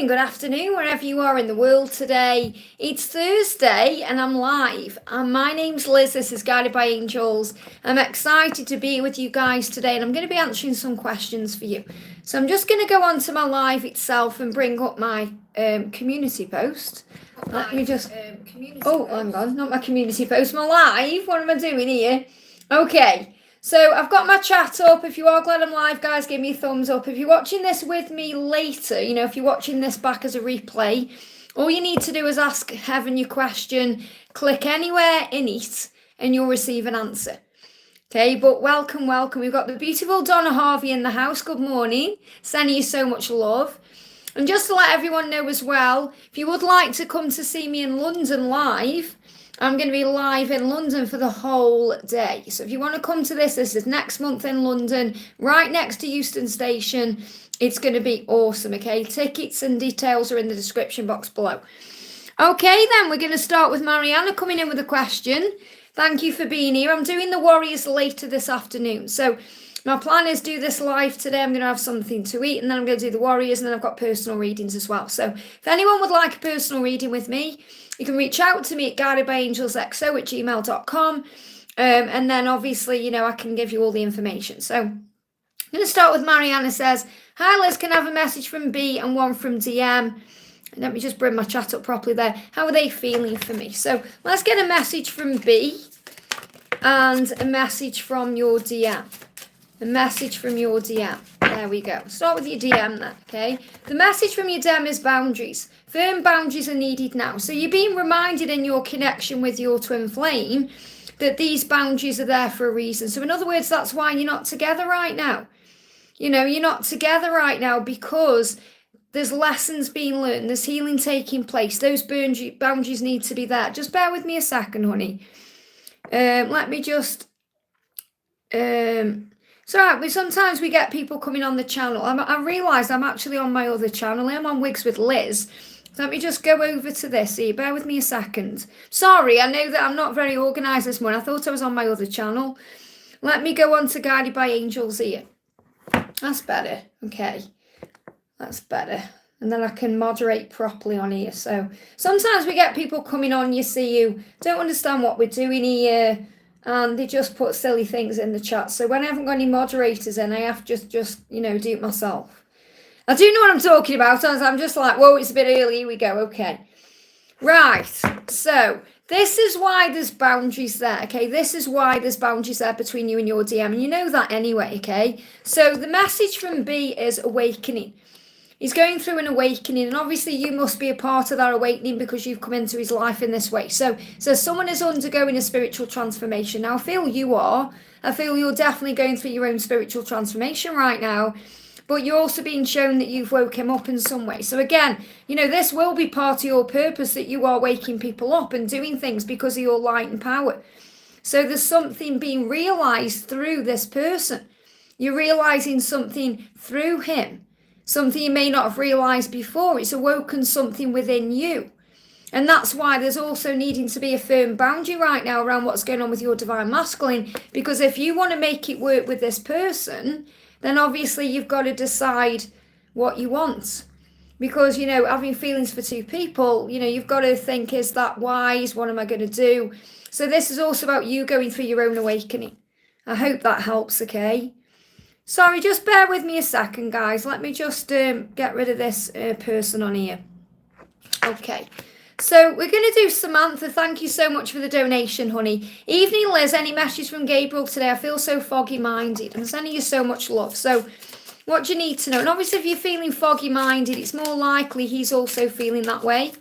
morning, good afternoon, wherever you are in the world today. It's Thursday and I'm live. And my name's Liz, this is Guided by Angels. I'm excited to be with you guys today and I'm going to be answering some questions for you. So I'm just going to go on to my live itself and bring up my community post. Let me just... hang on, not my community post, my live. What am I doing here? Okay. So I've got my chat up. If you are glad I'm live, guys, give me a thumbs up. If you're watching this with me later, if you're watching this back as a replay, all you need to do is ask Heaven your question, click anywhere in it, and you'll receive an answer. Okay, but welcome. We've got the beautiful Donna Harvey in the house. Good morning. Sending you so much love. And just to let everyone know as well, if you would like to come to see me in London live, I'm going to be live in London for the whole day. So if you want to come to this is next month in London, right next to Euston Station. It's going to be awesome, okay? Tickets and details are in the description box below. Okay, then we're going to start with Mariana coming in with a question. Thank you for being here. I'm doing the Warriors later this afternoon. So my plan is do this live today. I'm going to have something to eat and then I'm going to do the Warriors and then I've got personal readings as well. So if anyone would like a personal reading with me, you can reach out to me at guidedbyangelsxo@gmail.com. And then obviously, I can give you all the information. So I'm going to start with Mariana says, hi Liz, can I have a message from B and one from DM? Let me just bring my chat up properly there. How are they feeling for me? So let's get a message from B and a message from your DM. A message from your DM. There we go. Start with your DM then, okay? The message from your DM is boundaries. Firm boundaries are needed now. So you're being reminded in your connection with your twin flame that these boundaries are there for a reason. So in other words, that's why you're not together right now. You're not together right now because there's lessons being learned. There's healing taking place. Those boundaries need to be there. Just bear with me a second, honey. Let me just... So sometimes we get people coming on the channel. I realise I'm actually on my other channel. I'm on Wigs with Liz. So let me just go over to this here. Bear with me a second. Sorry, I know that I'm not very organised this morning. I thought I was on my other channel. Let me go on to Guided by Angels here. That's better. Okay. That's better. And then I can moderate properly on here. So sometimes we get people coming on, you see, you don't understand what we're doing here. And they just put silly things in the chat. So when I haven't got any moderators in, I have to just do it myself. I do know what I'm talking about. I'm just like, whoa, it's a bit early. Here we go. Okay. Right. So this is why there's boundaries there. Okay. This is why there's boundaries there between you and your DM. And you know that anyway. Okay. So the message from B is awakening. He's going through an awakening, and obviously you must be a part of that awakening because you've come into his life in this way. So someone is undergoing a spiritual transformation. Now, I feel you are. I feel you're definitely going through your own spiritual transformation right now, but you're also being shown that you've woke him up in some way. So again, this will be part of your purpose, that you are waking people up and doing things because of your light and power. So there's something being realized through this person. You're realizing something through him. Something you may not have realised before. It's awoken something within you. And that's why there's also needing to be a firm boundary right now around what's going on with your divine masculine. Because if you want to make it work with this person, then obviously you've got to decide what you want. Because, having feelings for two people, you've got to think, is that wise? What am I going to do? So this is also about you going through your own awakening. I hope that helps, okay? Sorry, just bear with me a second, guys. Let me just get rid of this person on here. Okay, so we're going to do Samantha. Thank you so much for the donation, honey. Evening, Liz. Any message from Gabriel today? I feel so foggy-minded. I'm sending you so much love. So what do you need to know? And obviously, if you're feeling foggy-minded, it's more likely he's also feeling that way.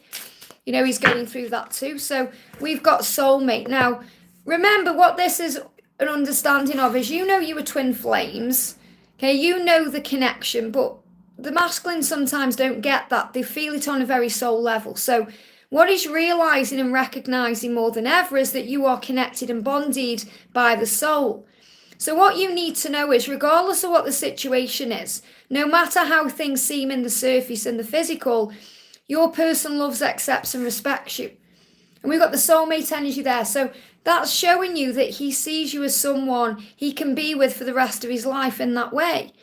He's going through that too. So we've got soulmate. Now, remember what this is an understanding of is you were twin flames. Okay, you know the connection, but the masculine sometimes don't get that. They feel it on a very soul level. So what he's realizing and recognizing more than ever is that you are connected and bonded by the soul. So what you need to know is, regardless of what the situation is, no matter how things seem in the surface and the physical, your person loves, accepts and respects you. And we've got the soulmate energy there. So that's showing you that he sees you as someone he can be with for the rest of his life in that way.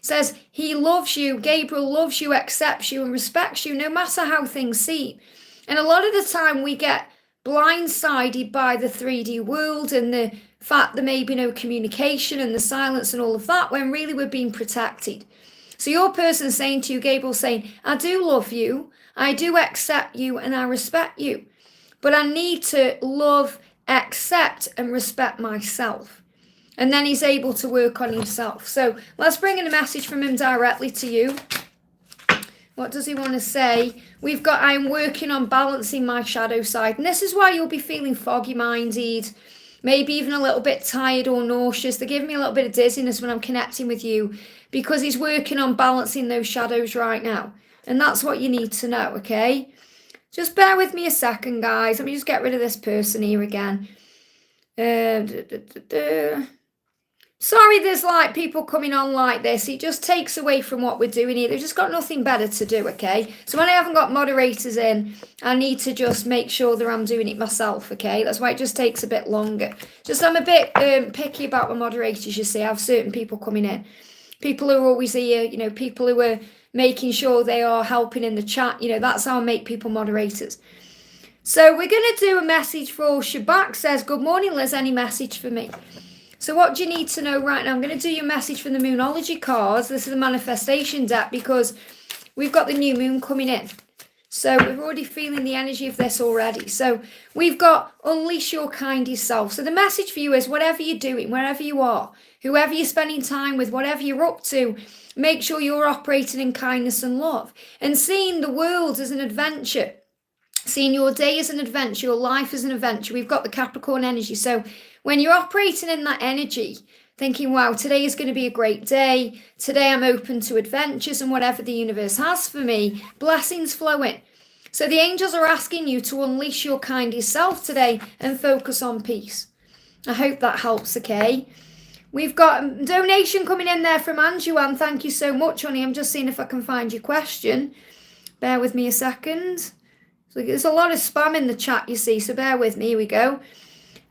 says he loves you, Gabriel loves you, accepts you and respects you no matter how things seem. And a lot of the time we get blindsided by the 3D world and the fact there may be no communication and the silence and all of that, when really we're being protected. So your person saying to you, Gabriel saying, I do love you, I do accept you and I respect you, but I need to love, accept and respect myself. And then he's able to work on himself. So let's bring in a message from him directly to you. What does he want to say? We've got, I'm working on balancing my shadow side. And this is why you'll be feeling foggy-minded, maybe even a little bit tired or nauseous. They're giving me a little bit of dizziness when I'm connecting with you, because he's working on balancing those shadows right now. And that's what you need to know, okay? Just bear with me a second, guys. Let me just get rid of this person here again. Sorry there's like people coming on like this. It just takes away from what we're doing here. They've just got nothing better to do, okay? So when I haven't got moderators in, I need to just make sure that I'm doing it myself, okay? That's why it just takes a bit longer. Just I'm a bit picky about my moderators, you see. I have certain people coming in. People who are always here, you know, people who are making sure they are helping in the chat. You know, that's how I make people moderators. So we're going to do a message for Shabbach. Says, good morning, Liz. Any message for me? So what do you need to know right now? I'm going to do your message from the Moonology cards. This is the manifestation deck because we've got the new moon coming in. So we're already feeling the energy of this already. So we've got unleash your kindest self. So the message for you is whatever you're doing, wherever you are, whoever you're spending time with, whatever you're up to, make sure you're operating in kindness and love and seeing the world as an adventure. Seeing your day as an adventure, your life as an adventure. We've got the Capricorn energy. So when you're operating in that energy, thinking, wow, today is going to be a great day. Today I'm open to adventures and whatever the universe has for me, blessings flow in. So the angels are asking you to unleash your kindest self today and focus on peace. I hope that helps, okay? We've got a donation coming in there from Dyan. Thank you so much, honey. I'm just seeing if I can find your question. Bear with me a second. So there's a lot of spam in the chat, you see, so bear with me. Here we go.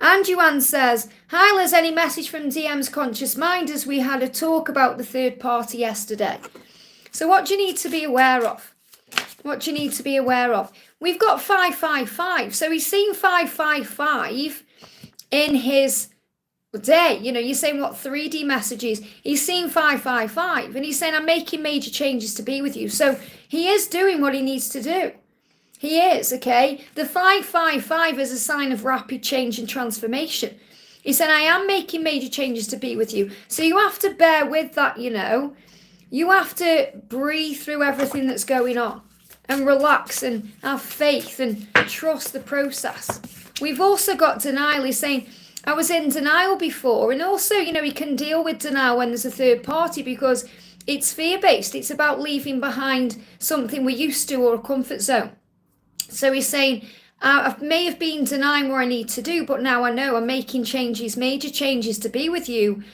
Dyan says, hi Liz, any message from DM's conscious mind as we had a talk about the third party yesterday? So what do you need to be aware of? What do you need to be aware of? We've got 555. So he's seen 555 in his day. You know, you're saying what 3D messages? He's seen 555 and he's saying, I'm making major changes to be with you. So he is doing what he needs to do. He is, okay? The 555 is a sign of rapid change and transformation. He said, I am making major changes to be with you. So you have to bear with that, you know. You have to breathe through everything that's going on and relax and have faith and trust the process. We've also got denial. He's saying, I was in denial before. And also, you know, he can deal with denial when there's a third party because it's fear-based. It's about leaving behind something we're used to or a comfort zone. So he's saying, I may have been denying what I need to do, but now I know I'm making changes, major changes to be with you.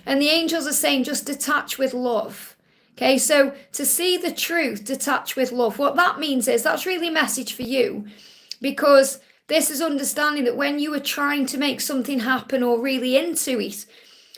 And the angels are saying, just detach with love. Okay, so to see the truth, detach with love. What that means is that's really a message for you, because this is understanding that when you are trying to make something happen or really into it,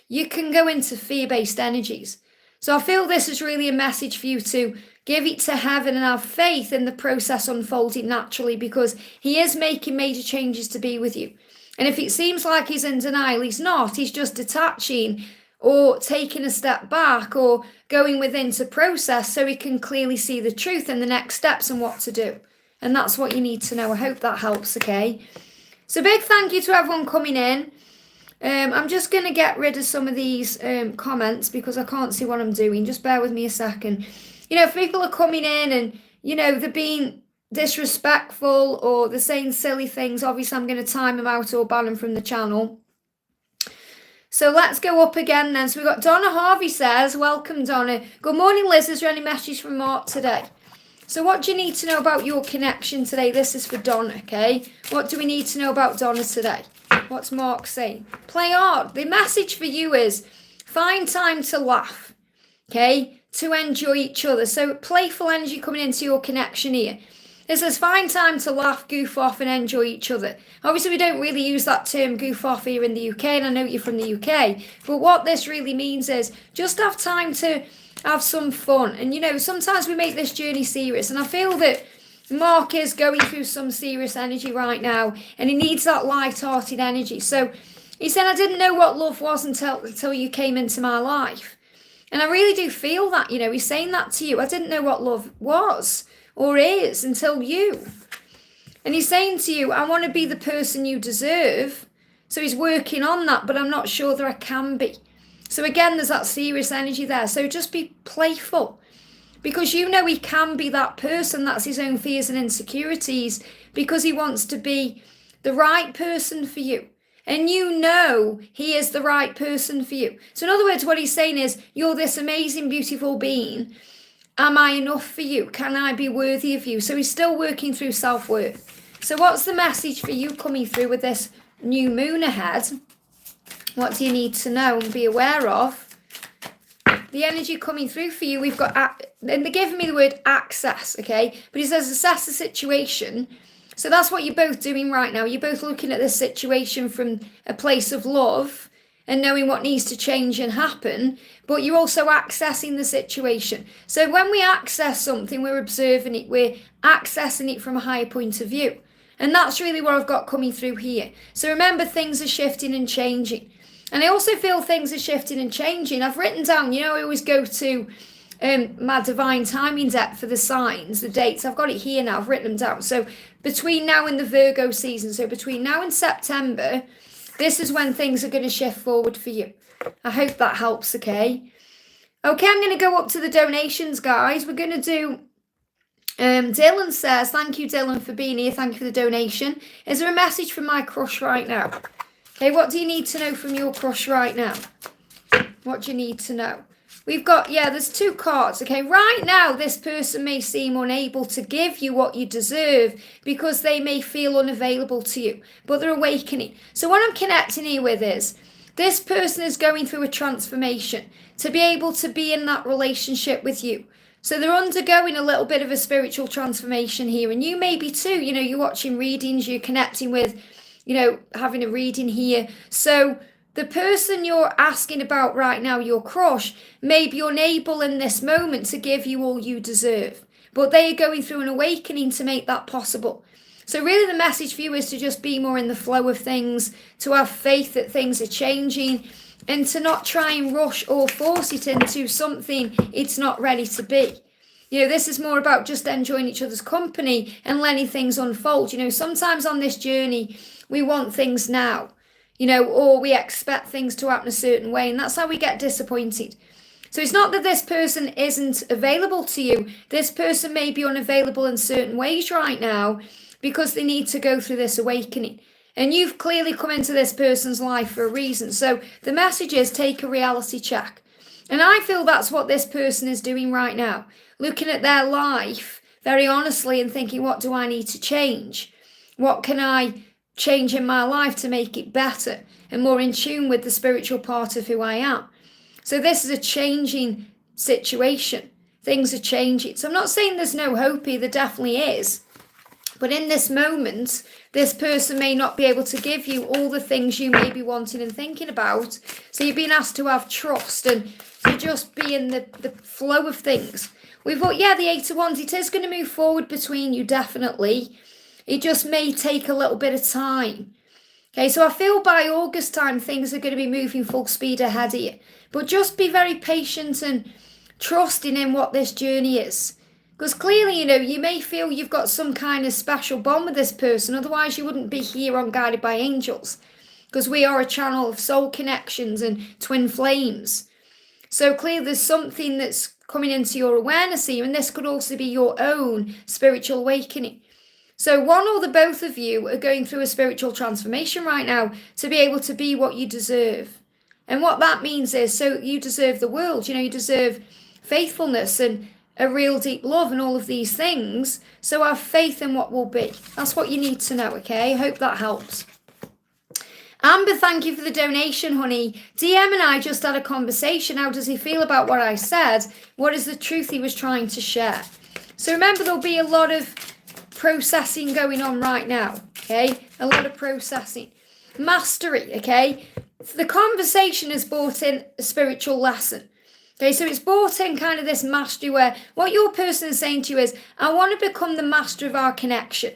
you can go into fear-based energies. So I feel this is really a message for you to give it to heaven and have faith in the process unfolding naturally, because he is making major changes to be with you. And if it seems like he's in denial, he's not. He's just detaching or taking a step back or going within to process so he can clearly see the truth and the next steps and what to do. And that's what you need to know. I hope that helps, okay? So big thank you to everyone coming in. I'm just going to get rid of some of these comments because I can't see what I'm doing. Just bear with me a second. You know, if people are coming in and, you know, they're being disrespectful or they're saying silly things, obviously I'm going to time them out or ban them from the channel. So let's go up again then. So we've got Donna. Harvey says, welcome Donna. Good morning Liz, is there any message from Mark today? So what do you need to know about your connection today? This is for Donna, okay? What do we need to know about Donna today? What's Mark saying? Play hard. The message for you is find time to laugh, okay? To enjoy each other. So playful energy coming into your connection here. It says find time to laugh, goof off and enjoy each other. Obviously we don't really use that term goof off here in the UK, and I know you're from the UK, but what this really means is just have time to have some fun. And, you know, sometimes we make this journey serious. And I feel that Mark is going through some serious energy right now, and he needs that light-hearted energy. So he said, I didn't know what love was until you came into my life. And I really do feel that, you know, he's saying that to you. I didn't know what love was or is until you. And he's saying to you, I want to be the person you deserve. So he's working on that, but I'm not sure that I can be. So again, there's that serious energy there. So just be playful, because you know he can be that person. That's his own fears and insecurities, because he wants to be the right person for you. And you know he is the right person for you. So in other words, what he's saying is, you're this amazing, beautiful being. Am I enough for you? Can I be worthy of you? So he's still working through self-worth. So what's the message for you coming through with this new moon ahead? What do you need to know and be aware of? The energy coming through for you, we've got, and they're giving me the word access, okay? But he says assess the situation. So that's what you're both doing right now. You're both looking at this situation from a place of love and knowing what needs to change and happen, but you're also accessing the situation. So when we access something, we're observing it, we're accessing it from a higher point of view. And that's really what I've got coming through here. So remember, things are shifting and changing. And I also feel things are shifting and changing. I've written down, you know, I always go to my divine timing deck for the signs, the dates. I've got it here now. I've written them down. So between now and the Virgo season, so between now and September, this is when things are going to shift forward for you. I hope that helps, okay? Okay, I'm going to go up to the donations, guys. We're going to do... Dylan says, thank you, Dylan, for being here. Thank you for the donation. Is there a message from my crush right now? Okay, what do you need to know from your crush right now? What do you need to know? We've got, there's 2 cards, okay? Right now, this person may seem unable to give you what you deserve because they may feel unavailable to you, but they're awakening. So what I'm connecting here with is, this person is going through a transformation to be able to be in that relationship with you. So they're undergoing a little bit of a spiritual transformation here, and you may be too. You know, you're watching readings, you're connecting with, you know, having a reading here. So the person you're asking about right now, your crush, may be unable in this moment to give you all you deserve, but they are going through an awakening to make that possible. So really the message for you is to just be more in the flow of things, to have faith that things are changing, and to not try and rush or force it into something it's not ready to be. You know, this is more about just enjoying each other's company and letting things unfold. You know, sometimes on this journey, we want things now, you know, or we expect things to happen a certain way, and that's how we get disappointed. So it's not that this person isn't available to you. This person may be unavailable in certain ways right now because they need to go through this awakening. And you've clearly come into this person's life for a reason. So the message is, take a reality check. And I feel that's what this person is doing right now. Looking at their life very honestly and thinking, what do I need to change? What can I change in my life to make it better and more in tune with the spiritual part of who I am? So this is a changing situation. Things are changing. So I'm not saying there's no hope here. There definitely is. But in this moment, this person may not be able to give you all the things you may be wanting and thinking about. So you're being asked to have trust and to just be in the flow of things. We've got, the 8 of Wands. It is going to move forward between you, definitely. It just may take a little bit of time. Okay, so I feel by August time, things are going to be moving full speed ahead here. But just be very patient and trusting in what this journey is. Because clearly, you know, you may feel you've got some kind of special bond with this person. Otherwise, you wouldn't be here on Guided by Angels. Because we are a channel of soul connections and twin flames. So clearly, there's something that's coming into your awareness here. And this could also be your own spiritual awakening. So one or the both of you are going through a spiritual transformation right now to be able to be what you deserve. And what that means is, so you deserve the world. You know, you deserve faithfulness and a real deep love and all of these things. So have faith in what will be. That's what you need to know, okay? I hope that helps. Amber, thank you for the donation, honey. DM and I just had a conversation. How does he feel about what I said? What is the truth he was trying to share? So remember, there'll be a lot of processing going on right now, okay? A lot of processing. Mastery, okay? The conversation has brought in a spiritual lesson. Okay, so it's brought in kind of this mastery where what your person is saying to you is, I want to become the master of our connection.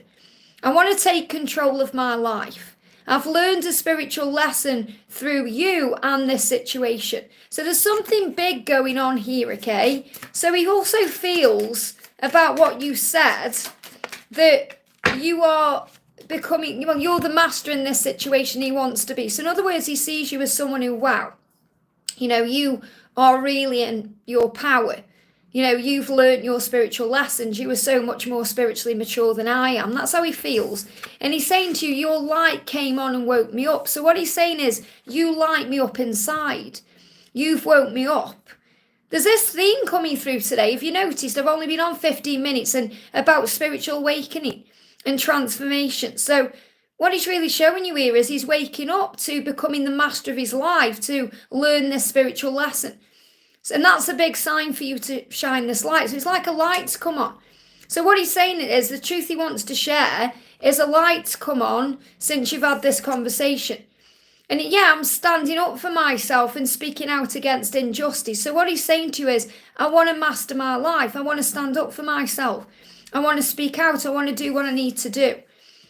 I want to take control of my life. I've learned a spiritual lesson through you and this situation. So there's something big going on here, okay? So he also feels about what you said that you are becoming, well, you're the master in this situation he wants to be. So in other words, he sees you as someone who, wow, you are really in your power. You've learned your spiritual lessons. You are so much more spiritually mature than I am. That's how he feels. And he's saying to you, your light came on and woke me up. So what he's saying is, you light me up inside. You've woke me up. There's this theme coming through today. If you noticed, I've only been on 15 minutes and about spiritual awakening and transformation. So what he's really showing you here is he's waking up to becoming the master of his life, to learn this spiritual lesson. And that's a big sign for you to shine this light. So it's like a light's come on. So what he's saying is the truth he wants to share is a light's come on since you've had this conversation. And yeah, I'm standing up for myself and speaking out against injustice. So what he's saying to you is, I want to master my life. I want to stand up for myself. I want to speak out. I want to do what I need to do.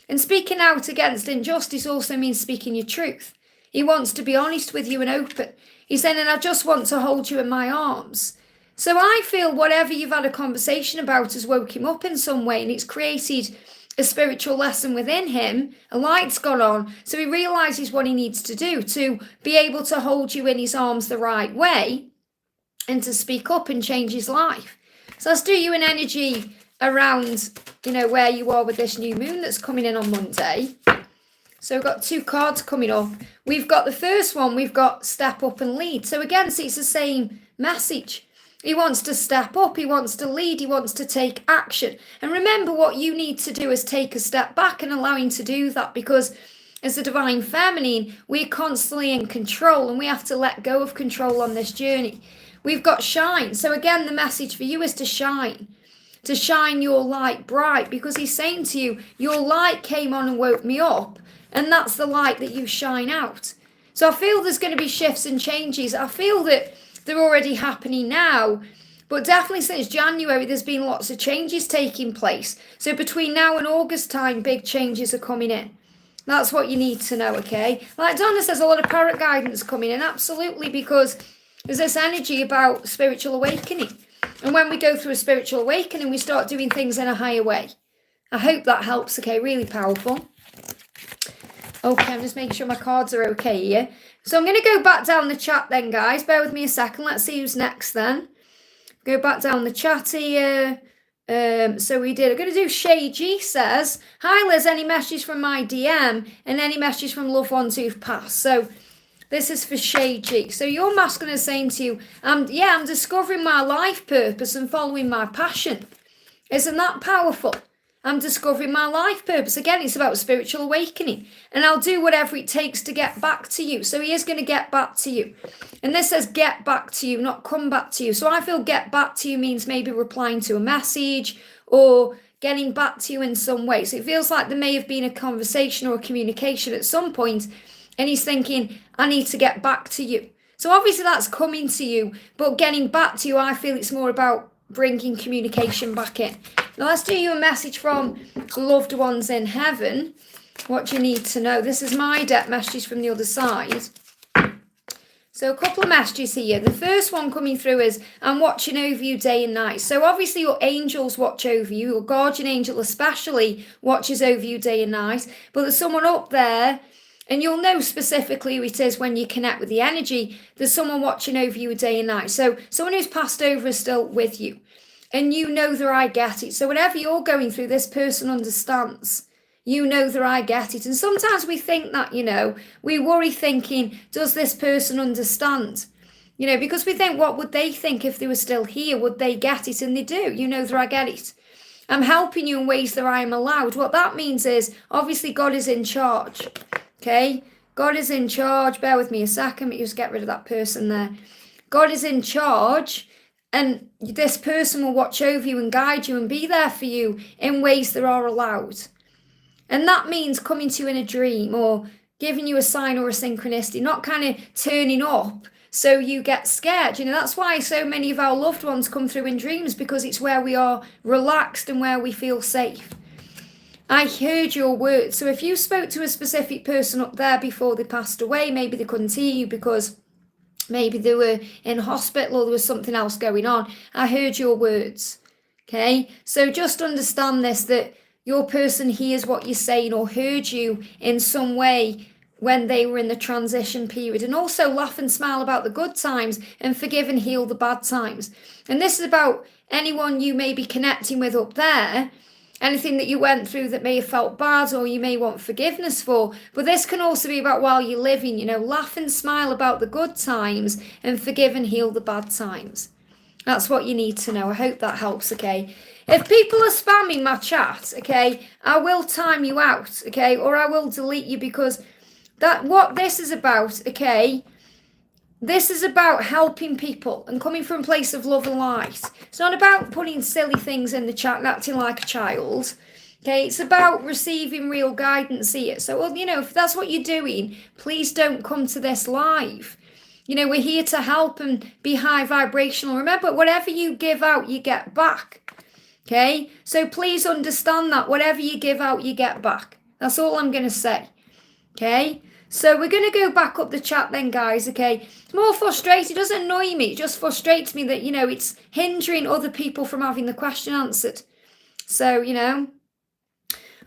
And speaking out against injustice also means speaking your truth. He wants to be honest with you and open. He's saying, and I just want to hold you in my arms. So I feel whatever you've had a conversation about has woke him up in some way, and it's created a spiritual lesson within him. A light's gone on. So he realizes what he needs to do to be able to hold you in his arms the right way and to speak up and change his life. So let's do you an energy around, where you are with this new moon that's coming in on Monday. So we've got 2 cards coming up. We've got the first one, we've got step up and lead. So again, see, it's the same message. He wants to step up, he wants to lead, he wants to take action. And remember, what you need to do is take a step back and allow him to do that, because as the divine feminine, we're constantly in control and we have to let go of control on this journey. We've got shine. So again, the message for you is to shine your light bright, because he's saying to you, your light came on and woke me up. And that's the light that you shine out. So I feel there's going to be shifts and changes. I feel that they're already happening now. But definitely since January, there's been lots of changes taking place. So between now and August time, big changes are coming in. That's what you need to know, okay? Like Donna says, a lot of parrot guidance coming in. Absolutely, because there's this energy about spiritual awakening. And when we go through a spiritual awakening, we start doing things in a higher way. I hope that helps, okay? Really powerful. Okay, I'm just making sure my cards are okay here. So I'm going to go back down the chat then, guys. Bear with me a second. Let's see who's next then. Go back down the chat here. So we did. I'm going to do Shay G says, hi Liz, any messages from my DM and any messages from loved ones who've passed? So this is for Shay G. So your masculine is saying to you, I'm discovering my life purpose and following my passion. Isn't that powerful? I'm discovering my life purpose. Again, it's about spiritual awakening. And I'll do whatever it takes to get back to you. So he is going to get back to you. And this says get back to you, not come back to you. So I feel get back to you means maybe replying to a message or getting back to you in some way. So it feels like there may have been a conversation or a communication at some point, and he's thinking, I need to get back to you. So obviously that's coming to you, but getting back to you, I feel it's more about bringing communication back in. Now let's do you a message from loved ones in heaven. What you need to know. This is my deck message from the other side. So a couple of messages here. The first one coming through is, I'm watching over you day and night. So obviously your angels watch over you. Your guardian angel especially watches over you day and night. But there's someone up there, and you'll know specifically who it is when you connect with the energy. There's someone watching over you day and night. So someone who's passed over is still with you. And you know that I get it. So whatever you're going through, this person understands. You know that I get it. And sometimes we think that, we worry thinking, does this person understand? Because we think, what would they think if they were still here? Would they get it? And they do. You know that I get it. I'm helping you in ways that I am allowed. What that means is, obviously, God is in charge. Okay? God is in charge. Bear with me a second. But just get rid of that person there. God is in charge. And this person will watch over you and guide you and be there for you in ways that are allowed. And that means coming to you in a dream or giving you a sign or a synchronicity, not kind of turning up So you get scared. That's why so many of our loved ones come through in dreams, because it's where we are relaxed and where we feel safe. I heard your words. So if you spoke to a specific person up there before they passed away, maybe they couldn't hear you because maybe they were in hospital or there was something else going on. I heard your words. Okay, so just understand this, that your person hears what you're saying or heard you in some way when they were in the transition period. And also laugh and smile about the good times and forgive and heal the bad times. And this is about anyone you may be connecting with up there, anything that you went through that may have felt bad or you may want forgiveness for. But this can also be about while you're living, laugh and smile about the good times and forgive and heal the bad times. That's what you need to know. I hope that helps, okay? If people are spamming my chat, okay, I will time you out, okay, or I will delete you, because what this is about, okay, this is about helping people and coming from a place of love and light. It's not about putting silly things in the chat and acting like a child, okay? It's about receiving real guidance here. So, if that's what you're doing, please don't come to this live. We're here to help and be high vibrational. Remember, whatever you give out, you get back. Okay? So please understand that. Whatever you give out, you get back. That's all I'm going to say. Okay? So we're going to go back up the chat then, guys. Okay? It's more frustrating. It doesn't annoy me. It just frustrates me that, it's hindering other people from having the question answered. So,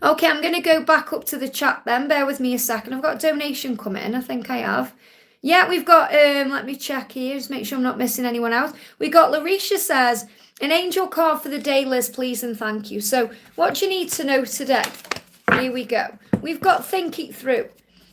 Okay, I'm going to go back up to the chat then. Bear with me a second. I've got a donation coming in. I think I have. Yeah, we've got, let me check here, just make sure I'm not missing anyone else. We got Lisha says, an angel card for the day, Liz, please and thank you. So what you need to know today, here we go. We've got think it through.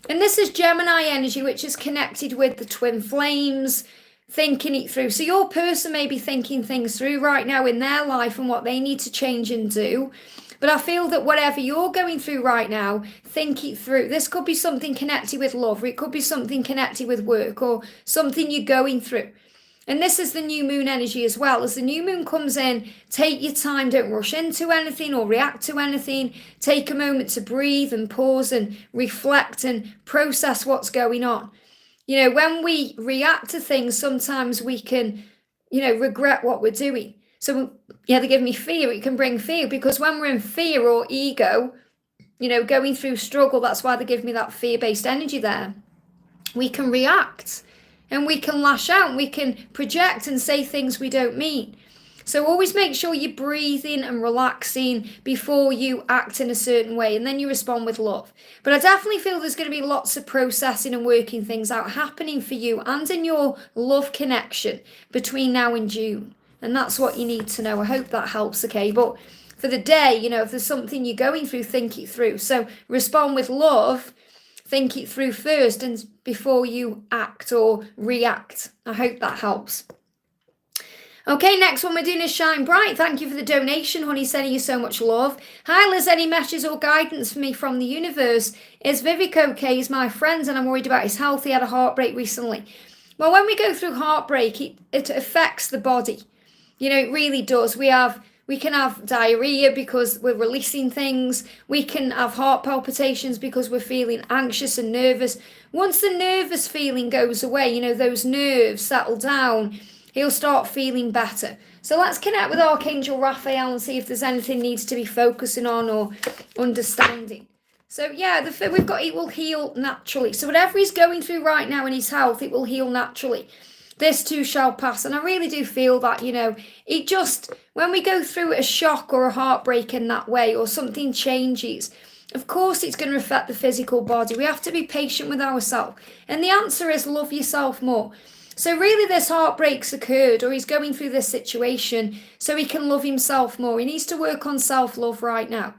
And this is Gemini energy, which is connected with the twin flames, thinking it through. So your person may be thinking things through right now in their life and what they need to change and do. But I feel that whatever you're going through right now, think it through. This could be something connected with love, or it could be something connected with work, or something you're going through. And this is the new moon energy as well. As the new moon comes in, take your time. Don't rush into anything or react to anything. Take a moment to breathe and pause and reflect and process what's going on. When we react to things, sometimes we can, regret what we're doing. So, they give me fear. It can bring fear, because when we're in fear or ego, going through struggle, that's why they give me that fear-based energy there. We can react and we can lash out and we can project and say things we don't mean. So always make sure you're breathing and relaxing before you act in a certain way, and then you respond with love. But I definitely feel there's going to be lots of processing and working things out happening for you and in your love connection between now and June. And that's what you need to know. I hope that helps, okay? But for the day, if there's something you're going through, think it through. So respond with love, think it through first and before you act or react. I hope that helps. Okay, next one we're doing is Shine Bright. Thank you for the donation, honey. Sending you so much love. Hi, Liz. Any messages or guidance for me from the universe? Is Vivek okay? He's my friend and I'm worried about his health. He had a heartbreak recently. Well, when we go through heartbreak, it affects the body. It really does. We can have diarrhea because we're releasing things. We can have heart palpitations because we're feeling anxious and nervous. Once the nervous feeling goes away, those nerves settle down, he'll start feeling better. So let's connect with Archangel Raphael and see if there's anything needs to be focusing on or understanding. So we've got it will heal naturally. So whatever he's going through right now in his health, it will heal naturally. This too shall pass. And I really do feel that, it just, when we go through a shock or a heartbreak in that way, or something changes, of course it's going to affect the physical body. We have to be patient with ourselves. And the answer is love yourself more. So really this heartbreak's occurred, or he's going through this situation so he can love himself more. He needs to work on self-love right now.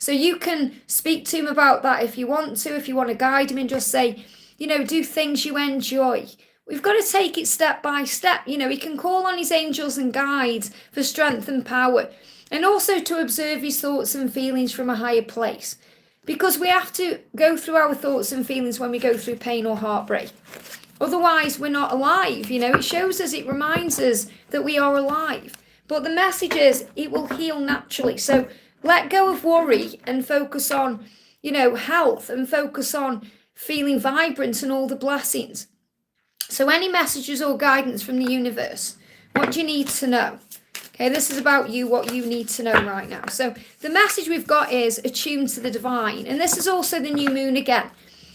So you can speak to him about that if you want to guide him and just say, do things you enjoy. We've got to take it step by step. He can call on his angels and guides for strength and power, and also to observe his thoughts and feelings from a higher place, because we have to go through our thoughts and feelings when we go through pain or heartbreak. Otherwise, we're not alive. It shows us, it reminds us that we are alive. But the message is it will heal naturally. So let go of worry and focus on, health, and focus on feeling vibrant and all the blessings. So any messages or guidance from the universe, what do you need to know? Okay, this is about you, what you need to know right now. So the message we've got is attuned to the divine. And this is also the new moon again.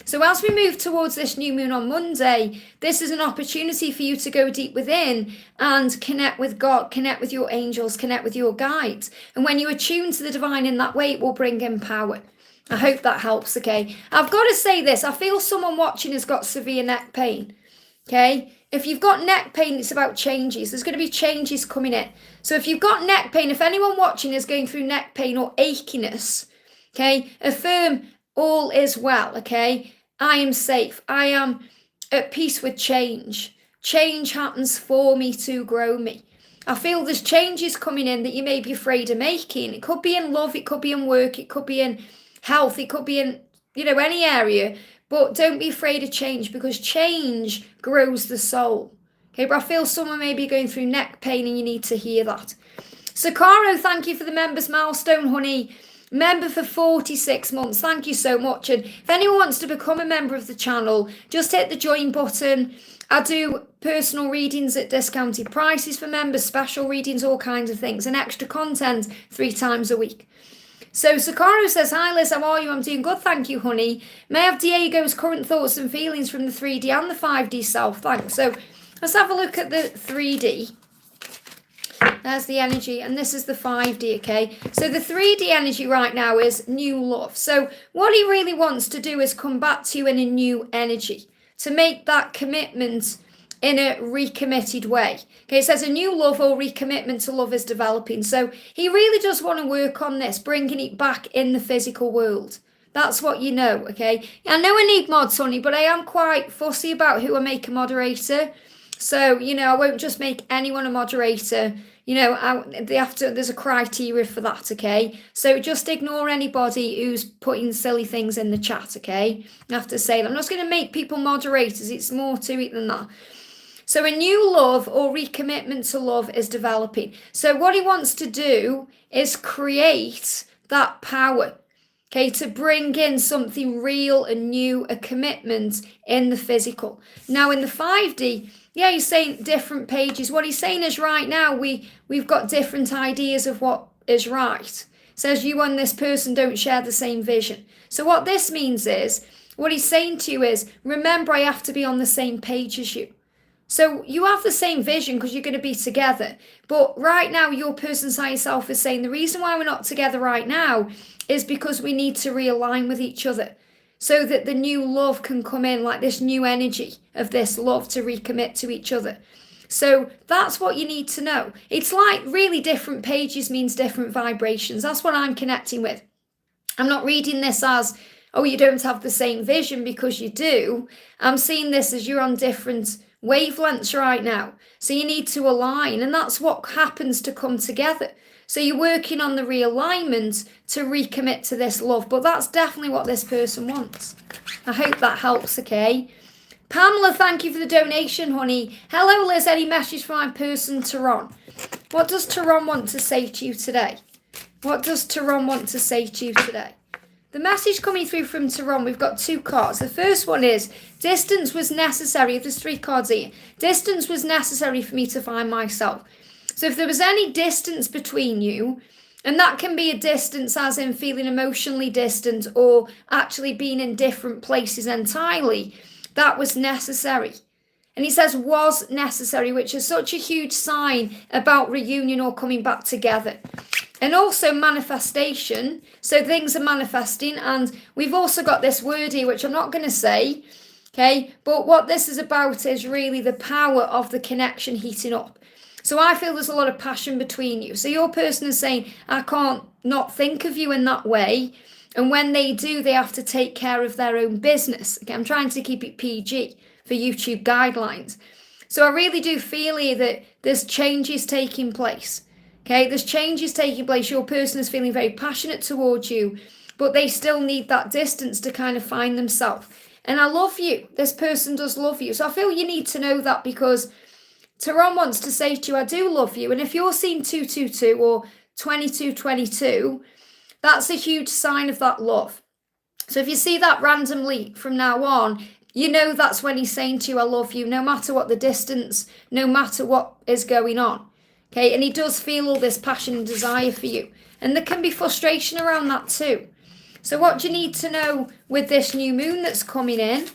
So as we move towards this new moon on Monday, this is an opportunity for you to go deep within and connect with God, connect with your angels, connect with your guides. And when you attune to the divine in that way, it will bring in power. I hope that helps, okay? I've got to say this. I feel someone watching has got severe neck pain, okay? If you've got neck pain, it's about changes. There's going to be changes coming in. So if you've got neck pain, if anyone watching is going through neck pain or achiness, okay, affirm all is well, okay? I am safe. I am at peace with change. Change happens for me to grow me. I feel there's changes coming in that you may be afraid of making. It could be in love, it could be in work, it could be in health, it could be in, any area. But don't be afraid of change, because change grows the soul. Okay, but I feel someone may be going through neck pain and you need to hear that. Sakaro, thank you for the members milestone, honey. Member for 46 months. Thank you so much. And if anyone wants to become a member of the channel, just hit the join button. I do personal readings at discounted prices for members, special readings, all kinds of things, and extra content 3 times a week. So Sakaro says, hi Liz, how are you? I'm doing good, thank you, honey. May I have Diego's current thoughts and feelings from the 3D and the 5D self? Thanks. So let's have a look at the 3D. There's the energy, and this is the 5D, okay? So the 3D energy right now is new love. So what he really wants to do is come back to you in a new energy, to make that commitment in a recommitted way. Okay, it says a new love or recommitment to love is developing. So he really does want to work on this, bringing it back in the physical world. That's what you know, okay? I know I need mods, honey, but I am quite fussy about who I make a moderator. So, I won't just make anyone a moderator. There's a criteria for that, okay? So just ignore anybody who's putting silly things in the chat, okay? I have to say that. I'm just going to make people moderators. It's more to it than that. So a new love or recommitment to love is developing. So what he wants to do is create that power, okay, to bring in something real and new, a commitment in the physical. Now in the 5D, yeah, he's saying different pages. What he's saying is right now we've got different ideas of what is right. It says you and this person don't share the same vision. So what this means is, what he's saying to you is, remember, I have to be on the same page as you. So you have the same vision because you're going to be together. But right now, your person side yourself is saying the reason why we're not together right now is because we need to realign with each other, so that the new love can come in, like this new energy of this love to recommit to each other. So that's what you need to know. It's like really different pages means different vibrations. That's what I'm connecting with. I'm not reading this as, oh, you don't have the same vision, because you do. I'm seeing this as you're on different wavelengths right now. So you need to align, and that's what happens to come together. So you're working on the realignment to recommit to this love, but that's definitely what this person wants. I hope that helps, okay? Pamela, thank you for the donation, honey. Hello, Liz. Any message from my person, Tehran? What does Tehran want to say to you today? What does Tehran want to say to you today? The message coming through from Tehran, we've got 2 cards. The first one is, distance was necessary. There's 3 cards here. Distance was necessary for me to find myself. So if there was any distance between you, and that can be a distance as in feeling emotionally distant or actually being in different places entirely, that was necessary. And he says was necessary, which is such a huge sign about reunion or coming back together. And also manifestation. So things are manifesting. And we've also got this word here, which I'm not going to say. Okay. But what this is about is really the power of the connection heating up. So I feel there's a lot of passion between you. So your person is saying, I can't not think of you in that way. And when they do, they have to take care of their own business. Okay, I'm trying to keep it PG for YouTube guidelines. So I really do feel here that there's changes taking place. Okay, there's changes taking place. Your person is feeling very passionate towards you, but they still need that distance to kind of find themselves. And I love you. This person does love you. So I feel you need to know that, because Tehran wants to say to you, I do love you. And if you're seeing 222 or 2222, that's a huge sign of that love. So if you see that randomly from now on, you know that's when he's saying to you, I love you, no matter what the distance, no matter what is going on. Okay, and he does feel all this passion and desire for you. And there can be frustration around that too. So what do you need to know with this new moon that's coming in?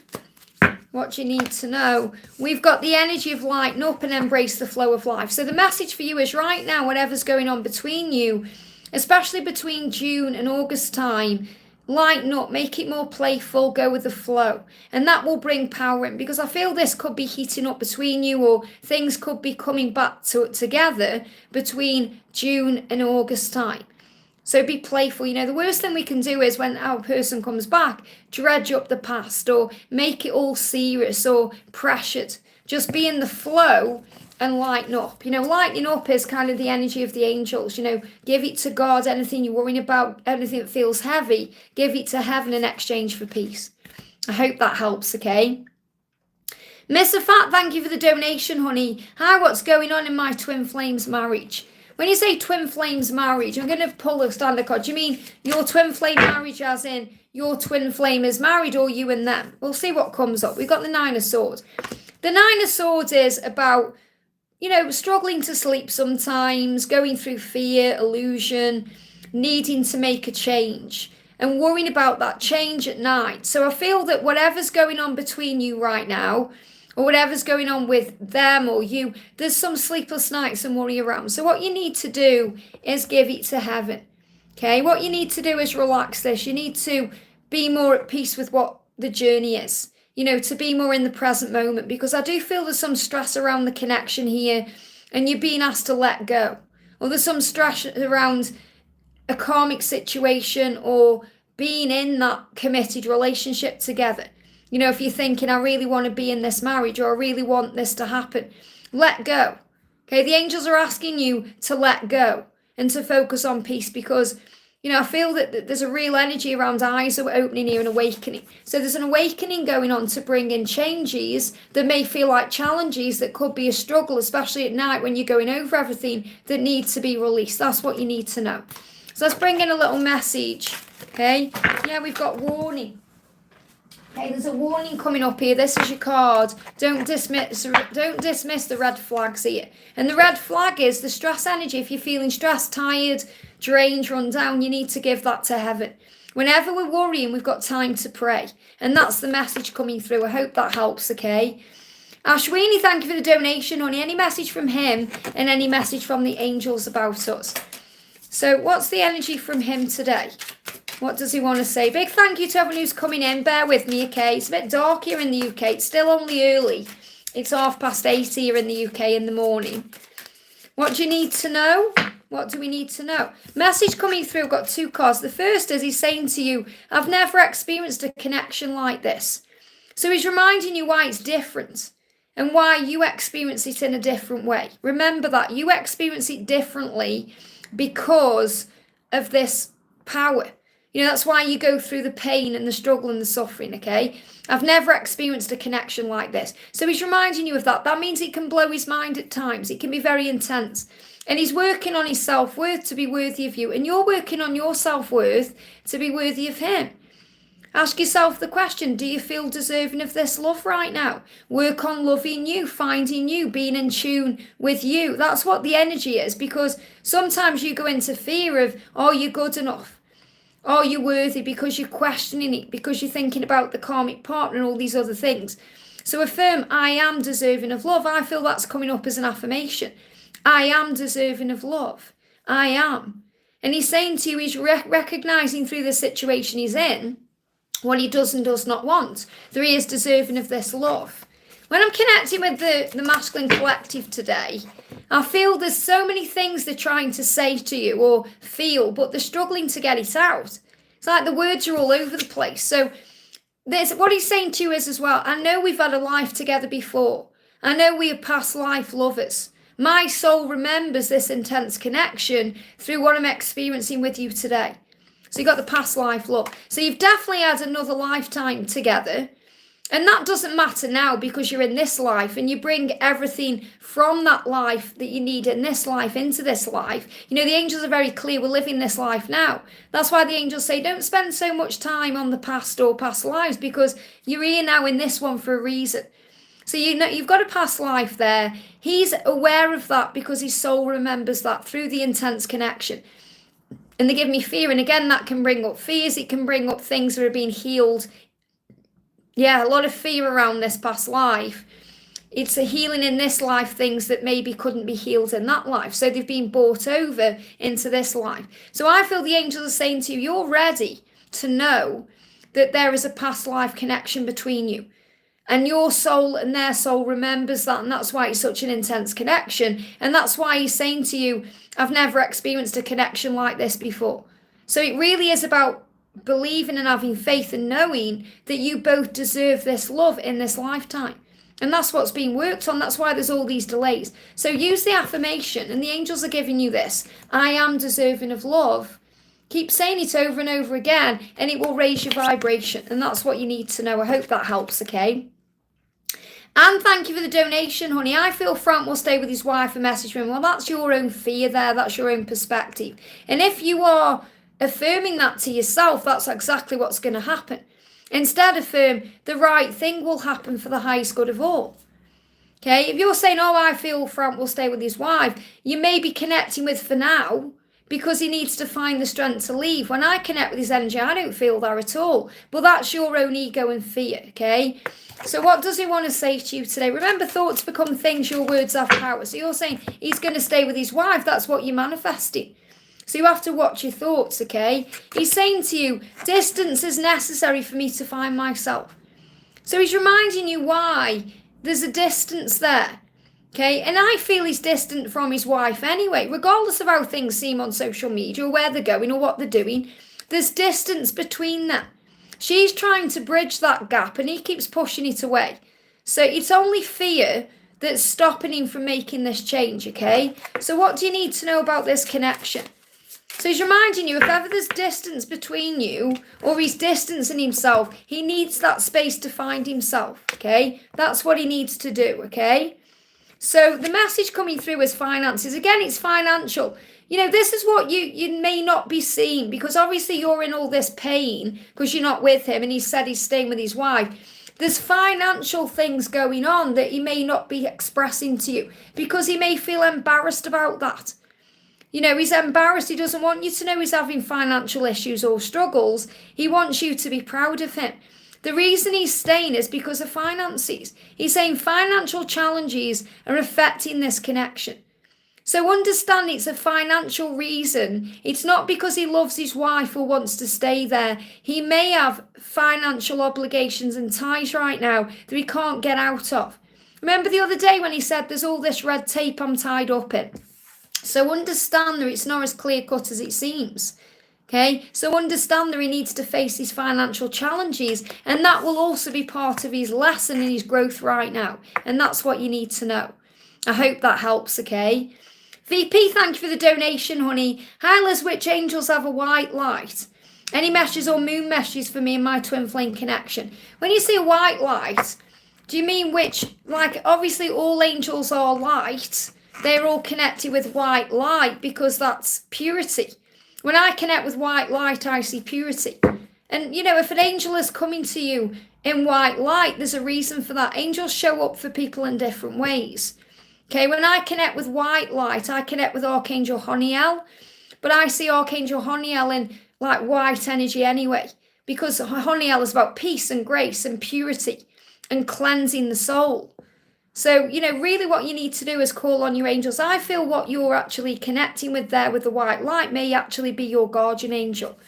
What do you need to know? We've got the energy of lighten up and embrace the flow of life. So the message for you is right now, whatever's going on between you, especially between June and August time, lighten up, make it more playful, go with the flow. And that will bring power in, because I feel this could be heating up between you, or things could be coming back together between June and August time. So be playful. You know, the worst thing we can do is when our person comes back, dredge up the past or make it all serious or pressured. Just be in the flow and lighten up. You know, lightening up is kind of the energy of the angels. You know, give it to God. Anything you're worrying about, anything that feels heavy, give it to heaven in exchange for peace. I hope that helps, okay? Mr. Fat, thank you for the donation, honey. Hi, what's going on in my twin flames marriage? When you say twin flames marriage, I'm going to pull a standard card. Do you mean your twin flame marriage as in your twin flame is married, or you and them? We'll see what comes up. We've got the Nine of Swords. The Nine of Swords is about, you know, struggling to sleep sometimes, going through fear, illusion, needing to make a change and worrying about that change at night. So I feel that whatever's going on between you right now, or whatever's going on with them or you, there's some sleepless nights and worry around. So what you need to do is give it to heaven. Okay, what you need to do is relax this. You need to be more at peace with what the journey is. You know, to be more in the present moment, because I do feel there's some stress around the connection here and you're being asked to let go. Or there's some stress around a karmic situation or being in that committed relationship together. You know, if you're thinking, I really want to be in this marriage, or I really want this to happen, let go. Okay, the angels are asking you to let go and to focus on peace, because, you know, I feel that there's a real energy around eyes are opening here and awakening. So there's an awakening going on to bring in changes that may feel like challenges, that could be a struggle, especially at night when you're going over everything, that needs to be released. That's what you need to know. So let's bring in a little message. Okay, yeah, we've got warning. Okay, there's a warning coming up here. This is your card. Don't dismiss the red flags here. And the red flag is the stress energy. If you're feeling stressed, tired, drained, run down, you need to give that to heaven. Whenever we're worrying, we've got time to pray. And that's the message coming through. I hope that helps, okay? Ashwini, thank you for the donation, honey. Any message from him and any message from the angels about us? So what's the energy from him today? What does he want to say? Big thank you to everyone who's coming in. Bear with me, okay? It's a bit dark here in the UK. It's still only early. It's 8:30 here in the UK in the morning. What do you need to know? What do we need to know? Message coming through. I've got two cards. The first is he's saying to you, I've never experienced a connection like this. So he's reminding you why it's different and why you experience it in a different way. Remember that you experience it differently because of this power. You know, that's why you go through the pain and the struggle and the suffering, okay? I've never experienced a connection like this. So he's reminding you of that. That means it can blow his mind at times. It can be very intense. And he's working on his self-worth to be worthy of you. And you're working on your self-worth to be worthy of him. Ask yourself the question, do you feel deserving of this love right now? Work on loving you, finding you, being in tune with you. That's what the energy is, because sometimes you go into fear of, are you good enough? Are you worthy? Because you're questioning it, because you're thinking about the karmic partner and all these other things. So affirm, I am deserving of love. I feel that's coming up as an affirmation. I am deserving of love. I am. And he's saying to you, he's recognizing through the situation he's in, what he does and does not want. That he is deserving of this love. When I'm connecting with the masculine collective today, I feel there's so many things they're trying to say to you or feel, but they're struggling to get it out. It's like the words are all over the place. So what he's saying to you is as well, I know we've had a life together before. I know we are past life lovers. My soul remembers this intense connection through what I'm experiencing with you today. So you've got the past life love. So you've definitely had another lifetime together. And that doesn't matter now because you're in this life and you bring everything from that life that you need in this life into this life. You know, the angels are very clear, we're living this life now. That's why the angels say don't spend so much time on the past or past lives, because you're here now in this one for a reason. So you know you've got a past life there. He's aware of that because his soul remembers that through the intense connection. And they give me fear. And again, that can bring up fears. It can bring up things that are being healed. Yeah, a lot of fear around this past life. It's a healing in this life, things that maybe couldn't be healed in that life. So they've been brought over into this life. So I feel the angels are saying to you, you're ready to know that there is a past life connection between you. And your soul and their soul remembers that. And that's why it's such an intense connection. And that's why he's saying to you, I've never experienced a connection like this before. So it really is about believing and having faith and knowing that you both deserve this love in this lifetime. And that's what's being worked on. That's why there's all these delays. So use the affirmation, and the angels are giving you this. I am deserving of love. Keep saying it over and over again, and it will raise your vibration. And that's what you need to know. I hope that helps, okay? And thank you for the donation, honey. I feel Frank will stay with his wife and message him. Well, that's your own fear there. That's your own perspective. And if you are affirming that to yourself, that's exactly what's going to happen. Instead, affirm the right thing will happen for the highest good of all. Okay, if you're saying, oh, I feel Frank will stay with his wife, you may be connecting with for now because he needs to find the strength to leave. When I connect with his energy, I don't feel there at all. But that's your own ego and fear, okay? So what does he want to say to you today? Remember, thoughts become things, your words have power. So you're saying he's going to stay with his wife. That's what you're manifesting. So you have to watch your thoughts, okay? He's saying to you, distance is necessary for me to find myself. So he's reminding you why there's a distance there, okay? And I feel he's distant from his wife anyway, regardless of how things seem on social media or where they're going or what they're doing. There's distance between them. She's trying to bridge that gap and he keeps pushing it away. So it's only fear that's stopping him from making this change, okay? So what do you need to know about this connection? So he's reminding you, if ever there's distance between you, or he's distancing himself, he needs that space to find himself, okay? That's what he needs to do, okay? So the message coming through is finances. Again, it's financial. You know, this is what you may not be seeing, because obviously you're in all this pain because you're not with him, and he said he's staying with his wife. There's financial things going on that he may not be expressing to you because he may feel embarrassed about that. You know, he's embarrassed. He doesn't want you to know he's having financial issues or struggles. He wants you to be proud of him. The reason he's staying is because of finances. He's saying financial challenges are affecting this connection. So understand it's a financial reason. It's not because he loves his wife or wants to stay there. He may have financial obligations and ties right now that he can't get out of. Remember the other day when he said there's all this red tape I'm tied up in? So understand that it's not as clear-cut as it seems, okay? So understand that he needs to face his financial challenges, and that will also be part of his lesson in his growth right now, and that's what you need to know. I hope that helps, okay? VP, thank you for the donation, honey. Hi, Liz, which angels have a white light? Any messages or moon messages for me and my twin flame connection? When you say a white light, do you mean which, like, obviously all angels are light. They're all connected with white light because that's purity. When I connect with white light, I see purity. And, you know, if an angel is coming to you in white light, there's a reason for that. Angels show up for people in different ways. Okay, when I connect with white light, I connect with Archangel Honiel. But I see Archangel Honiel in, like, white energy anyway. Because Honiel is about peace and grace and purity and cleansing the soul. So, you know, really what you need to do is call on your angels. I feel what you're actually connecting with there with the white light may actually be your guardian angel.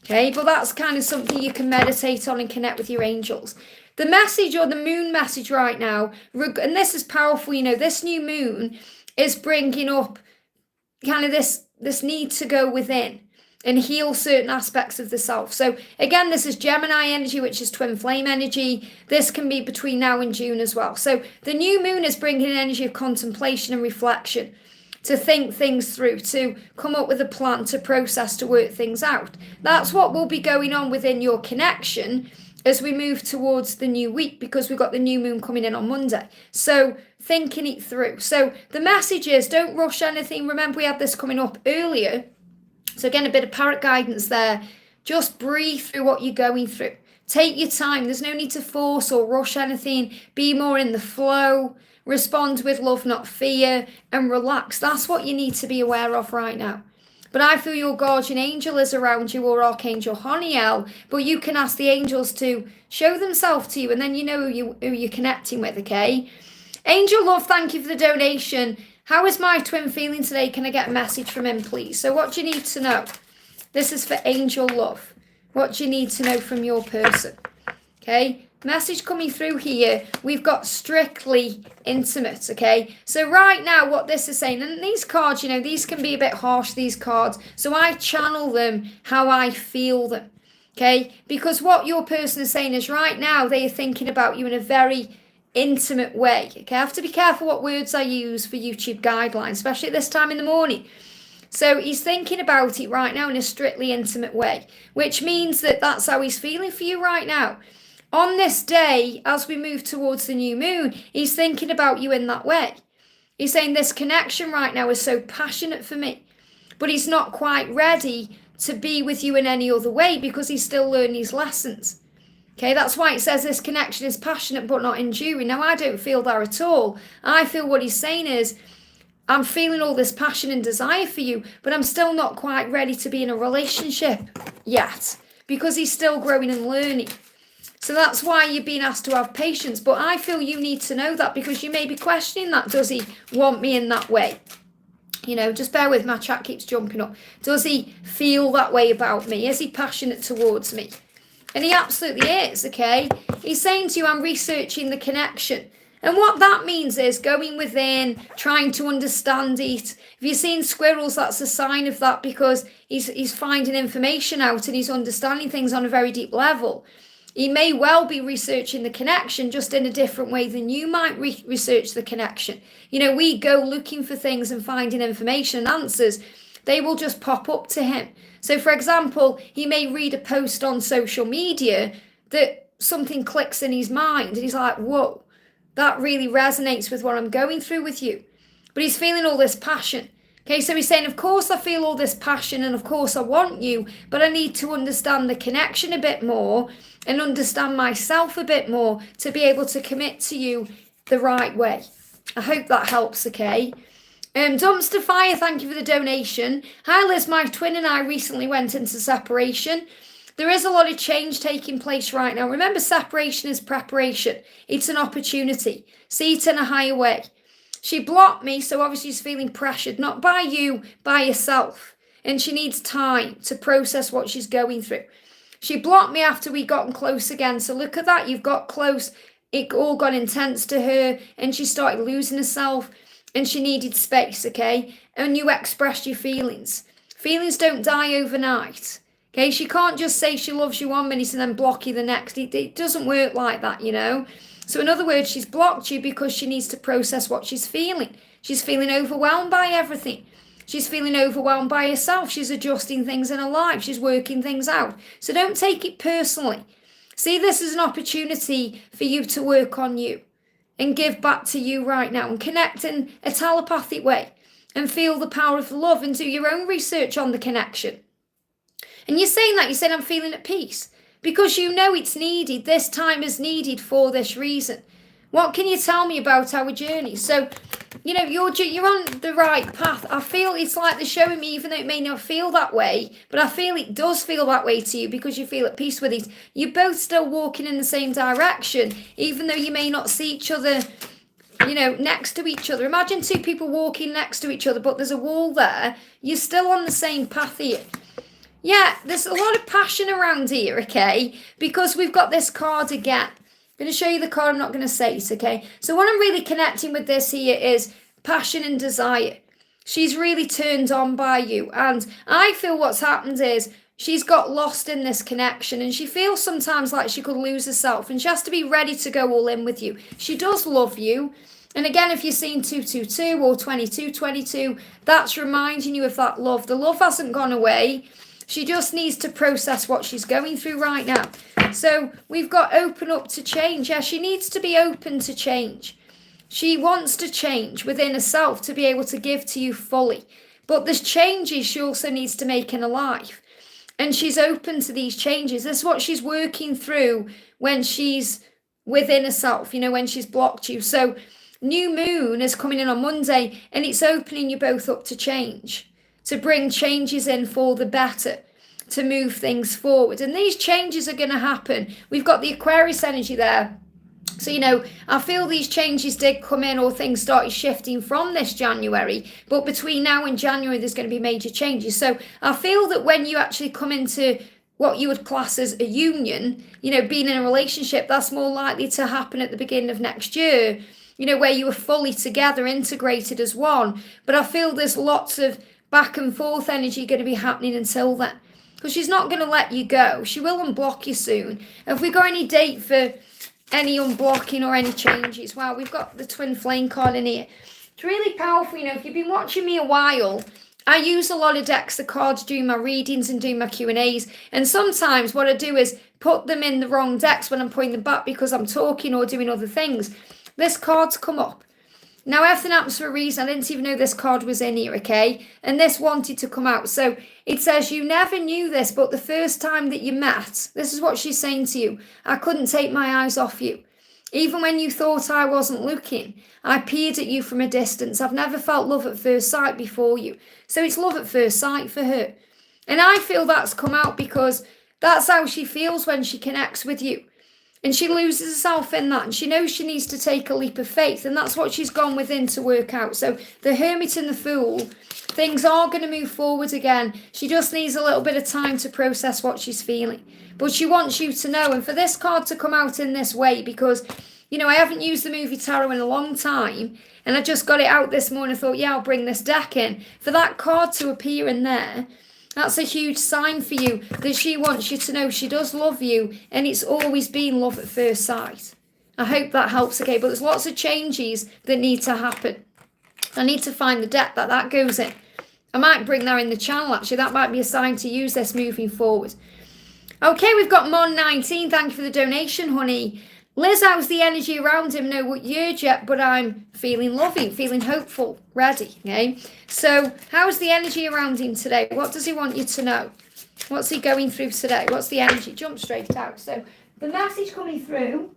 Okay, but that's kind of something you can meditate on and connect with your angels. The message or the moon message right now, and this is powerful, you know, this new moon is bringing up kind of this need to go within and heal certain aspects of the self. So again, this is Gemini energy, which is twin flame energy. This can be between now and June as well. So the new moon is bringing an energy of contemplation and reflection, to think things through, to come up with a plan, to process, to work things out. That's what will be going on within your connection as we move towards the new week, because we've got the new moon coming in on Monday. So thinking it through. So the message is, don't rush anything. Remember, we had this coming up earlier. So again, a bit of parrot guidance there. Just breathe through what you're going through. Take your time. There's no need to force or rush anything. Be more in the flow. Respond with love, not fear, and relax. That's what you need to be aware of right now. But I feel your guardian angel is around you, or Archangel Haniel, but you can ask the angels to show themselves to you, and then you know who you're connecting with, okay? Angel Love, thank you for the donation. How is my twin feeling today? Can I get a message from him, please? So what do you need to know? This is for Angel Love. What do you need to know from your person? Okay? Message coming through here, we've got strictly intimate, okay? So right now what this is saying, and these cards, you know, these can be a bit harsh, these cards, so I channel them how I feel them, okay? Because what your person is saying is right now they are thinking about you in a very intimate way, okay? I have to be careful what words I use for YouTube guidelines, especially at this time in the morning. So he's thinking about it right now in a strictly intimate way, which means that that's how he's feeling for you right now. On this day, as we move towards the new moon, he's thinking about you in that way. He's saying this connection right now is so passionate for me, but he's not quite ready to be with you in any other way because he's still learning his lessons. Okay, that's why it says this connection is passionate but not enduring. Now, I don't feel that at all. I feel what he's saying is, I'm feeling all this passion and desire for you, but I'm still not quite ready to be in a relationship yet because he's still growing and learning. So that's why you're being asked to have patience. But I feel you need to know that because you may be questioning that. Does he want me in that way? You know, just bear with, my chat keeps jumping up. Does he feel that way about me? Is he passionate towards me? And he absolutely is, okay? He's saying to you, I'm researching the connection. And what that means is going within, trying to understand it. If you're seeing squirrels, that's a sign of that because he's finding information out and he's understanding things on a very deep level. He may well be researching the connection just in a different way than you might research the connection. You know, we go looking for things and finding information and answers. They will just pop up to him. So, for example, he may read a post on social media that something clicks in his mind. And he's like, whoa, that really resonates with what I'm going through with you. But he's feeling all this passion. Okay, so he's saying, of course I feel all this passion and of course I want you, but I need to understand the connection a bit more and understand myself a bit more to be able to commit to you the right way. I hope that helps, okay? Dumpster Fire, thank you for the donation. Hi Liz, my twin and I recently went into separation. There is a lot of change taking place right now. Remember, separation is preparation. It's an opportunity. See it in a higher way. She blocked me, so obviously she's feeling pressured, not by you, by herself. And she needs time to process what she's going through. She blocked me after we gotten close again. So look at that. You've got close. It all got intense to her. And she started losing herself. And she needed space, okay? And you expressed your feelings. Feelings don't die overnight. Okay? She can't just say she loves you one minute and then block you the next. It doesn't work like that, you know? So in other words, she's blocked you because she needs to process what she's feeling. She's feeling overwhelmed by everything. She's feeling overwhelmed by herself. She's adjusting things in her life. She's working things out. So don't take it personally. See this as an opportunity for you to work on you and give back to you right now and connect in a telepathic way and feel the power of love and do your own research on the connection. And you're saying that, you're saying I'm feeling at peace. Because you know it's needed. This time is needed for this reason. What can you tell me about our journey? So, you know, you're on the right path. I feel it's like they're showing me, even though it may not feel that way, but I feel it does feel that way to you because you feel at peace with it. You're both still walking in the same direction, even though you may not see each other, you know, next to each other. Imagine two people walking next to each other, but there's a wall there. You're still on the same path here. Yeah, there's a lot of passion around here, okay? Because we've got this card again. I'm going to show you the card, I'm not going to say it, okay? So what I'm really connecting with this here is passion and desire. She's really turned on by you. And I feel what's happened is she's got lost in this connection and she feels sometimes like she could lose herself and she has to be ready to go all in with you. She does love you. And again, if you're seeing 222 or 2222, that's reminding you of that love. The love hasn't gone away. She just needs to process what she's going through right now. So we've got open up to change. Yeah, she needs to be open to change. She wants to change within herself to be able to give to you fully. But there's changes she also needs to make in her life. And she's open to these changes. This is what she's working through when she's within herself, when she's blocked you. So new moon is coming in on Monday, and it's opening you both up to change, to bring changes in for the better, to move things forward. And these changes are going to happen. We've got the Aquarius energy there. So, I feel these changes did come in, or things started shifting from this January. But between now and January, there's going to be major changes. So I feel that when you actually come into what you would class as a union, being in a relationship, that's more likely to happen at the beginning of next year, where you are fully together, integrated as one. But I feel there's lots of back and forth energy going to be happening until then, because she's not going to let you go. She will unblock you soon. Have we got any date for any unblocking or any changes? Wow, we've got the twin flame card in here. It's really powerful. If you've been watching me a while, I use a lot of decks of cards doing my readings and doing my Q&As. And sometimes what I do is put them in the wrong decks when I'm putting them back because I'm talking or doing other things. This card's come up. Now, everything happens for a reason. I didn't even know this card was in here, okay? And this wanted to come out. So it says, you never knew this, but the first time that you met, this is what she's saying to you, I couldn't take my eyes off you. Even when you thought I wasn't looking, I peered at you from a distance. I've never felt love at first sight before you. So it's love at first sight for her. And I feel that's come out because that's how she feels when she connects with you. And she loses herself in that, and she knows she needs to take a leap of faith, and that's what she's gone within to work out. So the Hermit and the Fool, things are going to move forward again. She just needs a little bit of time to process what she's feeling. But she wants you to know, and for this card to come out in this way, because, I haven't used the movie tarot in a long time, and I just got it out this morning. I thought, yeah, I'll bring this deck in. For that card to appear in there, that's a huge sign for you that she wants you to know she does love you, and it's always been love at first sight. I hope that helps, okay? But there's lots of changes that need to happen. I need to find the deck that goes in. I might bring that in the channel, actually. That might be a sign to use this moving forward. Okay, we've got Mon19. Thank you for the donation, honey. Liz, how's the energy around him? No word yet, but I'm feeling loving, feeling hopeful, ready, okay? So how's the energy around him today? What does he want you to know? What's he going through today? What's the energy? Jump straight out. So the message coming through,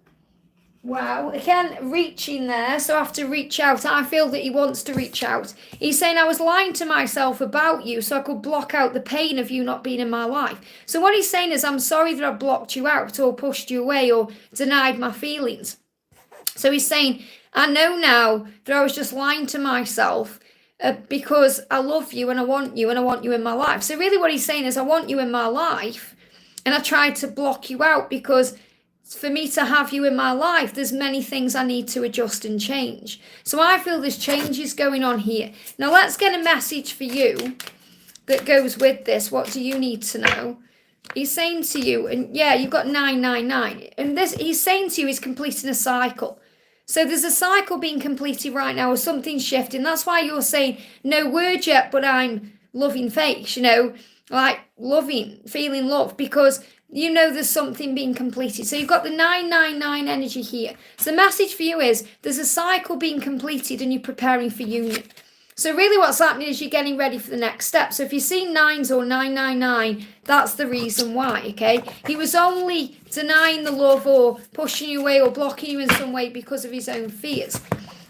wow, again, reaching there, so I have to reach out. I feel that he wants to reach out. He's saying, I was lying to myself about you so I could block out the pain of you not being in my life. So what he's saying is, I'm sorry that I blocked you out or pushed you away or denied my feelings. So he's saying, I know now that I was just lying to myself because I love you and I want you in my life. So really what he's saying is, I want you in my life, and I tried to block you out because for me to have you in my life, there's many things I need to adjust and change. So I feel there's changes going on here. Now let's get a message for you that goes with this. What do you need to know? He's saying to you, and yeah, you've got 999. And this, he's saying to you, he's completing a cycle. So there's a cycle being completed right now, or something shifting. That's why you're saying, no word yet, but I'm loving face, like loving, feeling love, because there's something being completed. So you've got the 999 energy here. So the message for you is, there's a cycle being completed and you're preparing for union. So really what's happening is you're getting ready for the next step. So if you're seeing 9s or 999, that's the reason why, okay? He was only denying the love or pushing you away or blocking you in some way because of his own fears.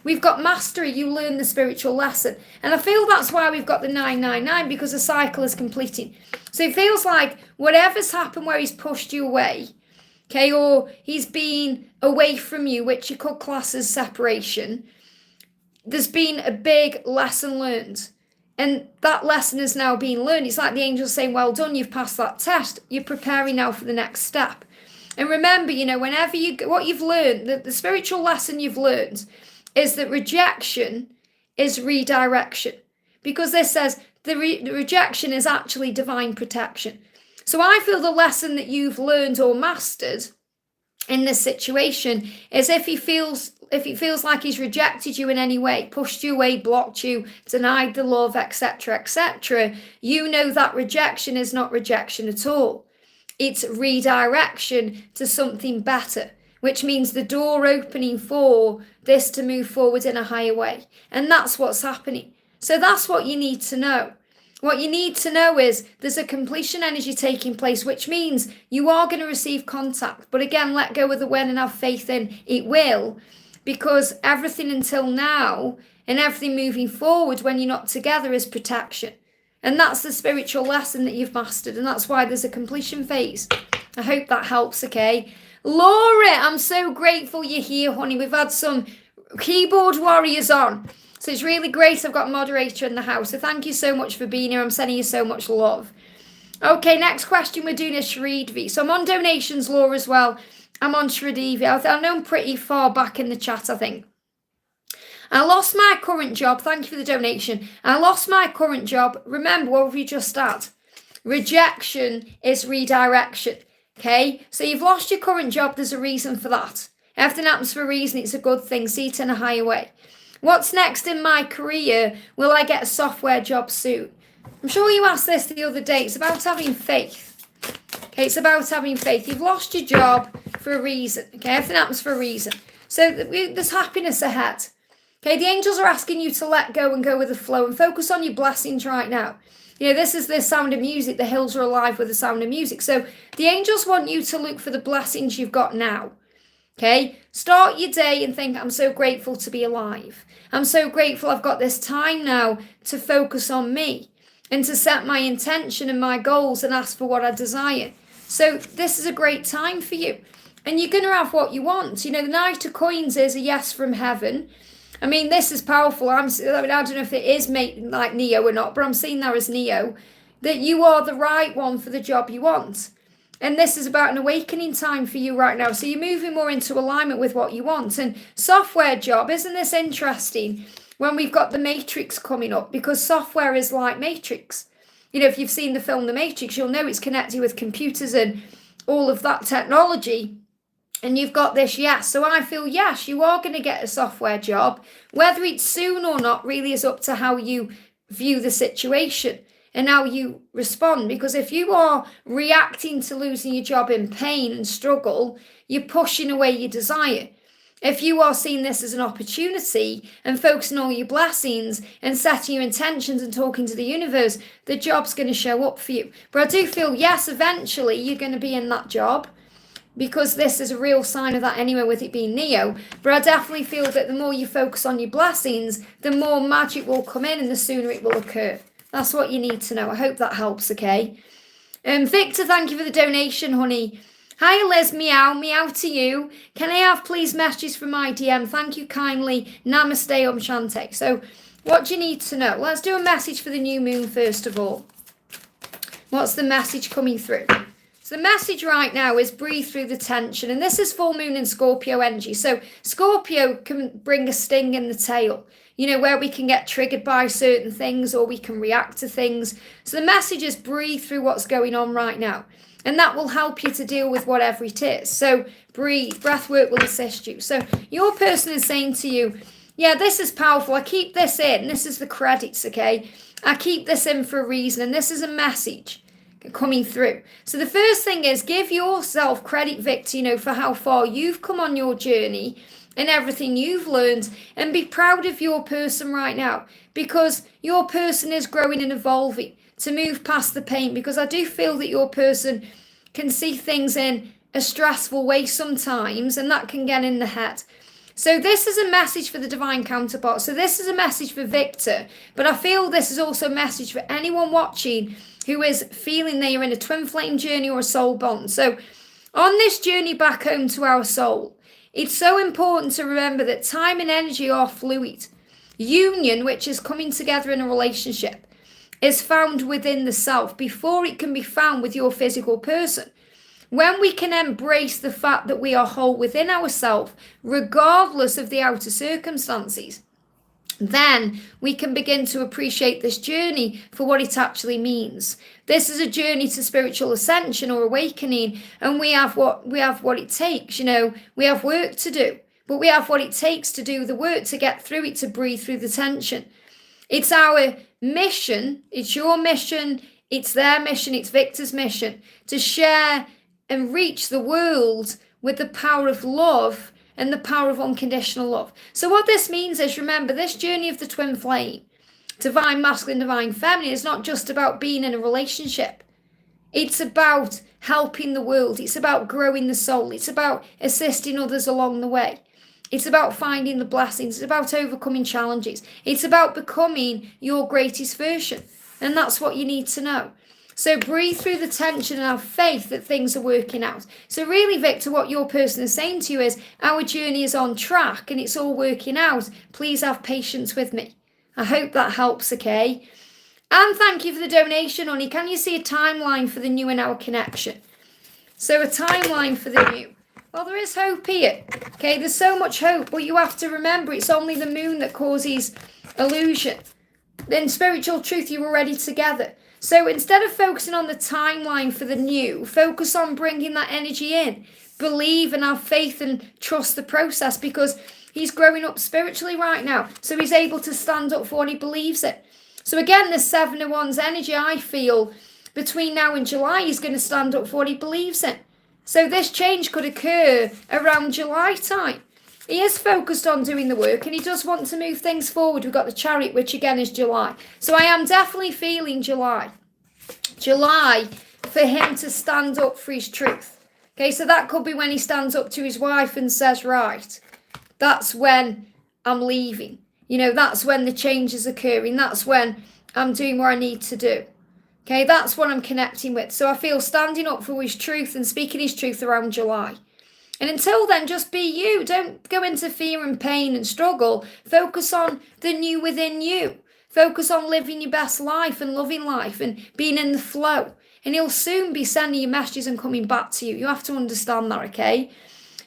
We've got mastery, you learn the spiritual lesson. And I feel that's why we've got the 999, because the cycle is completing. So it feels like whatever's happened where he's pushed you away, okay, or he's been away from you, which you could class as separation, there's been a big lesson learned. And that lesson is now being learned. It's like the angels saying, well done, you've passed that test. You're preparing now for the next step. And remember, whenever what you've learned, the spiritual lesson you've learned is that rejection is redirection. Because this says the rejection is actually divine protection. So I feel the lesson that you've learned or mastered in this situation is, if he feels like he's rejected you in any way, pushed you away, blocked you, denied the love, etc., etc., you know that rejection is not rejection at all. It's redirection to something better, which means the door opening for this to move forward in a higher way. And that's what's happening. So that's what you need to know. What you need to know is there's a completion energy taking place, which means you are going to receive contact. But again, let go of the when and have faith in it will, because everything until now and everything moving forward when you're not together is protection. And that's the spiritual lesson that you've mastered. And that's why there's a completion phase. I hope that helps, okay? Laura, I'm so grateful you're here, honey. We've had some keyboard warriors on. So it's really great I've got a moderator in the house. So thank you so much for being here. I'm sending you so much love. Okay, next question we're doing is Shreedvi. So I'm on donations, Laura, as well. I'm on Shreedvi. I know I'm pretty far back in the chat, I think. I lost my current job. Thank you for the donation. I lost my current job. Remember what have you just said? Rejection is redirection. Okay? So you've lost your current job. There's a reason for that. Everything happens for a reason. It's a good thing. See it in a higher way. What's next in my career? Will I get a software job soon? I'm sure you asked this the other day. It's about having faith. Okay, it's about having faith. You've lost your job for a reason. Okay, everything happens for a reason. So there's happiness ahead. Okay, the angels are asking you to let go and go with the flow and focus on your blessings right now. You know, this is the sound of music. The hills are alive with the sound of music. So the angels want you to look for the blessings you've got now. Okay, start your day and think, I'm so grateful to be alive. I'm so grateful I've got this time now to focus on me and to set my intention and my goals and ask for what I desire. So this is a great time for you. And you're going to have what you want. You know, the Knight of Coins is a yes from heaven. I mean, this is powerful. I don't know if it is like Neo or not, but I'm seeing that as Neo, that you are the right one for the job you want. And this is about an awakening time for you right now. So you're moving more into alignment with what you want. And software job, isn't this interesting when we've got the Matrix coming up? Because software is like Matrix. You know, if you've seen the film The Matrix, you'll know it's connected with computers and all of that technology. And you've got this yes. So I feel yes, you are going to get a software job. Whether it's soon or not really is up to how you view the situation and how you respond. Because if you are reacting to losing your job in pain and struggle, you're pushing away your desire. If you are seeing this as an opportunity and focusing on your blessings and setting your intentions and talking to the universe, the job's going to show up for you. But I do feel, yes, eventually you're going to be in that job, because this is a real sign of that anyway with it being Neo. But I definitely feel that the more you focus on your blessings, the more magic will come in and the sooner it will occur. That's what you need to know. I hope that helps, okay? Victor, thank you for the donation, honey. Hi, Liz, meow, meow to you. Can I have, please, messages from my DM? Thank you kindly. Namaste, Enchanted. So what do you need to know? Let's do a message for the new moon first of all. What's the message coming through? So the message right now is breathe through the tension. And this is full moon in Scorpio energy. So Scorpio can bring a sting in the tail, you know, where we can get triggered by certain things or we can react to things. So the message is breathe through what's going on right now. And that will help you to deal with whatever it is. So breathe, breath work will assist you. So your person is saying to you, yeah, this is powerful. I keep this in. This is the credits, okay? I keep this in for a reason. And this is a message coming through. So the first thing is give yourself credit, Victor, you know, for how far you've come on your journey and everything you've learned, and be proud of your person right now, because your person is growing and evolving to move past the pain, because I do feel that your person can see things in a stressful way sometimes, and that can get in the head. So this is a message for the divine counterpart. So this is a message for Victor, but I feel this is also a message for anyone watching who is feeling they are in a twin flame journey or a soul bond. So on this journey back home to our soul, it's so important to remember that time and energy are fluid. Union, which is coming together in a relationship, is found within the self before it can be found with your physical person. When we can embrace the fact that we are whole within ourselves, regardless of the outer circumstances, then we can begin to appreciate this journey for what it actually means. This is a journey to spiritual ascension or awakening, and we have what it takes, you know, we have work to do. but we have what it takes to do the work, to get through it, to breathe through the tension. It's our mission, it's your mission, it's their mission, it's Victor's mission, to share and reach the world with the power of love and the power of unconditional love. So what this means is, remember, this journey of the twin flame, divine masculine, divine feminine, is not just about being in a relationship. It's about helping the world. It's about growing the soul. It's about assisting others along the way. It's about finding the blessings. It's about overcoming challenges. It's about becoming your greatest version. And that's what you need to know. So breathe through the tension and have faith that things are working out. So really, Victor, what your person is saying to you is, our journey is on track and it's all working out. Please have patience with me. I hope that helps, okay? And thank you for the donation, honey. Can you see a timeline for the new in our connection? So a timeline for the new. Well, there is hope here. Okay, there's so much hope, but you have to remember it's only the moon that causes illusion. In spiritual truth, you're already together. So instead of focusing on the timeline for the new, focus on bringing that energy in. Believe and have faith and trust the process, because he's growing up spiritually right now. So he's able to stand up for what he believes in. So again, the 7 of Wands energy, I feel, between now and July, he's going to stand up for what he believes in. So this change could occur around July time. He is focused on doing the work and he does want to move things forward. We've got the Chariot, which again is July. So I am definitely feeling July. July for him to stand up for his truth. Okay, so that could be when he stands up to his wife and says, right, that's when I'm leaving. You know, that's when the change is occurring. That's when I'm doing what I need to do. Okay, that's what I'm connecting with. So I feel standing up for his truth and speaking his truth around July. And until then, just be you. Don't go into fear and pain and struggle. Focus on the new within you. Focus on living your best life and loving life and being in the flow. And he'll soon be sending you messages and coming back to you. You have to understand that, okay?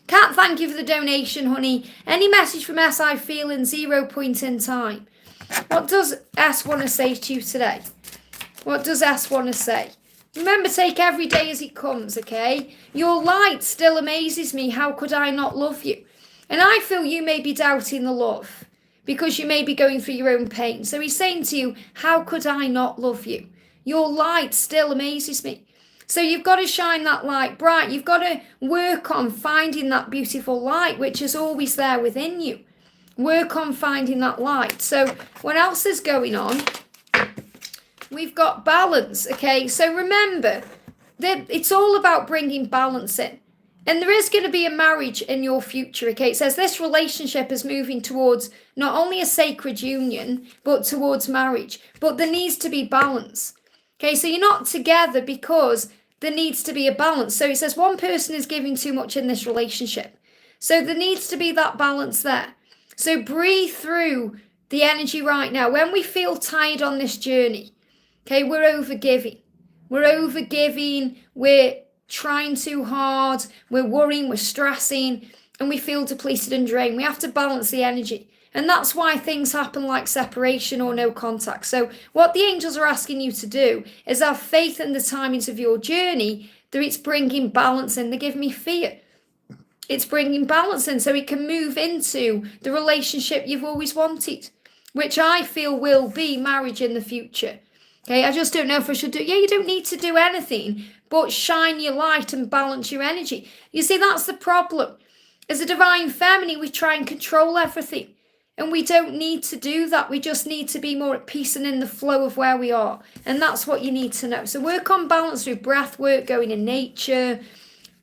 Kat, thank you for the donation, honey. Any message from S I feel in 0 point in time? What does S want to say to you today? What does S want to say? Remember, take every day as it comes, okay? Your light still amazes me. How could I not love you? And I feel you may be doubting the love because you may be going through your own pain. So he's saying to you, how could I not love you? Your light still amazes me. So you've got to shine that light bright. You've got to work on finding that beautiful light, which is always there within you. Work on finding that light. So what else is going on? We've got balance, okay? So remember, that it's all about bringing balance in. And there is going to be a marriage in your future, okay? It says this relationship is moving towards not only a sacred union, but towards marriage. But there needs to be balance. Okay, so you're not together because there needs to be a balance. So it says one person is giving too much in this relationship. So there needs to be that balance there. So breathe through the energy right now. When we feel tired on this journey, okay, we're overgiving. We're overgiving. We're trying too hard. We're worrying. We're stressing. And we feel depleted and drained. We have to balance the energy. And that's why things happen like separation or no contact. So what the angels are asking you to do is have faith in the timings of your journey, that it's bringing balance in. They give me fear. It's bringing balance in so it can move into the relationship you've always wanted, which I feel will be marriage in the future. Okay, I just don't know if I should do... Yeah, you don't need to do anything, but shine your light and balance your energy. You see, that's the problem. As a divine feminine, we try and control everything. And we don't need to do that. We just need to be more at peace and in the flow of where we are. And that's what you need to know. So work on balance through breath work, going in nature,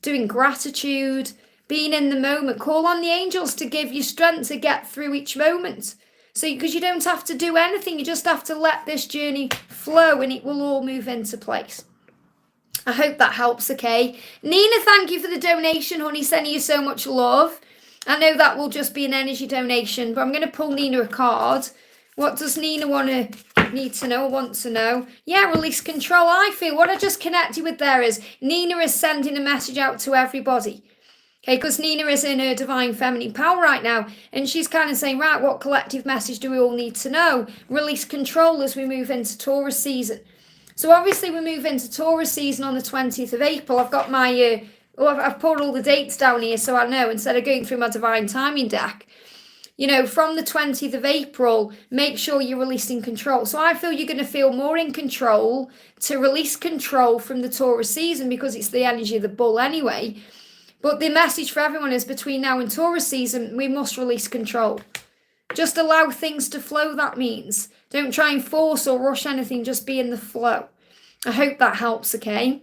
doing gratitude, being in the moment. Call on the angels to give you strength to get through each moment. So, because you don't have to do anything, you just have to let this journey flow and it will all move into place. I hope that helps, okay? Nina, thank you for the donation, honey. Sending you so much love. I know that will just be an energy donation, but I'm going to pull Nina a card. What does Nina need to know or want to know? Yeah, release control. I feel what I just connected with there is Nina is sending a message out to everybody. Okay, because Nina is in her divine feminine power right now, and she's kind of saying, right, what collective message do we all need to know? Release control as we move into Taurus season. So obviously we move into Taurus season on the 20th of April. I've got my Oh, I've pulled all the dates down here so I know instead of going through my divine timing deck. You know, from the 20th of April, make sure you're releasing control. So I feel you're going to feel more in control to release control from the Taurus season because it's the energy of the bull anyway. But the message for everyone is between now and Taurus season, we must release control. Just allow things to flow, that means. Don't try and force or rush anything, just be in the flow. I hope that helps, okay?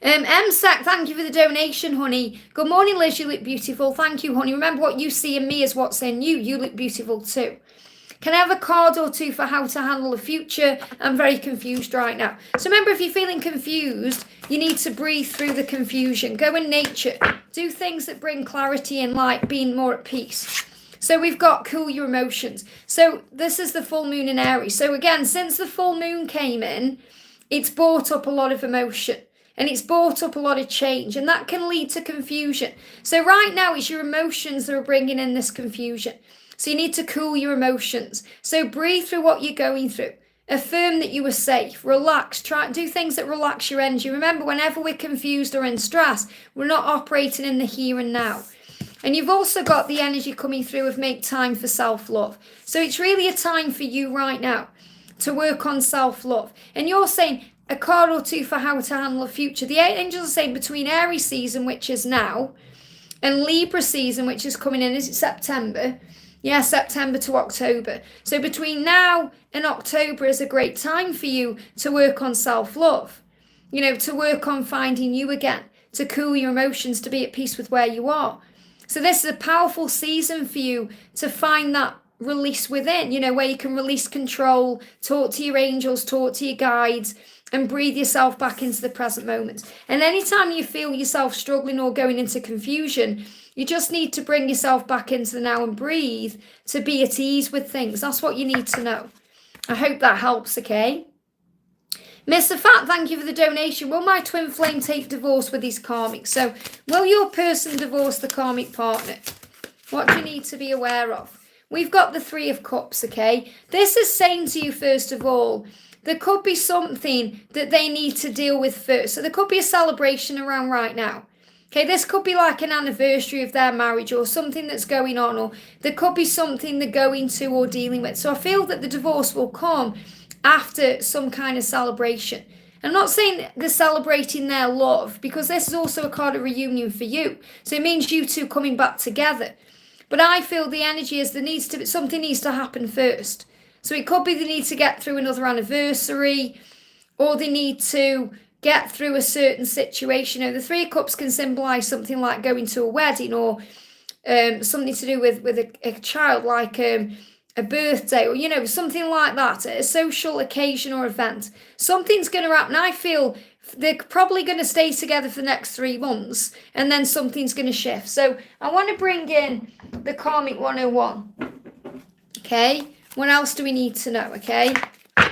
MSAC, thank you for the donation, honey. Good morning, Liz. You look beautiful. Thank you, honey. Remember, what you see in me is what's in you. You look beautiful too. Can I have a card or two for how to handle the future? I'm very confused right now. So remember, if you're feeling confused, you need to breathe through the confusion. Go in nature. Do things that bring clarity and light, being more at peace. So we've got cool your emotions. So this is the full moon in Aries. So again, since the full moon came in, it's brought up a lot of emotion. And it's brought up a lot of change, and that can lead to confusion. So right now, it's your emotions that are bringing in this confusion. So you need to cool your emotions. So breathe through what you're going through. Affirm that you are safe. Relax. Try and do things that relax your energy. Remember, whenever we're confused or in stress, we're not operating in the here and now. And you've also got the energy coming through of make time for self-love. So it's really a time for you right now to work on self-love. And you're saying, a card or two for how to handle the future. The angels are saying between Aries season, which is now, and Libra season, which is coming in, is it September? Yeah, September to October. So between now and October is a great time for you to work on self-love. You know, to work on finding you again, to cool your emotions, to be at peace with where you are. So this is a powerful season for you to find that release within, you know, where you can release control, talk to your angels, talk to your guides, and breathe yourself back into the present moment. And anytime you feel yourself struggling or going into confusion, you just need to bring yourself back into the now and breathe to be at ease with things. That's what you need to know. I hope that helps, okay? Mr. Fat, thank you for the donation. Will my twin flame take divorce with his karmic? So, will your person divorce the karmic partner? What do you need to be aware of? We've got the Three of Cups, okay? This is saying to you, first of all, there could be something that they need to deal with first. So there could be a celebration around right now. Okay, this could be like an anniversary of their marriage or something that's going on, or there could be something they're going to or dealing with. So I feel that the divorce will come after some kind of celebration. I'm not saying they're celebrating their love, because this is also a card of reunion for you. So it means you two coming back together. But I feel the energy is something needs to happen first. So it could be they need to get through another anniversary, or they need to get through a certain situation. You know, the Three of Cups can symbolise something like going to a wedding, or something to do with a child, like a birthday, or, you know, something like that, a social occasion or event. Something's going to happen. I feel they're probably going to stay together for the next 3 months, and then something's going to shift. So I want to bring in the Karmic 101. Okay. What else do we need to know, okay?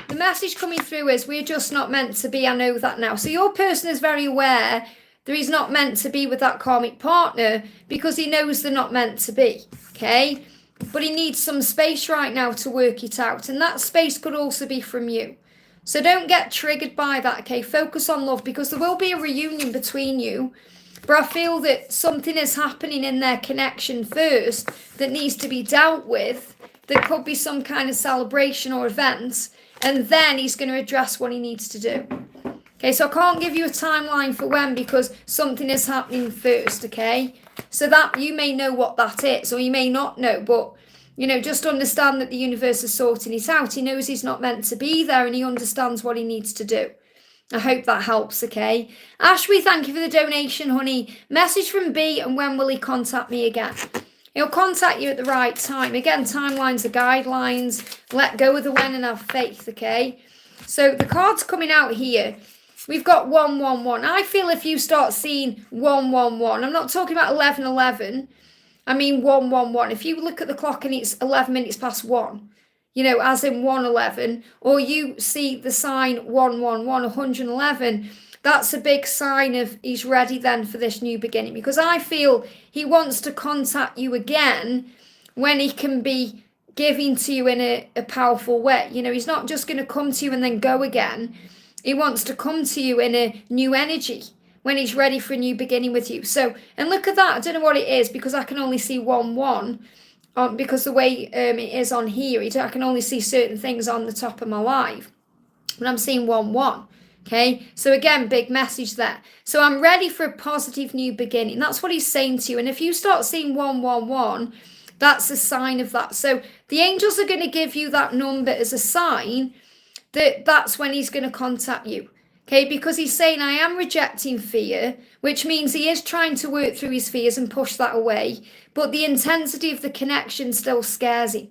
The message coming through is we're just not meant to be. I know that now. So your person is very aware that he's not meant to be with that karmic partner because he knows they're not meant to be, okay? But he needs some space right now to work it out. And that space could also be from you. So don't get triggered by that, okay? Focus on love, because there will be a reunion between you. But I feel that something is happening in their connection first that needs to be dealt with. There could be some kind of celebration or event, and then he's going to address what he needs to do. Okay, so I can't give you a timeline for when, because something is happening first, okay? So that you may know what that is, or you may not know, but, you know, just understand that the universe is sorting it out. He knows he's not meant to be there, and he understands what he needs to do. I hope that helps, okay? Ashw, thank you for the donation, honey. Message from B, and when will he contact me again? He'll contact you at the right time. Again, timelines are guidelines. Let go of the when and have faith, okay? So the cards coming out here, we've got 111. I feel if you start seeing 111, I'm not talking about 1111. I mean 111. If you look at the clock and it's 11 minutes past 1, you know, as in 111, or you see the sign 111, 111, that's a big sign of he's ready then for this new beginning, because I feel he wants to contact you again when he can be giving to you in a powerful way. You know, he's not just going to come to you and then go again. He wants to come to you in a new energy when he's ready for a new beginning with you. So, and look at that. I don't know what it is because I can only see 1-1 because the way it is on here. I can only see certain things on the top of my live. But I'm seeing 1-1. Okay, so again, big message there. So I'm ready for a positive new beginning. That's what he's saying to you. And if you start seeing 1-1-1, that's a sign of that. So the angels are going to give you that number as a sign that that's when he's going to contact you. Okay, because he's saying, I am rejecting fear, which means he is trying to work through his fears and push that away. But the intensity of the connection still scares him.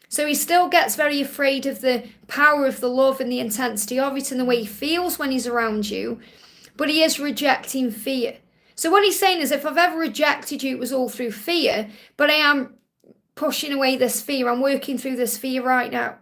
So he still gets very afraid of the power of the love and the intensity of it and the way he feels when he's around you. But he is rejecting fear. So what he's saying is, if I've ever rejected you, it was all through fear. But I am pushing away this fear. I'm working through this fear right now.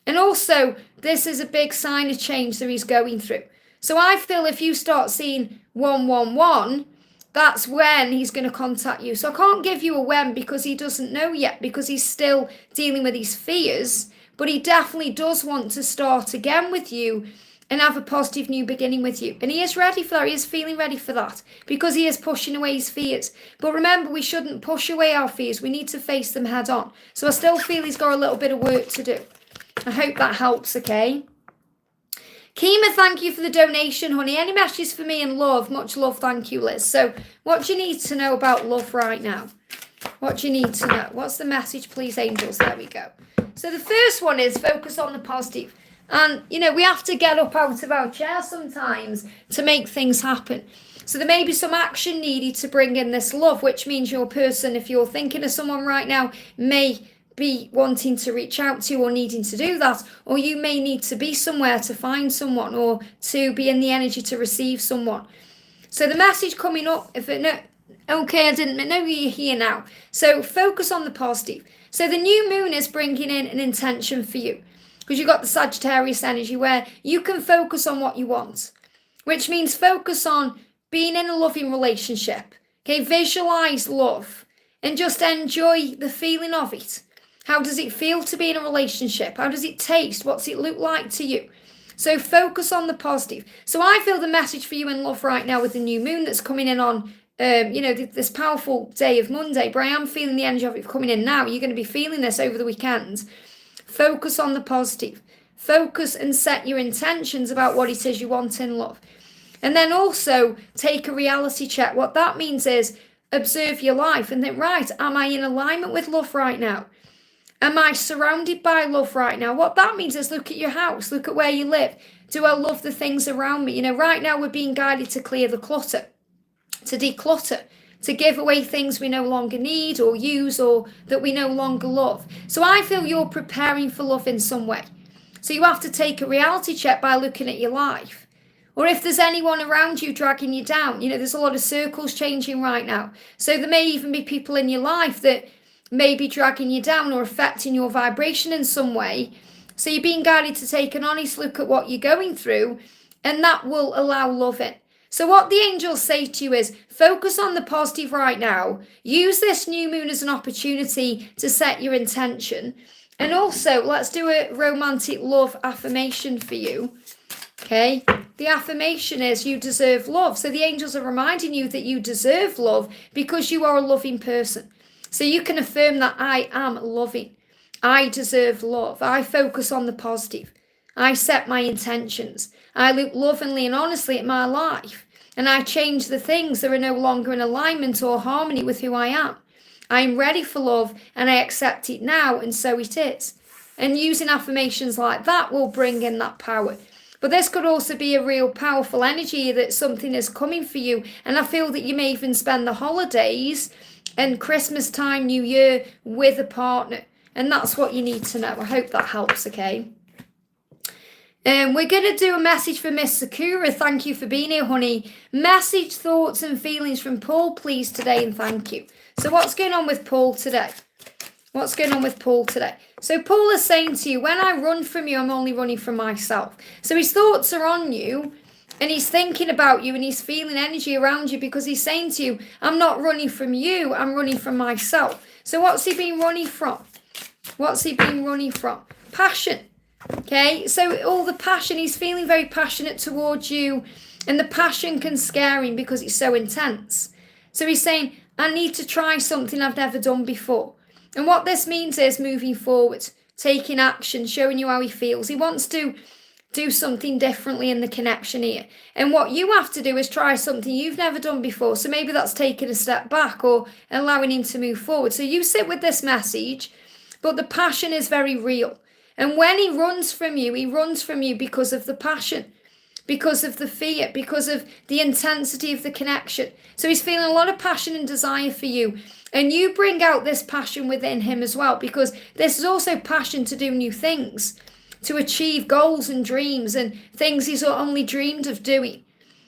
And also, this is a big sign of change that he's going through. So I feel if you start seeing 1-1-1, that's when he's going to contact you. So I can't give you a when because he doesn't know yet, because he's still dealing with his fears. But he definitely does want to start again with you and have a positive new beginning with you. And he is ready for that. He is feeling ready for that because he is pushing away his fears. But remember, we shouldn't push away our fears. We need to face them head on. So I still feel he's got a little bit of work to do. I hope that helps, okay? Kema, thank you for the donation, honey. Any messages for me in love? Much love, thank you, Liz. So what do you need to know about love right now? What do you need to know? What's the message, please, angels? There we go. So the first one is focus on the positive. And, you know, we have to get up out of our chair sometimes to make things happen. So there may be some action needed to bring in this love, which means your person, if you're thinking of someone right now, may be wanting to reach out to or needing to do that, or you may need to be somewhere to find someone or to be in the energy to receive someone. So the message coming up, okay, I didn't know you're here now. So focus on the positive. So the new moon is bringing in an intention for you because you've got the Sagittarius energy where you can focus on what you want, which means focus on being in a loving relationship. Okay, visualize love and just enjoy the feeling of it. How does it feel to be in a relationship? How does it taste? What's it look like to you? So focus on the positive. So I feel the message for you in love right now with the new moon that's coming in on, this powerful day of Monday. But I am feeling the energy of it coming in now. You're going to be feeling this over the weekend. Focus on the positive. Focus and set your intentions about what it is you want in love. And then also take a reality check. What that means is observe your life and think, right, am I in alignment with love right now? Am I surrounded by love right now? What that means is look at your house, look at where you live. Do I love the things around me? You know, right now we're being guided to clear the clutter, to declutter, to give away things we no longer need or use or that we no longer love. So I feel you're preparing for love in some way. So you have to take a reality check by looking at your life. Or if there's anyone around you dragging you down, you know, there's a lot of circles changing right now. So there may even be people in your life that may be dragging you down or affecting your vibration in some way. So you're being guided to take an honest look at what you're going through, and that will allow love in. So what the angels say to you is focus on the positive right now. Use this new moon as an opportunity to set your intention. And also, let's do a romantic love affirmation for you. Okay, the affirmation is you deserve love. So the angels are reminding you that you deserve love because you are a loving person. So you can affirm that I am loving. I deserve love. I focus on the positive. I set my intentions. I look lovingly and honestly at my life. And I change the things that are no longer in alignment or harmony with who I am. I am ready for love and I accept it now, and so it is. And using affirmations like that will bring in that power. But this could also be a real powerful energy that something is coming for you. And I feel that you may even spend the holidays and Christmas time, New Year with a partner. And that's what you need to know. I hope that helps, okay? We're going to do a message for Miss Sakura. Thank you for being here, honey. Message, thoughts and feelings from Paul, please, today, and thank you. So what's going on with Paul today? What's going on with Paul today? So Paul is saying to you, when I run from you, I'm only running from myself. So his thoughts are on you. And he's thinking about you and he's feeling energy around you because he's saying to you, I'm not running from you, I'm running from myself. So what's he been running from? What's he been running from? Passion. Okay, so all the passion, he's feeling very passionate towards you. And the passion can scare him because it's so intense. So he's saying, I need to try something I've never done before. And what this means is moving forward, taking action, showing you how he feels. He wants to do something differently in the connection here. And what you have to do is try something you've never done before. So maybe that's taking a step back or allowing him to move forward. So you sit with this message, but the passion is very real. And when he runs from you because of the passion, because of the fear, because of the intensity of the connection. So he's feeling a lot of passion and desire for you. And you bring out this passion within him as well, because this is also passion to do new things, to achieve goals and dreams and things he's only dreamed of doing.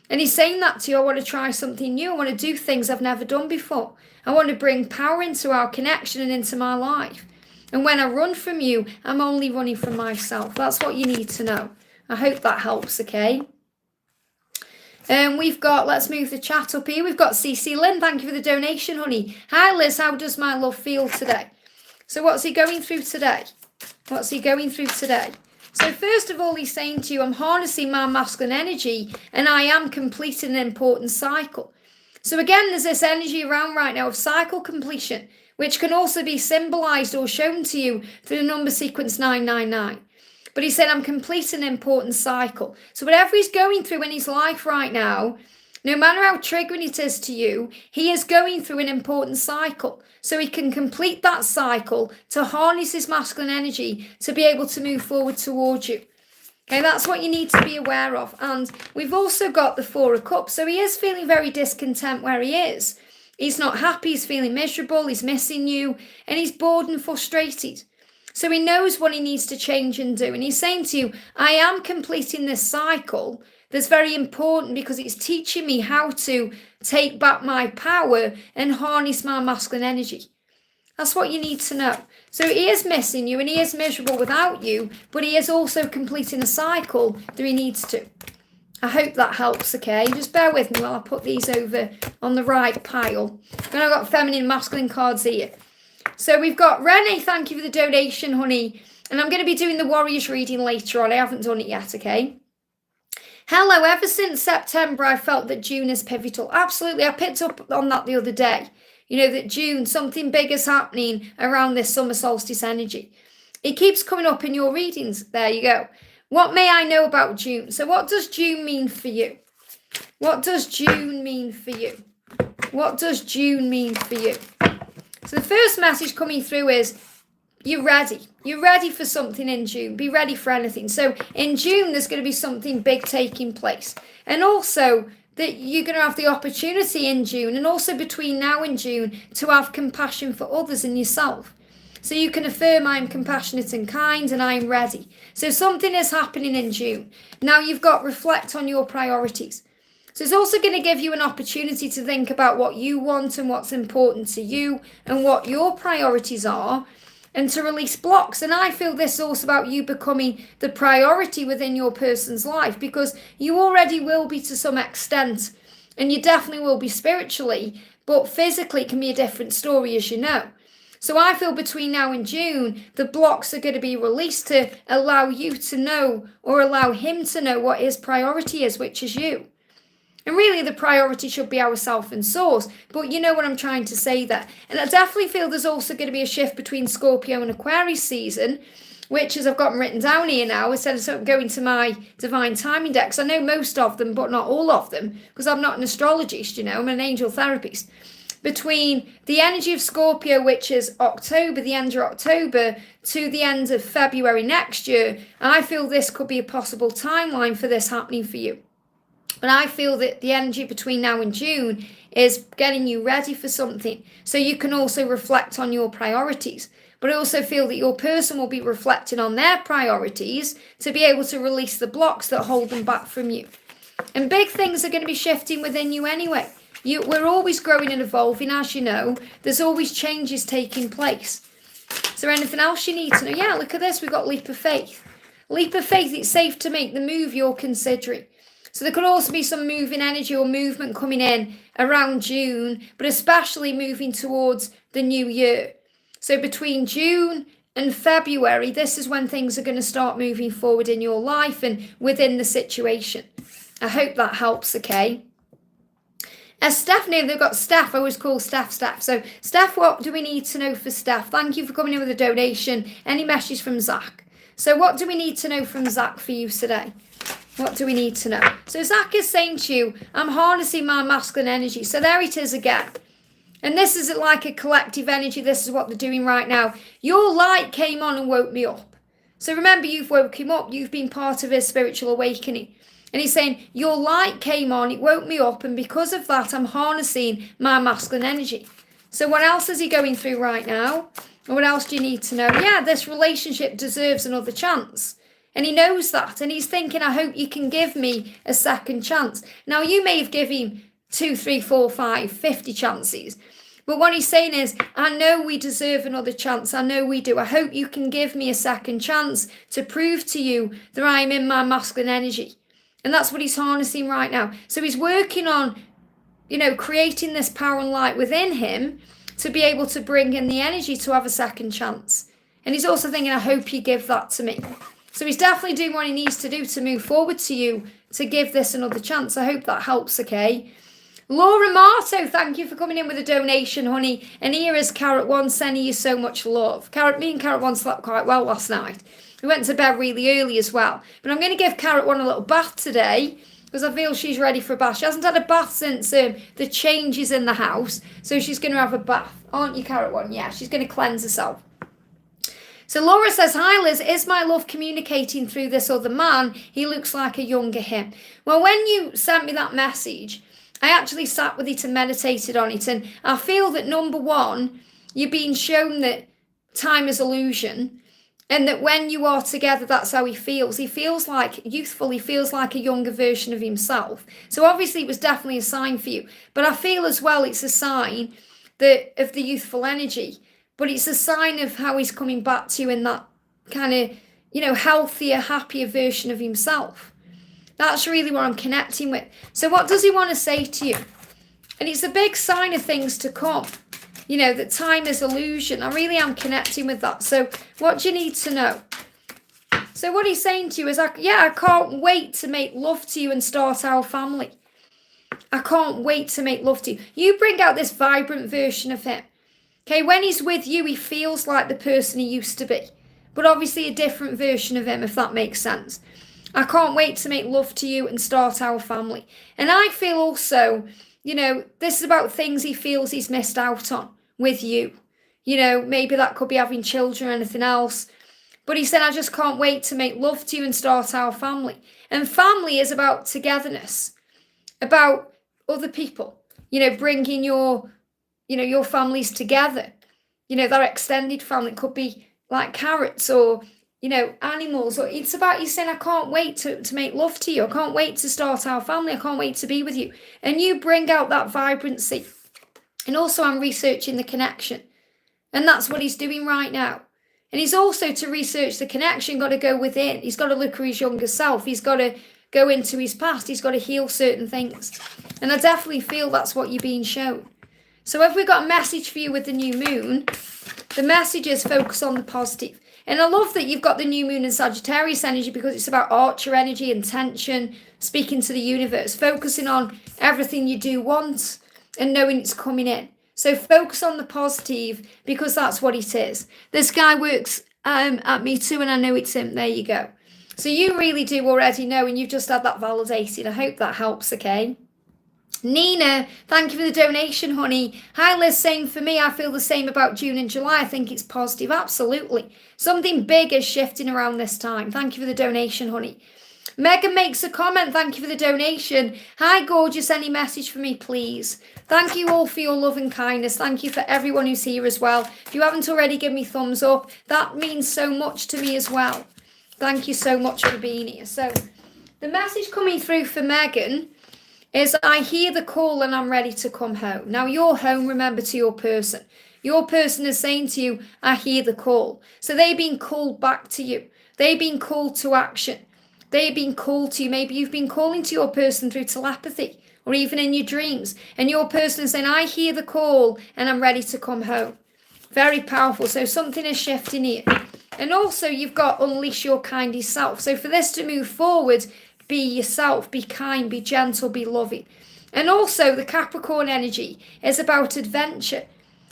And he's saying that to you, I want to try something new. I want to do things I've never done before. I want to bring power into our connection and into my life. And when I run from you, I'm only running from myself. That's what you need to know. I hope that helps, okay? We've got, let's move the chat up here. We've got CC Lynn. Thank you for the donation, honey. Hi, Liz. How does my love feel today? So what's he going through today? What's he going through today? So first of all, he's saying to you, I'm harnessing my masculine energy and I am completing an important cycle. So again, there's this energy around right now of cycle completion, which can also be symbolized or shown to you through the number sequence 999. But he said, I'm completing an important cycle. So whatever he's going through in his life right now, no matter how triggering it is to you, he is going through an important cycle. So he can complete that cycle to harness his masculine energy to be able to move forward towards you. Okay, that's what you need to be aware of. And we've also got the Four of Cups. So he is feeling very discontent where he is. He's not happy, he's feeling miserable, he's missing you, and he's bored and frustrated. So he knows what he needs to change and do. And he's saying to you, I am completing this cycle that's very important because it's teaching me how to take back my power and harness my masculine energy. That's what you need to know. So he is missing you and he is miserable without you, but he is also completing a cycle that he needs to. I hope that helps, okay? Just bear with me while I put these over on the right pile. And I've got feminine and masculine cards here. So we've got Renee, thank you for the donation, honey. And I'm going to be doing the Warriors reading later on. I haven't done it yet, okay? Hello, ever since September, I felt that June is pivotal. Absolutely, I picked up on that the other day. You know, that June, something big is happening around this summer solstice energy. It keeps coming up in your readings. There you go. What may I know about June? So what does June mean for you? What does June mean for you? What does June mean for you? So the first message coming through is you're ready. You're ready for something in June. Be ready for anything. So in June, there's going to be something big taking place. And also that you're going to have the opportunity in June and also between now and June to have compassion for others and yourself. So you can affirm I am compassionate and kind and I am ready. So something is happening in June. Now you've got to reflect on your priorities. So it's also going to give you an opportunity to think about what you want and what's important to you and what your priorities are and to release blocks. And I feel this is also about you becoming the priority within your person's life because you already will be to some extent and you definitely will be spiritually, but physically it can be a different story as you know. So I feel between now and June, the blocks are going to be released to allow you to know or allow him to know what his priority is, which is you. And really the priority should be ourself and source. But you know what I'm trying to say there. And I definitely feel there's also going to be a shift between Scorpio and Aquarius season, which as I've got written down here now, instead of going to my divine timing decks, I know most of them, but not all of them, because I'm not an astrologist, you know, I'm an angel therapist. Between the energy of Scorpio, which is October, the end of October, to the end of February next year, I feel this could be a possible timeline for this happening for you. But I feel that the energy between now and June is getting you ready for something. So you can also reflect on your priorities. But I also feel that your person will be reflecting on their priorities to be able to release the blocks that hold them back from you. And big things are going to be shifting within you anyway. We're always growing and evolving, as you know. There's always changes taking place. Is there anything else you need to know? Yeah, look at this. We've got leap of faith. Leap of faith, it's safe to make the move you're considering. So there could also be some moving energy or movement coming in around June, but especially moving towards the new year. So between June and February, this is when things are going to start moving forward in your life and within the situation. I hope that helps, okay? Stephanie, they've got Steph. I always call Steph. So, Steph, what do we need to know for Steph? Thank you for coming in with a donation. Any message from Zach? So, what do we need to know from Zach for you today? What do we need to know? So, Zach is saying to you, I'm harnessing my masculine energy. So, there it is again. And this is like a collective energy. This is what they're doing right now. Your light came on and woke me up. So, remember, you've woke him up. You've been part of his spiritual awakening. And he's saying, your light came on, it woke me up, and because of that, I'm harnessing my masculine energy. So what else is he going through right now? Or what else do you need to know? Yeah, this relationship deserves another chance. And he knows that. And he's thinking, I hope you can give me a second chance. Now, you may have given him 2, 3, 4, 5, 50 chances. But what he's saying is, I know we deserve another chance. I know we do. I hope you can give me a second chance to prove to you that I am in my masculine energy. And that's what he's harnessing right now. So he's working on, creating this power and light within him to be able to bring in the energy to have a second chance. And he's also thinking, I hope you give that to me. So he's definitely doing what he needs to do to move forward to you to give this another chance. I hope that helps, okay? Laura Marto, thank you for coming in with a donation, honey. And here is Carrot One sending you so much love. Me and Carrot One slept quite well last night. We went to bed really early as well. But I'm going to give Carrot One a little bath today because I feel she's ready for a bath. She hasn't had a bath since the changes in the house. So she's going to have a bath. Aren't you, Carrot One? Yeah, she's going to cleanse herself. So Laura says, hi Liz, is my love communicating through this other man? He looks like a younger him. Well, when you sent me that message, I actually sat with it and meditated on it. And I feel that number one, you're being shown that time is illusion. And that when you are together, that's how he feels. He feels like youthful. He feels like a younger version of himself. So obviously it was definitely a sign for you. But I feel as well it's a sign of the youthful energy. But it's a sign of how he's coming back to you in that kind of, healthier, happier version of himself. That's really what I'm connecting with. So what does he want to say to you? And it's a big sign of things to come. That time is illusion. I really am connecting with that. So what do you need to know? So what he's saying to you is, I can't wait to make love to you and start our family. I can't wait to make love to you. You bring out this vibrant version of him. Okay, when he's with you, he feels like the person he used to be. But obviously a different version of him, if that makes sense. I can't wait to make love to you and start our family. And I feel also, this is about things he feels he's missed out on with you. Maybe that could be having children or anything else. But he said, I just can't wait to make love to you and start our family. And family is about togetherness, about other people, bringing your families together. That extended family could be like carrots or, animals. Or it's about you saying, I can't wait to make love to you. I can't wait to start our family. I can't wait to be with you. And you bring out that vibrancy. And also I'm researching the connection. And that's what he's doing right now. And he's also, to research the connection, got to go within. He's got to look at his younger self. He's got to go into his past. He's got to heal certain things. And I definitely feel that's what you're being shown. So if we've got a message for you with the new moon, the message is focus on the positive. And I love that you've got the new moon in Sagittarius energy because it's about Archer energy, intention, speaking to the universe, focusing on everything you do want and knowing it's coming in. So focus on the positive because that's what it is. This guy works at me too and I know it's him. There you go. So you really do already know and you've just had that validated. I hope that helps, okay? Nina, thank you for the donation, honey. Hi, Liz, same for me. I feel the same about June and July. I think it's positive. Absolutely. Something big is shifting around this time. Thank you for the donation, honey. Megan makes a comment. Thank you for the donation. Hi, gorgeous. Any message for me, please? Thank you all for your love and kindness. Thank you for everyone who's here as well. If you haven't already, give me thumbs up. That means so much to me as well. Thank you so much for being here. So the message coming through for Megan is, I hear the call and I'm ready to come home. Now, you're home, remember, to your person. Your person is saying to you, I hear the call. So they've been called back to you. They've been called to action. They've been called to you. Maybe you've been calling to your person through telepathy or even in your dreams. And your person is saying, I hear the call and I'm ready to come home. Very powerful. So something is shifting here. And also you've got unleash your kindest self. So for this to move forward, be yourself, be kind, be gentle, be loving. And also the Capricorn energy is about adventure.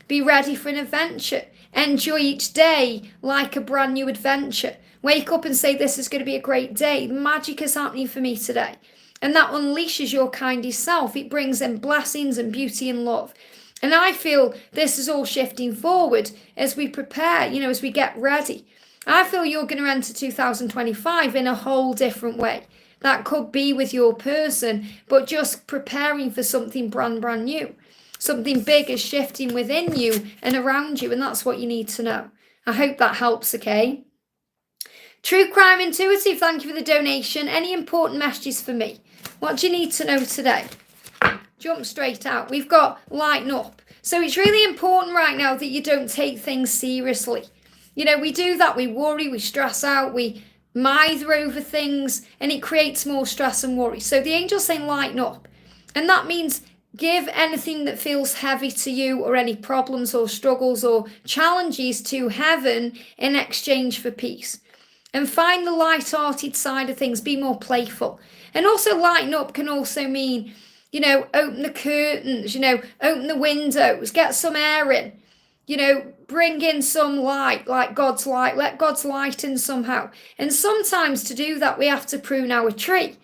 Be ready for an adventure. Enjoy each day like a brand new adventure. Wake up and say, this is going to be a great day. Magic is happening for me today. And that unleashes your kindest self. It brings in blessings and beauty and love. And I feel this is all shifting forward as we prepare, as we get ready. I feel you're going to enter 2025 in a whole different way. That could be with your person, but just preparing for something brand new. Something big is shifting within you and around you, and that's what you need to know. I hope that helps, okay? True Crime Intuitive, thank you for the donation. Any important messages for me? What do you need to know today? Jump straight out. We've got lighten up. So it's really important right now that you don't take things seriously. We do that. We worry, we stress out, we mither over things, and it creates more stress and worry. So the angel's saying lighten up. And that means give anything that feels heavy to you, or any problems or struggles or challenges, to heaven in exchange for peace. And find the light-hearted side of things. Be more playful. And also lighten up can also mean, open the curtains, open the windows, get some air in, bring in some light, like God's light, let God's light in somehow. And sometimes to do that, we have to prune our tree.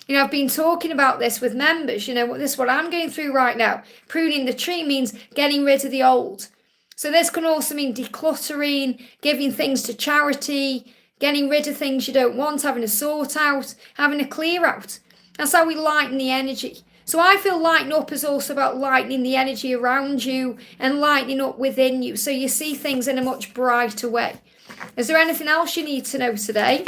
I've been talking about this with members, this is what I'm going through right now. Pruning the tree means getting rid of the old. So this can also mean decluttering, giving things to charity, getting rid of things you don't want, having a sort out, having a clear out. That's how we lighten the energy. So I feel lighten up is also about lightening the energy around you and lightening up within you, so you see things in a much brighter way. Is there anything else you need to know today?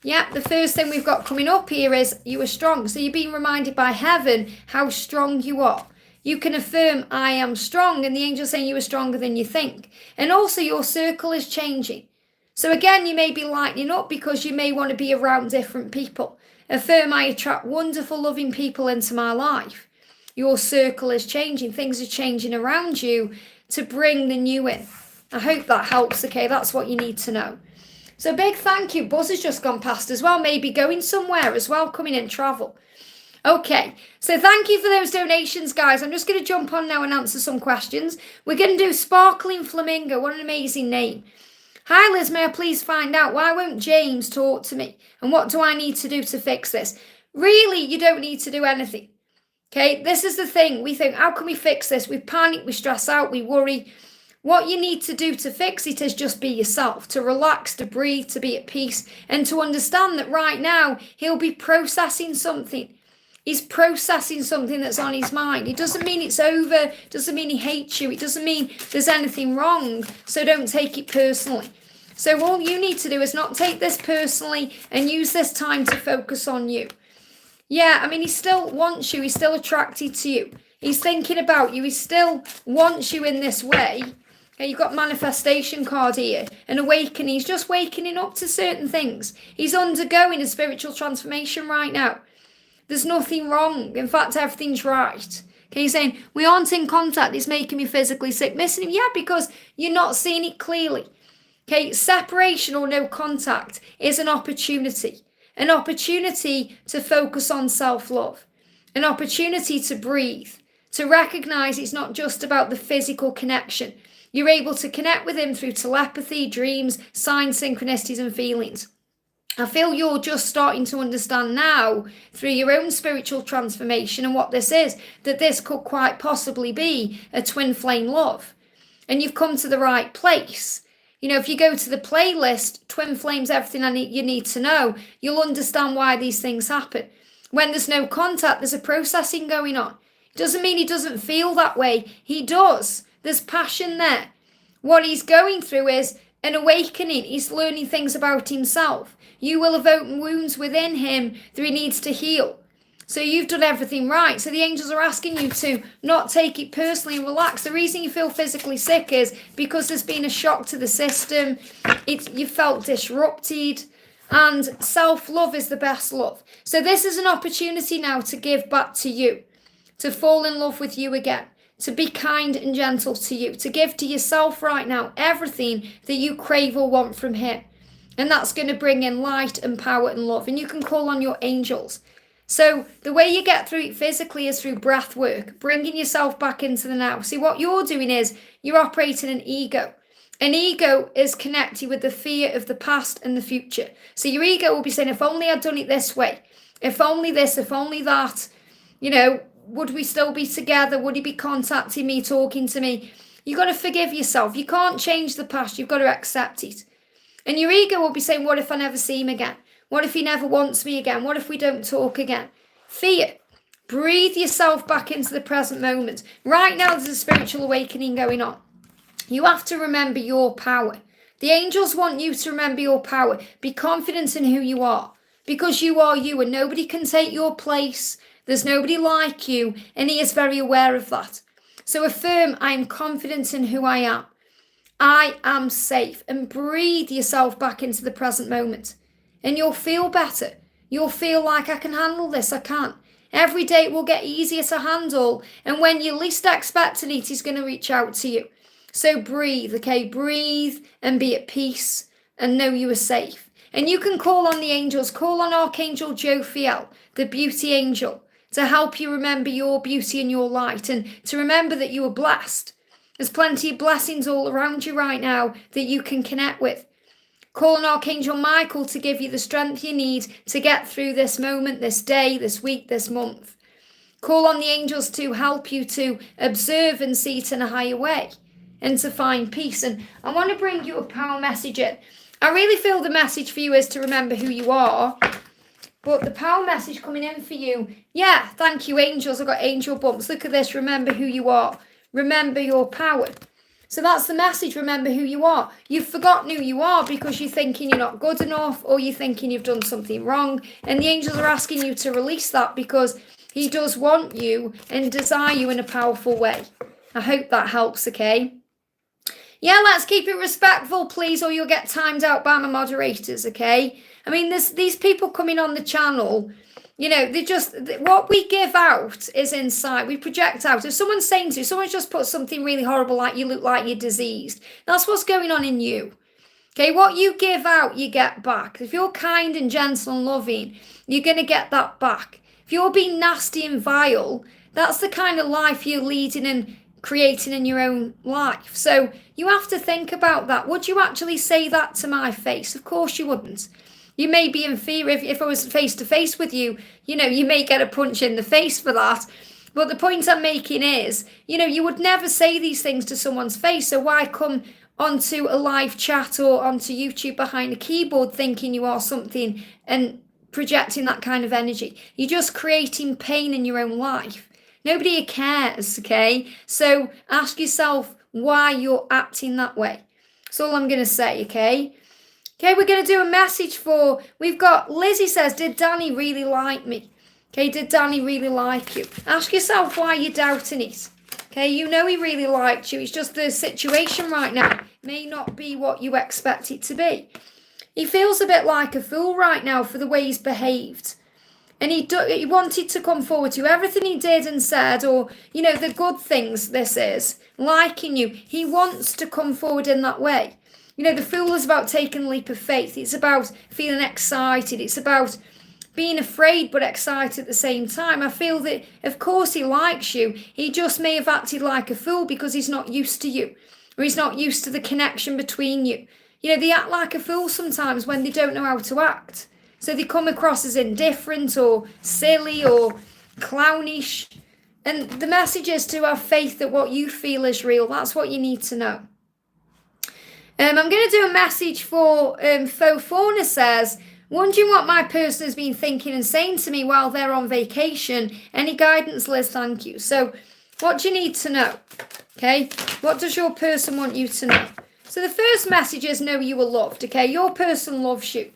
Yeah, the first thing we've got coming up here is you are strong. So you're being reminded by heaven how strong you are. You can affirm, I am strong, and the angel's saying you are stronger than you think. And also your circle is changing. So again, you may be lightening up because you may want to be around different people. Affirm, I attract wonderful, loving people into my life. Your circle is changing. Things are changing around you to bring the new in. I hope that helps, okay? That's what you need to know. So big thank you. Buzz has just gone past as well. Maybe going somewhere as well, coming in travel. Okay, so thank you for those donations, guys. I'm just going to jump on now and answer some questions. We're going to do Sparkling Flamingo. What an amazing name. Hi Liz, may I please find out why won't James talk to me? And what do I need to do to fix this? Really, you don't need to do anything. Okay, this is the thing. We think, how can we fix this? We panic, we stress out, we worry. What you need to do to fix it is just be yourself, to relax, to breathe, to be at peace, and to understand that right now he'll be processing something. He's processing something that's on his mind. It doesn't mean it's over. It doesn't mean he hates you. It doesn't mean there's anything wrong. So don't take it personally. So all you need to do is not take this personally and use this time to focus on you. Yeah, I mean, he still wants you. He's still attracted to you. He's thinking about you. He still wants you in this way. Okay, you've got manifestation card here. An awakening. He's just wakening up to certain things. He's undergoing a spiritual transformation right now. There's nothing wrong. In fact, everything's right. Okay, he's saying, we aren't in contact. It's making me physically sick. Missing him? Yeah, because you're not seeing it clearly. Okay, separation or no contact is an opportunity. An opportunity to focus on self-love. An opportunity to breathe. To recognize it's not just about the physical connection. You're able to connect with him through telepathy, dreams, signs, synchronicities, and feelings. I feel you're just starting to understand now through your own spiritual transformation and what this is, that this could quite possibly be a twin flame love. And you've come to the right place. If you go to the playlist, Twin Flames, Everything You Need to Know, you'll understand why these things happen. When there's no contact, there's a processing going on. It doesn't mean he doesn't feel that way. He does. There's passion there. What he's going through is an awakening. He's learning things about himself. You will have opened wounds within him that he needs to heal. So you've done everything right. So the angels are asking you to not take it personally and relax. The reason you feel physically sick is because there's been a shock to the system. You felt disrupted. And self-love is the best love. So this is an opportunity now to give back to you. To fall in love with you again. To be kind and gentle to you. To give to yourself right now everything that you crave or want from him. And that's going to bring in light and power and love. And you can call on your angels. So the way you get through it physically is through breath work, bringing yourself back into the now. See, what you're doing is you're operating an ego. An ego is connected with the fear of the past and the future. So your ego will be saying, if only I'd done it this way, if only this, if only that, would we still be together? Would he be contacting me, talking to me? You've got to forgive yourself. You can't change the past. You've got to accept it. And your ego will be saying, what if I never see him again? What if he never wants me again? What if we don't talk again? Fear. Breathe yourself back into the present moment. Right now, there's a spiritual awakening going on. You have to remember your power. The angels want you to remember your power. Be confident in who you are, because you are you and nobody can take your place. There's nobody like you, and he is very aware of that. So affirm, I am confident in who I am. I am safe, and breathe yourself back into the present moment. And you'll feel better. You'll feel like, I can handle this, I can. Every day it will get easier to handle, and when you least expecting it, he's going to reach out to you. So breathe, okay? Breathe and be at peace and know you are safe. And you can call on the angels. Call on Archangel Jophiel, the beauty angel, to help you remember your beauty and your light, and to remember that you are blessed. There's plenty of blessings all around you right now that you can connect with. Call on Archangel Michael to give you the strength you need to get through this moment, this day, this week, this month. Call on the angels to help you to observe and see it in a higher way and to find peace. And I want to bring you a power message in. I really feel the message for you is to remember who you are. But the power message coming in for you, yeah, thank you, angels. I've got angel bumps. Look at this. Remember who you are. Remember your power. So that's the message. Remember who you are. You've forgotten who you are because you're thinking you're not good enough, or you're thinking you've done something wrong. And the angels are asking you to release that, because he does want you and desire you in a powerful way. I hope that helps, okay? Yeah, let's keep it respectful, please, or you'll get timed out by my moderators, okay? I mean, there's these people coming on the channel, what we give out is inside. We project out. If someone's saying to you, someone's just put something really horrible, like you look like you're diseased, that's what's going on in you. Okay, what you give out, you get back. If you're kind and gentle and loving, you're going to get that back. If you're being nasty and vile, that's the kind of life you're leading and creating in your own life. So you have to think about that. Would you actually say that to my face? Of course you wouldn't. You may be in fear. If I was face to face with you, you may get a punch in the face for that. But the point I'm making is, you would never say these things to someone's face. So why come onto a live chat or onto YouTube behind a keyboard thinking you are something and projecting that kind of energy? You're just creating pain in your own life. Nobody cares, okay? So ask yourself why you're acting that way. That's all I'm going to say, okay? Okay, we're going to do a message for, we've got, Lizzy says, did Danny really like me? Okay, did Danny really like you? Ask yourself why you're doubting it. Okay, he really liked you. It's just the situation right now may not be what you expect it to be. He feels a bit like a fool right now for the way he's behaved. And he wanted to come forward to everything he did and said, or, the good things this is, liking you. He wants to come forward in that way. The fool is about taking a leap of faith. It's about feeling excited. It's about being afraid but excited at the same time. I feel that, of course, he likes you. He just may have acted like a fool because he's not used to you, or he's not used to the connection between you. They act like a fool sometimes when they don't know how to act. So they come across as indifferent or silly or clownish. And the message is to have faith that what you feel is real. That's what you need to know. I'm going to do a message for Faux Fauna says, wondering what my person has been thinking and saying to me while they're on vacation. Any guidance, Liz? Thank you. So what do you need to know? Okay. What does your person want you to know? So the first message is know you are loved. Okay. Your person loves you.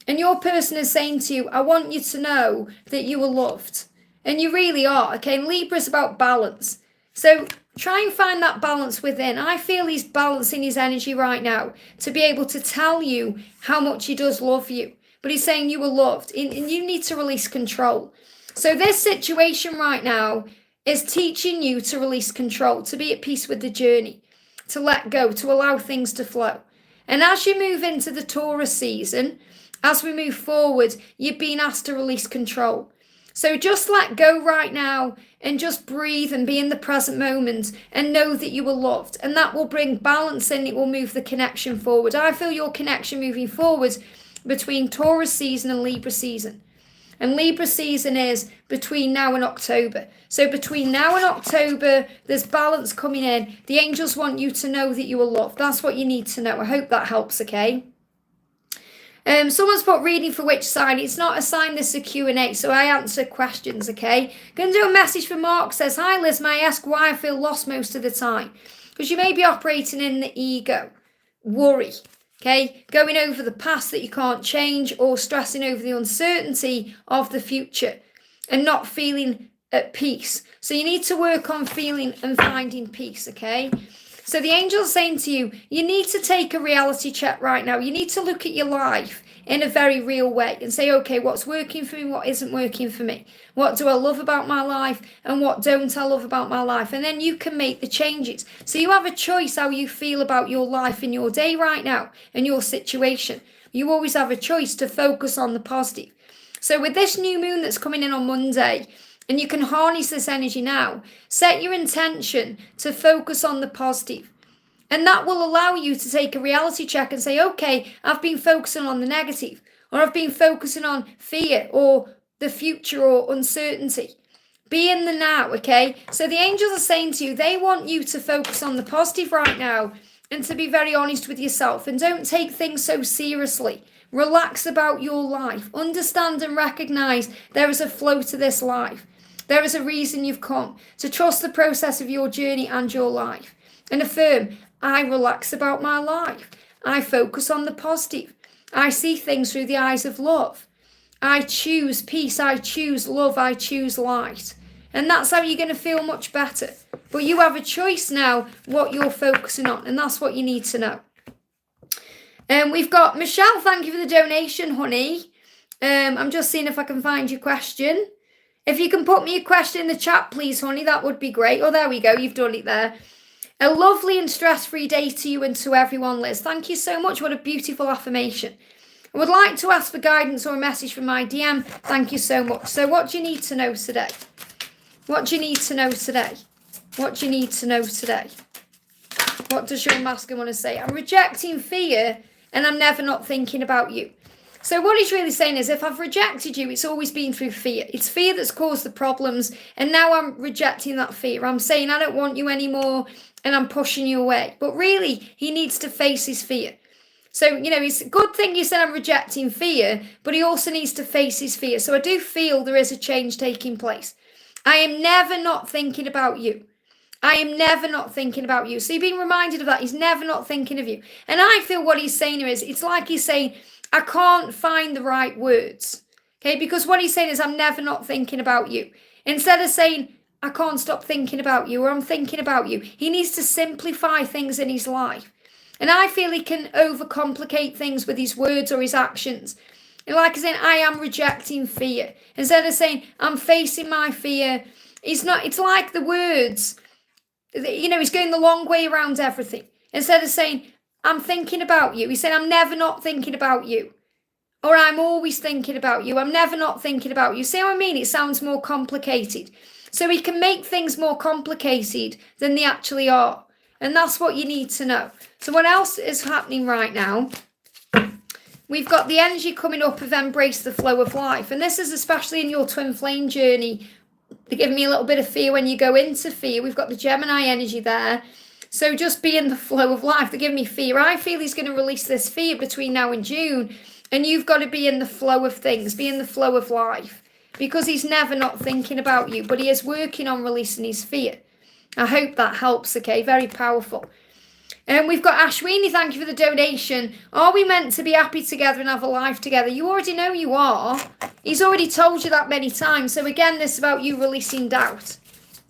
And your person is saying to you, I want you to know that you are loved. And you really are. Okay. And Libra is about balance. So try and find that balance within. I feel he's balancing his energy right now to be able to tell you how much he does love you. But he's saying you are loved and you need to release control. So this situation right now is teaching you to release control, to be at peace with the journey, to let go, to allow things to flow. And as you move into the Taurus season, as we move forward, you've been asked to release control. So just let go right now and just breathe and be in the present moment and know that you are loved. And that will bring balance and it will move the connection forward. I feel your connection moving forward between Taurus season and Libra season. And Libra season is between now and October. So between now and October, there's balance coming in. The angels want you to know that you are loved. That's what you need to know. I hope that helps, okay? Someone's put reading for which sign. It's not a sign, this is a Q&A, so I answer questions, okay? Going to do a message for Mark. Says, hi Liz, may I ask why I feel lost most of the time? Because you may be operating in the ego, worry, okay? Going over the past that you can't change or stressing over the uncertainty of the future and not feeling at peace. So you need to work on feeling and finding peace, okay? So the angel's saying to you, you need to take a reality check right now. You need to look at your life in a very real way and say, okay, what's working for me, what isn't working for me? What do I love about my life and what don't I love about my life? And then you can make the changes. So you have a choice how you feel about your life in your day right now and your situation. You always have a choice to focus on the positive. So with this new moon that's coming in on Monday, and you can harness this energy now, set your intention to focus on the positive. And that will allow you to take a reality check and say, okay, I've been focusing on the negative, or I've been focusing on fear or the future or uncertainty. Be in the now, okay? So the angels are saying to you, they want you to focus on the positive right now and to be very honest with yourself and don't take things so seriously. Relax about your life. Understand and recognize there is a flow to this life. There is a reason you've come, to trust the process of your journey and your life. And affirm, I relax about my life. I focus on the positive. I see things through the eyes of love. I choose peace. I choose love. I choose light. And that's how you're going to feel much better. But you have a choice now what you're focusing on. And that's what you need to know. And we've got Michelle, thank you for the donation, honey. I'm just seeing if I can find your question. If you can put me a question in the chat, please, honey, that would be great. Oh, there we go. You've done it there. A lovely and stress-free day to you and to everyone, Liz. Thank you so much. What a beautiful affirmation. I would like to ask for guidance or a message from my DM. Thank you so much. So what do you need to know today? What do you need to know today? What do you need to know today? What does your masculine want to say? I'm rejecting fear and I'm never not thinking about you. So what he's really saying is if I've rejected you, it's always been through fear. It's fear that's caused the problems. And now I'm rejecting that fear. I'm saying I don't want you anymore and I'm pushing you away. But really, he needs to face his fear. So, it's a good thing you said I'm rejecting fear, but he also needs to face his fear. So I do feel there is a change taking place. I am never not thinking about you. I am never not thinking about you. So you're being reminded of that. He's never not thinking of you. And I feel what he's saying here is, it's like he's saying, I can't find the right words. Okay, because what he's saying is, I'm never not thinking about you. Instead of saying, I can't stop thinking about you, or I'm thinking about you, he needs to simplify things in his life. And I feel he can overcomplicate things with his words or his actions. And like I said, I am rejecting fear. Instead of saying, I'm facing my fear, it's like the words, he's going the long way around everything. Instead of saying, I'm thinking about you, he's saying, I'm never not thinking about you. Or I'm always thinking about you. I'm never not thinking about you. See what I mean? It sounds more complicated. So he can make things more complicated than they actually are. And that's what you need to know. So what else is happening right now? We've got the energy coming up of embrace the flow of life. And this is especially in your twin flame journey. They're giving me a little bit of fear when you go into fear. We've got the Gemini energy there. So just be in the flow of life. They're giving me fear. I feel he's going to release this fear between now and June. And you've got to be in the flow of things. Be in the flow of life. Because he's never not thinking about you. But he is working on releasing his fear. I hope that helps, okay? Very powerful. And we've got Ashwini, thank you for the donation. Are we meant to be happy together and have a life together? You already know you are. He's already told you that many times. So again, this is about you releasing doubt.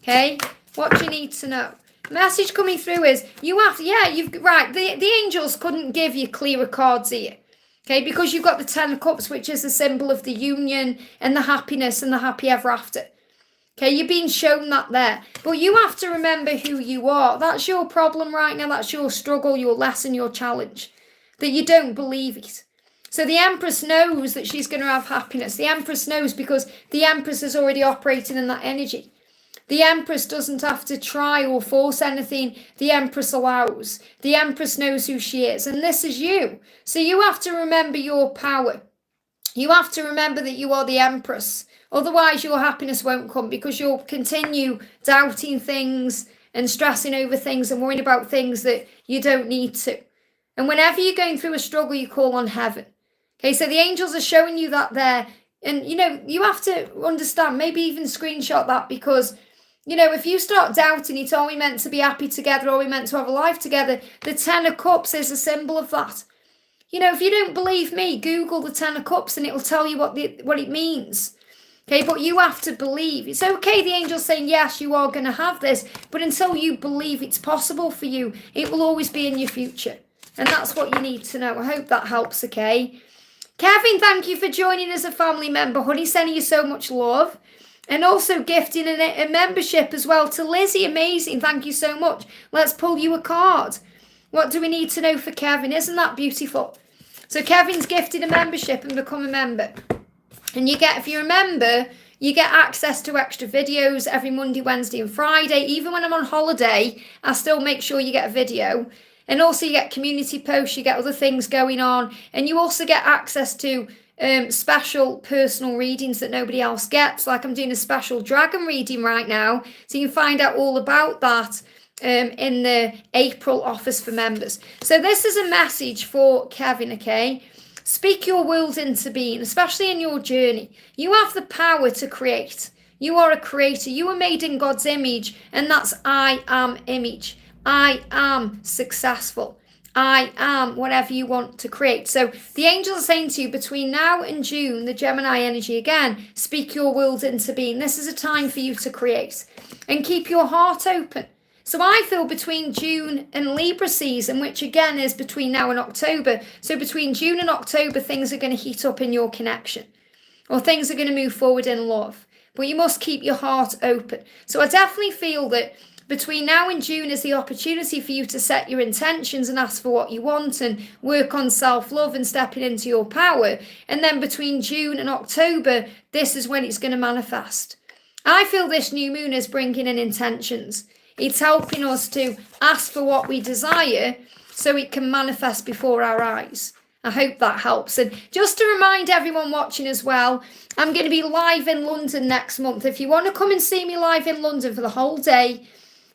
Okay? What do you need to know? Message coming through is, you have to, the angels couldn't give you clearer cards here. Okay? Because you've got the 10 of Cups, which is a symbol of the union and the happiness and the happy ever after. Okay, you're being shown that there. But you have to remember who you are. That's your problem right now. That's your struggle, your lesson, your challenge. that you don't believe it. So the Empress knows that she's going to have happiness. The Empress knows because the Empress is already operating in that energy. The Empress doesn't have to try or force anything. The Empress allows. The Empress knows who she is. And this is you. So you have to remember your power. You have to remember that you are the Empress. Otherwise, your happiness won't come because you'll continue doubting things and stressing over things and worrying about things that you don't need to. And whenever you're going through a struggle, you call on heaven. Okay, so the angels are showing you that there. And, you have to understand, maybe even screenshot that because, if you start doubting it, are we meant to be happy together? Are we meant to have a life together? The Ten of Cups is a symbol of that. If you don't believe me, Google the Ten of Cups and it'll tell you what it means. Okay, but you have to believe. It's okay, the angel's saying, yes, you are going to have this, but until you believe it's possible for you, it will always be in your future. And that's what you need to know. I hope that helps, okay? Kevin, thank you for joining as a family member. Honey, sending you so much love. And also gifting a membership as well to Lizzy. Amazing. Thank you so much. Let's pull you a card. What do we need to know for Kevin? Isn't that beautiful? So Kevin's gifted a membership and become a member. And if you're a member, you get access to extra videos every Monday, Wednesday and Friday. Even when I'm on holiday, I still make sure you get a video. And also you get community posts, you get other things going on. And you also get access to special personal readings that nobody else gets. Like I'm doing a special dragon reading right now. So you can find out all about that in the April offers for members. So this is a message for Kevin, okay? Speak your world into being, especially in your journey. You have the power to create. You are a creator. You were made in God's image, and that's I am image. I am successful. I am whatever you want to create. So the angels are saying to you between now and June, the Gemini energy again, speak your world into being. This is a time for you to create and keep your heart open. So I feel between June and Libra season, which again is between now and October. So between June and October, things are going to heat up in your connection or things are going to move forward in love. But you must keep your heart open. So I definitely feel that between now and June is the opportunity for you to set your intentions and ask for what you want and work on self-love and stepping into your power. And then between June and October, this is when it's going to manifest. I feel this new moon is bringing in intentions. It's helping us to ask for what we desire so it can manifest before our eyes. I hope that helps. And just to remind everyone watching as well, I'm going to be live in London next month. If you want to come and see me live in London for the whole day,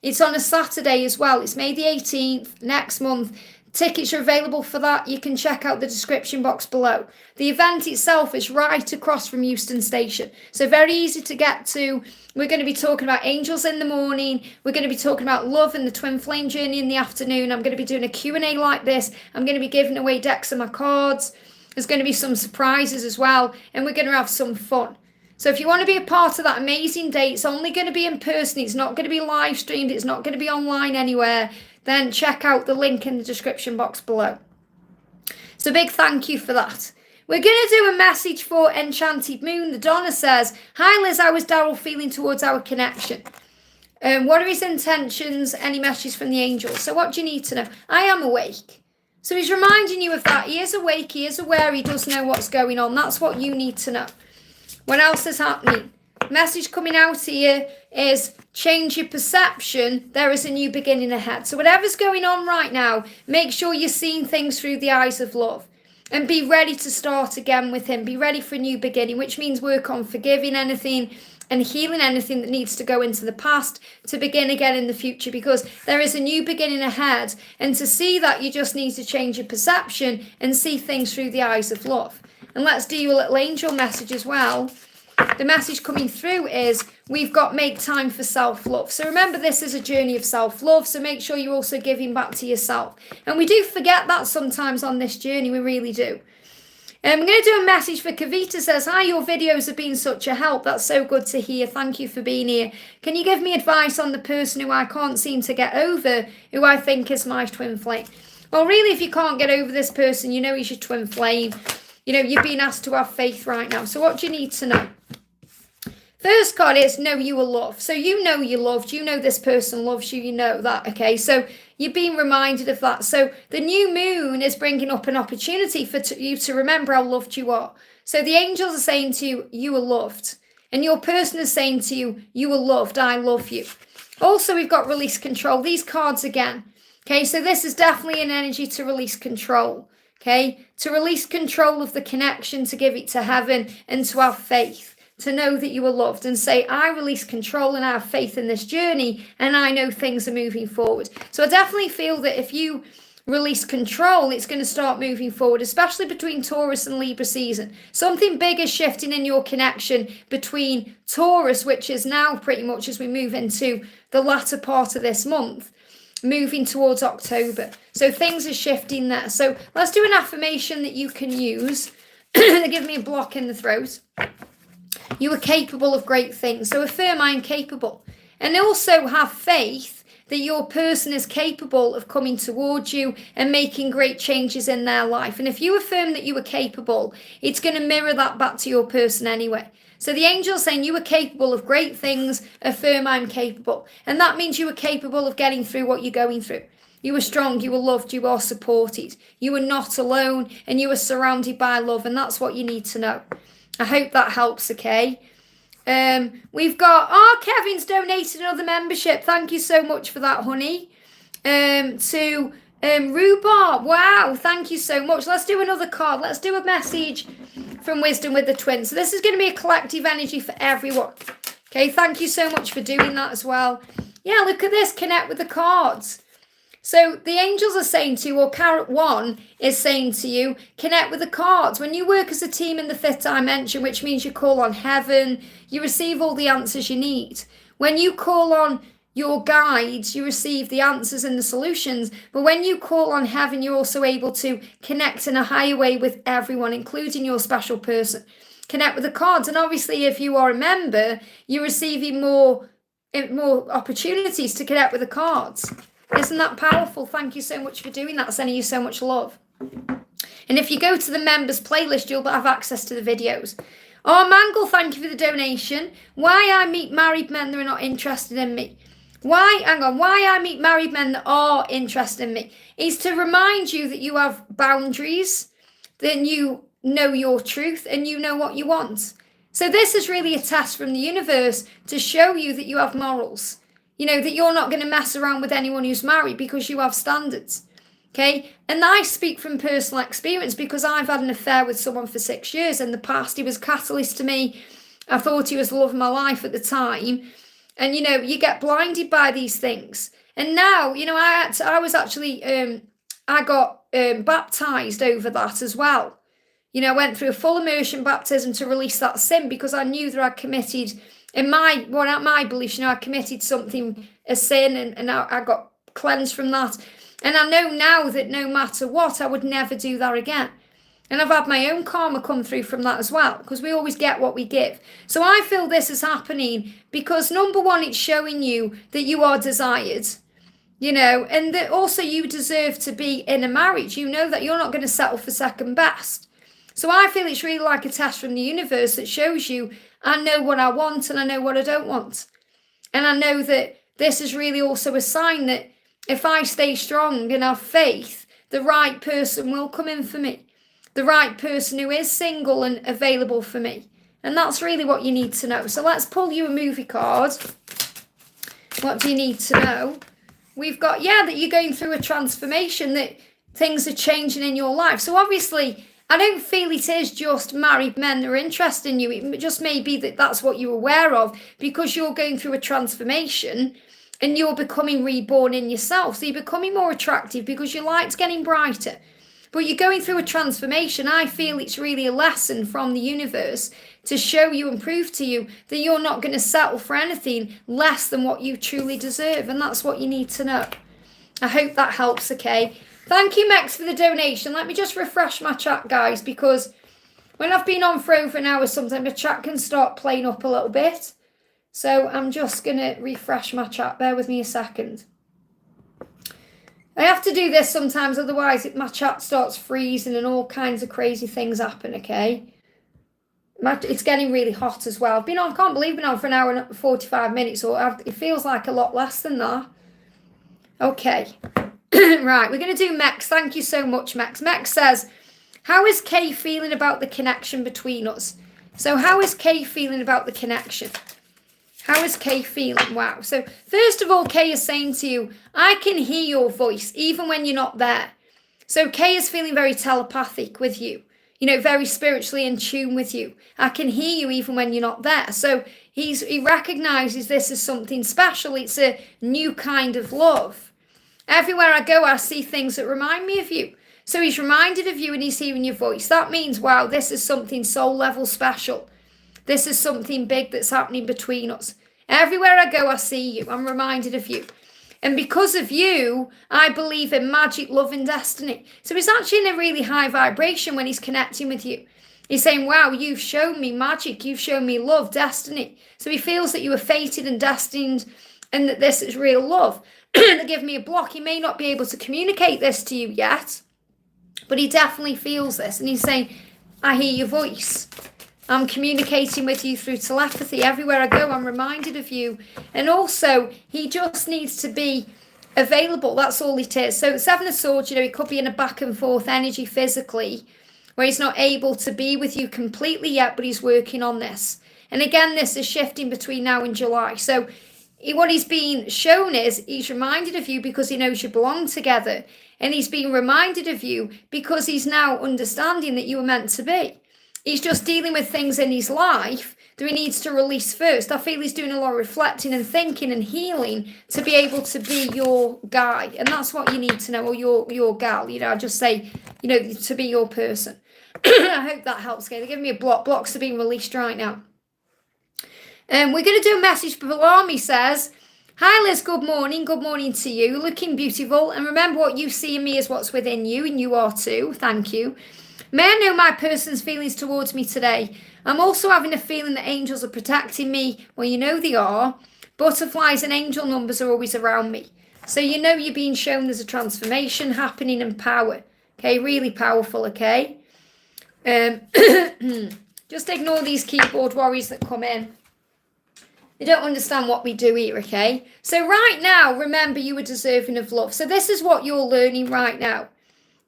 it's on a Saturday as well. It's May the 18th next month. Tickets are available for that. You can check out the description box below. The event itself is right across from Euston Station. So very easy to get to. We're going to be talking about angels in the morning. We're going to be talking about love and the twin flame journey in the afternoon. I'm going to be doing a Q&A like this. I'm going to be giving away decks of my cards. There's going to be some surprises as well. And we're going to have some fun. So if you want to be a part of that amazing day, it's only going to be in person. It's not going to be live streamed. It's not going to be online anywhere. Then check out the link in the description box below. So big thank you for that. We're going to do a message for Enchanted Moon. The Donna says, hi Liz, how is Daryl feeling towards our connection? What are his intentions? Any messages from the angels? So what do you need to know? I am awake. So he's reminding you of that. He is awake. He is aware. He does know what's going on. That's what you need to know. What else is happening? Message coming out here is change your perception. There is a new beginning ahead. So whatever's going on right now, make sure you're seeing things through the eyes of love and be ready to start again with him. Be ready for a new beginning, which means work on forgiving anything and healing anything that needs to go into the past to begin again in the future, because there is a new beginning ahead. And to see that, you just need to change your perception and see things through the eyes of love. And let's do your little angel message as well. The message coming through is we've got make time for self-love. So remember, this is a journey of self-love. So make sure you're also giving back to yourself. And we do forget that sometimes on this journey. We really do. I'm going to do a message for Kavita. Says, hi, your videos have been such a help. That's so good to hear. Thank you for being here. Can you give me advice on the person who I can't seem to get over, who I think is my twin flame? Well, really, if you can't get over this person, you know he's your twin flame. You know, you're being asked to have faith right now. So what do you need to know? First card is know you are loved. So you know you're loved. You know this person loves you. You know that, okay? So you're being reminded of that. So the new moon is bringing up an opportunity for you to remember how loved you are. So the angels are saying to you, you are loved. And your person is saying to you, you are loved. I love you. Also, we've got release control. These cards again. Okay, so this is definitely an energy to release control. Okay, to release control of the connection, to give it to heaven and to have faith. To know that you are loved and say, I release control and I have faith in this journey and I know things are moving forward. So I definitely feel that if you release control, it's going to start moving forward, especially between Taurus and Libra season. Something big is shifting in your connection between Taurus, which is now pretty much as we move into the latter part of this month, moving towards October. So things are shifting there. So let's do an affirmation that you can use. They give me a block in the throat. You are capable of great things. So affirm I am capable. And also have faith that your person is capable of coming towards you and making great changes in their life. And if you affirm that you are capable, it's going to mirror that back to your person anyway. So the angel's saying you are capable of great things. Affirm I'm capable. And that means you are capable of getting through what you're going through. You are strong, you are loved, you are supported. You are not alone and you are surrounded by love. And that's what you need to know. I hope that helps, okay? We've got, Kevin's donated another membership. Thank you so much for that, honey. To Rhubarb. Wow, thank you so much. Let's do another card. Let's do a message from Wisdom with the Twins. So this is going to be a collective energy for everyone. Okay, thank you so much for doing that as well. Yeah, look at this. Connect with the cards. So the angels are saying to you, or Carrot 1 is saying to you, connect with the cards. When you work as a team in the fifth dimension, which means you call on heaven, you receive all the answers you need. When you call on your guides, you receive the answers and the solutions. But when you call on heaven, you're also able to connect in a higher way with everyone, including your special person. Connect with the cards. And obviously, if you are a member, you're receiving more opportunities to connect with the cards. Isn't that powerful? Thank you so much for doing that. Sending you so much love. And if you go to the members playlist, you'll have access to the videos. Oh, Mangle, thank you for the donation. Why I meet married men that are not interested in me. Why I meet married men that are interested in me is to remind you that you have boundaries, then you know your truth and you know what you want. So this is really a test from the universe to show you that you have morals. You know, that you're not going to mess around with anyone who's married because you have standards. Okay? And I speak from personal experience because I've had an affair with someone for 6 years in the past. He was a catalyst to me. I thought he was the love of my life at the time. And, you know, you get blinded by these things. And now, you know, I was actually, I got baptized over that as well. You know, I went through a full immersion baptism to release that sin because I knew that I'd committed, in my belief, you know, I committed something, a sin, and I got cleansed from that. And I know now that no matter what, I would never do that again. And I've had my own karma come through from that as well, because we always get what we give. So I feel this is happening because, number one, it's showing you that you are desired, you know, and that also you deserve to be in a marriage. You know that you're not going to settle for second best. So I feel it's really like a test from the universe that shows you, I know what I want and I know what I don't want. And I know that this is really also a sign that if I stay strong and have faith, the right person will come in for me. The right person who is single and available for me. And that's really what you need to know. So let's pull you a movie card. What do you need to know? We've got, that you're going through a transformation, that things are changing in your life. So obviously, I don't feel it is just married men that are interested in you. It just may be that that's what you're aware of because you're going through a transformation and you're becoming reborn in yourself. So you're becoming more attractive because your light's getting brighter. But you're going through a transformation. I feel it's really a lesson from the universe to show you and prove to you that you're not going to settle for anything less than what you truly deserve. And that's what you need to know. I hope that helps, okay? Thank you, Mex, for the donation. Let me just refresh my chat, guys, because when I've been on for over an hour, sometimes my chat can start playing up a little bit. So I'm just going to refresh my chat. Bear with me a second. I have to do this sometimes, otherwise my chat starts freezing and all kinds of crazy things happen, okay? It's getting really hot as well. I've been on, can't believe I've been on for an hour and 45 minutes, or it feels like a lot less than that. Okay. Right, we're going to do Mex. Thank you so much, Mex. Mex says, how is Kay feeling about the connection between us? So how is Kay feeling about the connection? How is Kay feeling? Wow. So first of all, Kay is saying to you, I can hear your voice even when you're not there. So Kay is feeling very telepathic with you, very spiritually in tune with you. I can hear you even when you're not there. So he recognizes this as something special. It's a new kind of love. Everywhere I go, I see things that remind me of you. So he's reminded of you and he's hearing your voice. That means, wow, this is something soul level special. This is something big that's happening between us. Everywhere I go, I see you. I'm reminded of you. And because of you, I believe in magic, love, and destiny. So he's actually in a really high vibration when he's connecting with you. He's saying, wow, you've shown me magic. You've shown me love, destiny. So he feels that you were fated and destined and that this is real love. To give me a block, he may not be able to communicate this to you yet, but he definitely feels this. And he's saying, I hear your voice. I'm communicating with you through telepathy. Everywhere I go, I'm reminded of you. And also, he just needs to be available. That's all it is. So Seven of Swords, he could be in a back and forth energy physically, where he's not able to be with you completely yet, but he's working on this. And again, this is shifting between now and July. So what he's being shown is he's reminded of you because he knows you belong together. And he's being reminded of you because he's now understanding that you were meant to be. He's just dealing with things in his life that he needs to release first. I feel he's doing a lot of reflecting and thinking and healing to be able to be your guy. And that's what you need to know, or your gal. I just say, to be your person. I hope that helps. Okay, they're giving me a block. Blocks are being released right now. We're going to do a message for Paly. Says, hi Liz, good morning. Good morning to you. Looking beautiful. And remember, what you see in me is what's within you, and you are too. Thank you. May I know my person's feelings towards me today? I'm also having a feeling that angels are protecting me. Well, they are. Butterflies and angel numbers are always around me. So you're being shown there's a transformation happening and power. Okay, really powerful, okay? Just ignore these keyboard warriors that come in. They don't understand what we do here, okay? So right now, remember, you are deserving of love. So this is what you're learning right now.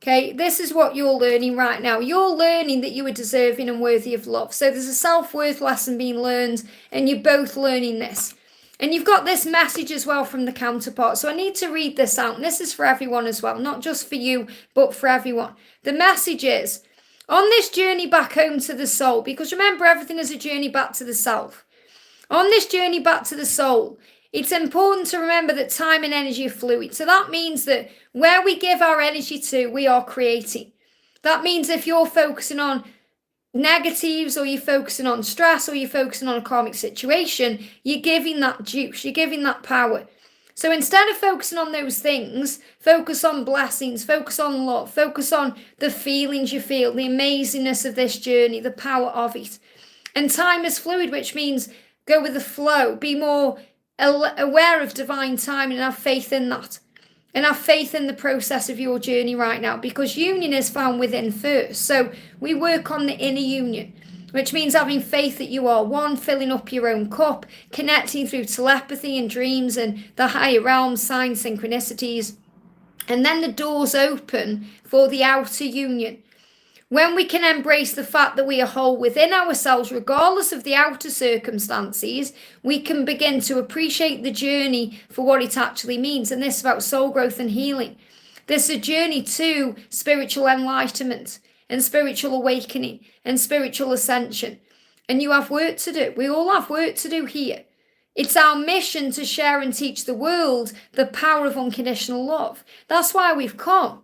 Okay, this is what you're learning right now. You're learning that you are deserving and worthy of love. So there's a self-worth lesson being learned, and you're both learning this. And you've got this message as well from the counterpart. So I need to read this out. And this is for everyone as well, not just for you, but for everyone. The message is, on this journey back home to the soul, because remember, everything is a journey back to the self. On this journey back to the soul, it's important to remember that time and energy are fluid. So that means that where we give our energy to, we are creating. That means if you're focusing on negatives, or you're focusing on stress, or you're focusing on a karmic situation, you're giving that juice, you're giving that power. So instead of focusing on those things, focus on blessings, focus on love, focus on the feelings you feel, the amazingness of this journey, the power of it. And time is fluid, which means go with the flow, be more aware of divine timing, and have faith in that, and have faith in the process of your journey right now, because union is found within first. So we work on the inner union, which means having faith that you are one, filling up your own cup, connecting through telepathy and dreams and the higher realms, signs, synchronicities, and then the doors open for the outer union. When we can embrace the fact that we are whole within ourselves, regardless of the outer circumstances, we can begin to appreciate the journey for what it actually means. And this is about soul growth and healing. This is a journey to spiritual enlightenment and spiritual awakening and spiritual ascension. And you have work to do. We all have work to do here. It's our mission to share and teach the world the power of unconditional love. That's why we've come.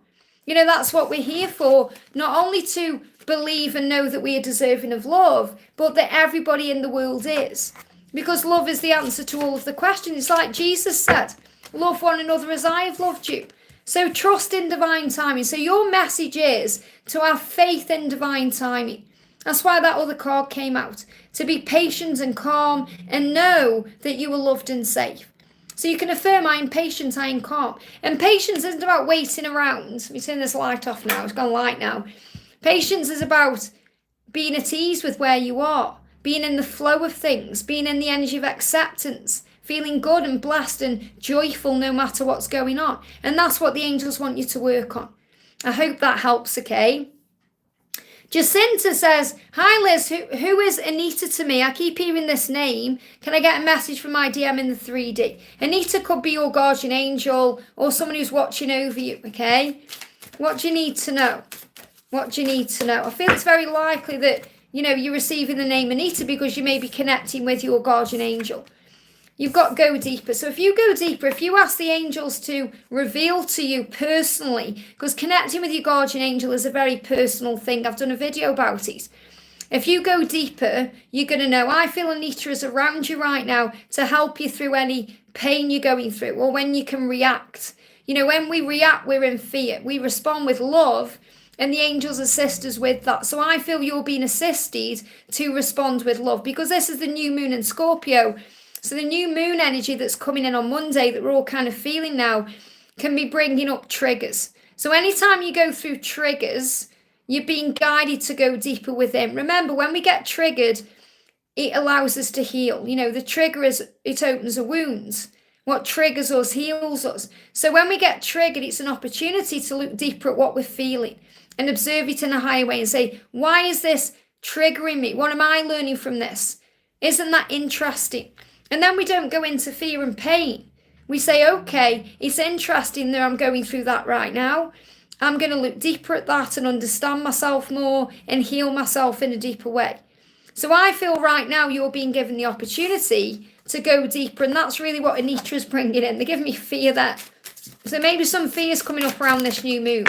That's what we're here for, not only to believe and know that we are deserving of love, but that everybody in the world is. Because love is the answer to all of the questions. It's like Jesus said, love one another as I have loved you. So trust in divine timing. So your message is to have faith in divine timing. That's why that other card came out. To be patient and calm and know that you are loved and safe. So you can affirm, I am patient, I am calm. And patience isn't about waiting around. Let me turn this light off now. It's gone light now. Patience is about being at ease with where you are, being in the flow of things, being in the energy of acceptance, feeling good and blessed and joyful no matter what's going on. And that's what the angels want you to work on. I hope that helps, okay? Jacinta says, hi Liz, who is Anita to me? I keep hearing this name. Can I get a message from my DM in the 3D? Anita could be your guardian angel or someone who's watching over you, okay? What do you need to know? What do you need to know? I feel it's very likely that, you know, you're receiving the name Anita because you may be connecting with your guardian angel. You've got to go deeper. So if you go deeper, if you ask the angels to reveal to you personally, because connecting with your guardian angel is a very personal thing. I've done a video about it. If you go deeper, you're going to know, I feel Anita is around you right now to help you through any pain you're going through or when you can react. You know, when we react, we're in fear. We respond with love and the angels assist us with that. So I feel you're being assisted to respond with love because this is the new moon in Scorpio. So the new moon energy that's coming in on Monday that we're all kind of feeling now can be bringing up triggers. So anytime you go through triggers, you're being guided to go deeper within. Remember, when we get triggered, it allows us to heal. You know, the trigger is, it opens a wound. What triggers us heals us. So when we get triggered, it's an opportunity to look deeper at what we're feeling and observe it in a higher way and say, why is this triggering me? What am I learning from this? Isn't that interesting? And then we don't go into fear and pain. We say, okay, it's interesting that I'm going through that right now. I'm going to look deeper at that and understand myself more and heal myself in a deeper way. So I feel right now you're being given the opportunity to go deeper. And that's really what Anita is bringing in. They're giving me fear there. So maybe some fears coming up around this new moon.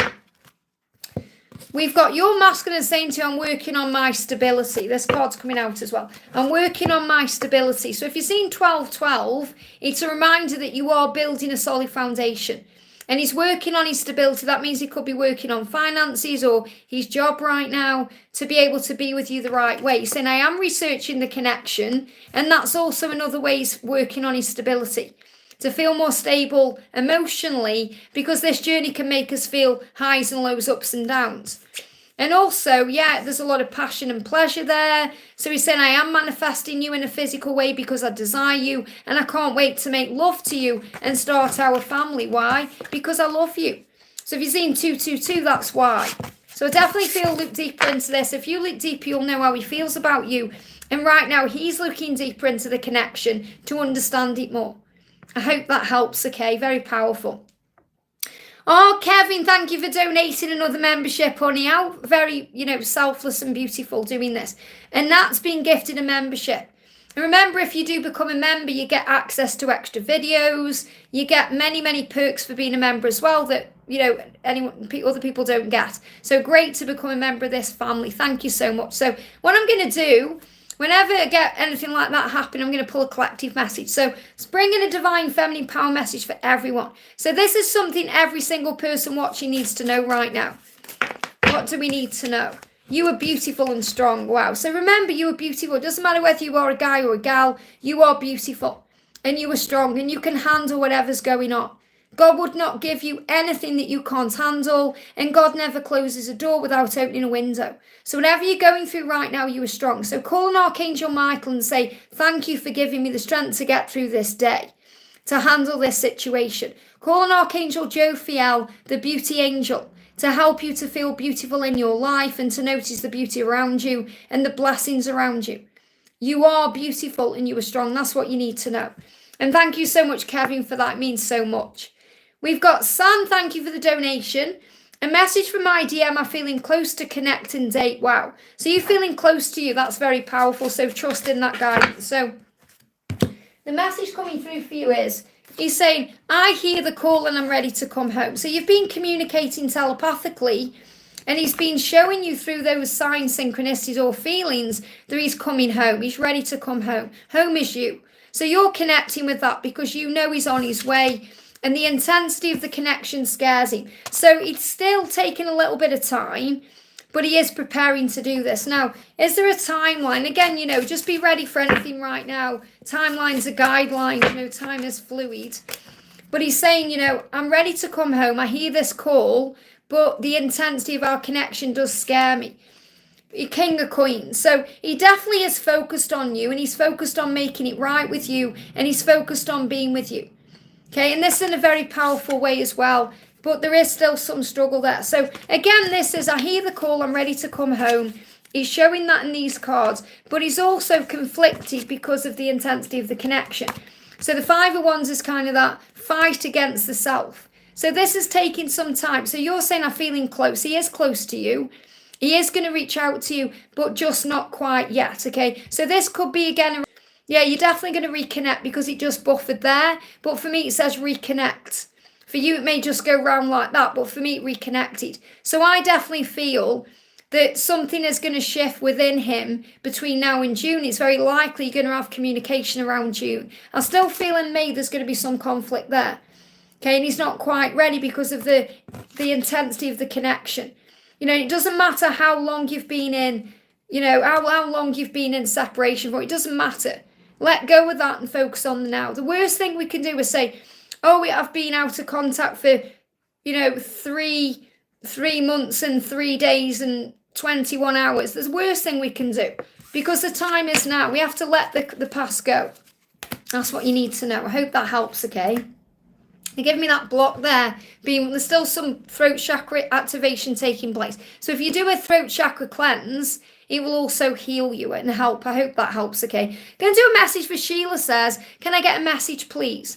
We've got your masculine saying to you, I'm working on my stability. This card's coming out as well. I'm working on my stability. So if you're seeing 1212, it's a reminder that you are building a solid foundation. And he's working on his stability. That means he could be working on finances or his job right now to be able to be with you the right way. He's saying, I am researching the connection. And that's also another way he's working on his stability. To feel more stable emotionally, because this journey can make us feel highs and lows, ups and downs. And also, yeah, there's a lot of passion and pleasure there. So he's saying, I am manifesting you in a physical way because I desire you and I can't wait to make love to you and start our family. Why? Because I love you. So if you're seeing 222, that's why. So I definitely feel look deeper into this. If you look deeper, you'll know how he feels about you. And right now, he's looking deeper into the connection to understand it more. I hope that helps, okay? Very powerful. Oh, Kevin, thank you for donating another membership, honey. How very, selfless and beautiful doing this. And that's been gifted a membership. And remember, if you do become a member, you get access to extra videos. You get many, many perks for being a member as well that, other people don't get. So great to become a member of this family. Thank you so much. So what I'm going to do, whenever I get anything like that happen, I'm going to pull a collective message. So it's bringing a divine feminine power message for everyone. So this is something every single person watching needs to know right now. What do we need to know? You are beautiful and strong. Wow. So remember, you are beautiful. It doesn't matter whether you are a guy or a gal. You are beautiful and you are strong and you can handle whatever's going on. God would not give you anything that you can't handle, and God never closes a door without opening a window. So whatever you're going through right now, you are strong. So call on Archangel Michael and say, thank you for giving me the strength to get through this day, to handle this situation. Call on Archangel Jophiel, the beauty angel, to help you to feel beautiful in your life and to notice the beauty around you and the blessings around you. You are beautiful and you are strong. That's what you need to know. And thank you so much, Kevin, for that. It means so much. We've got Sam, thank you for the donation. A message from my DM, I'm feeling close to connect and date. Wow. So you're feeling close to you. That's very powerful. So trust in that guidance. So the message coming through for you is, he's saying, I hear the call and I'm ready to come home. So you've been communicating telepathically and he's been showing you through those signs, synchronicities or feelings that he's coming home. He's ready to come home. Home is you. So you're connecting with that because you know he's on his way. And the intensity of the connection scares him. So it's still taking a little bit of time, but he is preparing to do this. Now, is there a timeline? Again, just be ready for anything right now. Timelines are guidelines, time is fluid. But he's saying, I'm ready to come home. I hear this call, but the intensity of our connection does scare me. King of Coins. So he definitely is focused on you, and he's focused on making it right with you, and he's focused on being with you. Okay, and this in a very powerful way as well, but there is still some struggle there. So again, this is, I hear the call, I'm ready to come home. He's showing that in these cards, but he's also conflicted because of the intensity of the connection. So the Five of Wands is kind of that fight against the self. So this is taking some time. So you're saying I'm feeling close. He is close to you. He is going to reach out to you, but just not quite yet, okay? So this could be, again, yeah, you're definitely going to reconnect because it just buffered there. But for me, it says reconnect. For you, it may just go round like that, but for me, it reconnected. So I definitely feel that something is going to shift within him between now and June. It's very likely you're going to have communication around June. I still feel in May there's going to be some conflict there. Okay, and he's not quite ready because of the intensity of the connection. You know, it doesn't matter how long you've been in, you know, how long you've been in separation for. It doesn't matter. Let go of that and focus on the now. The worst thing we can do is say, oh, we have been out of contact for, you know, three months and 3 days and 21 hours. That's the worst thing we can do because the time is now. We have to let the past go. That's what you need to know. I hope that helps, okay? They give me that block there, there's still some throat chakra activation taking place. So if you do a throat chakra cleanse, it will also heal you and help. I hope that helps, okay? Going to do a message for Sheila says, can I get a message, please?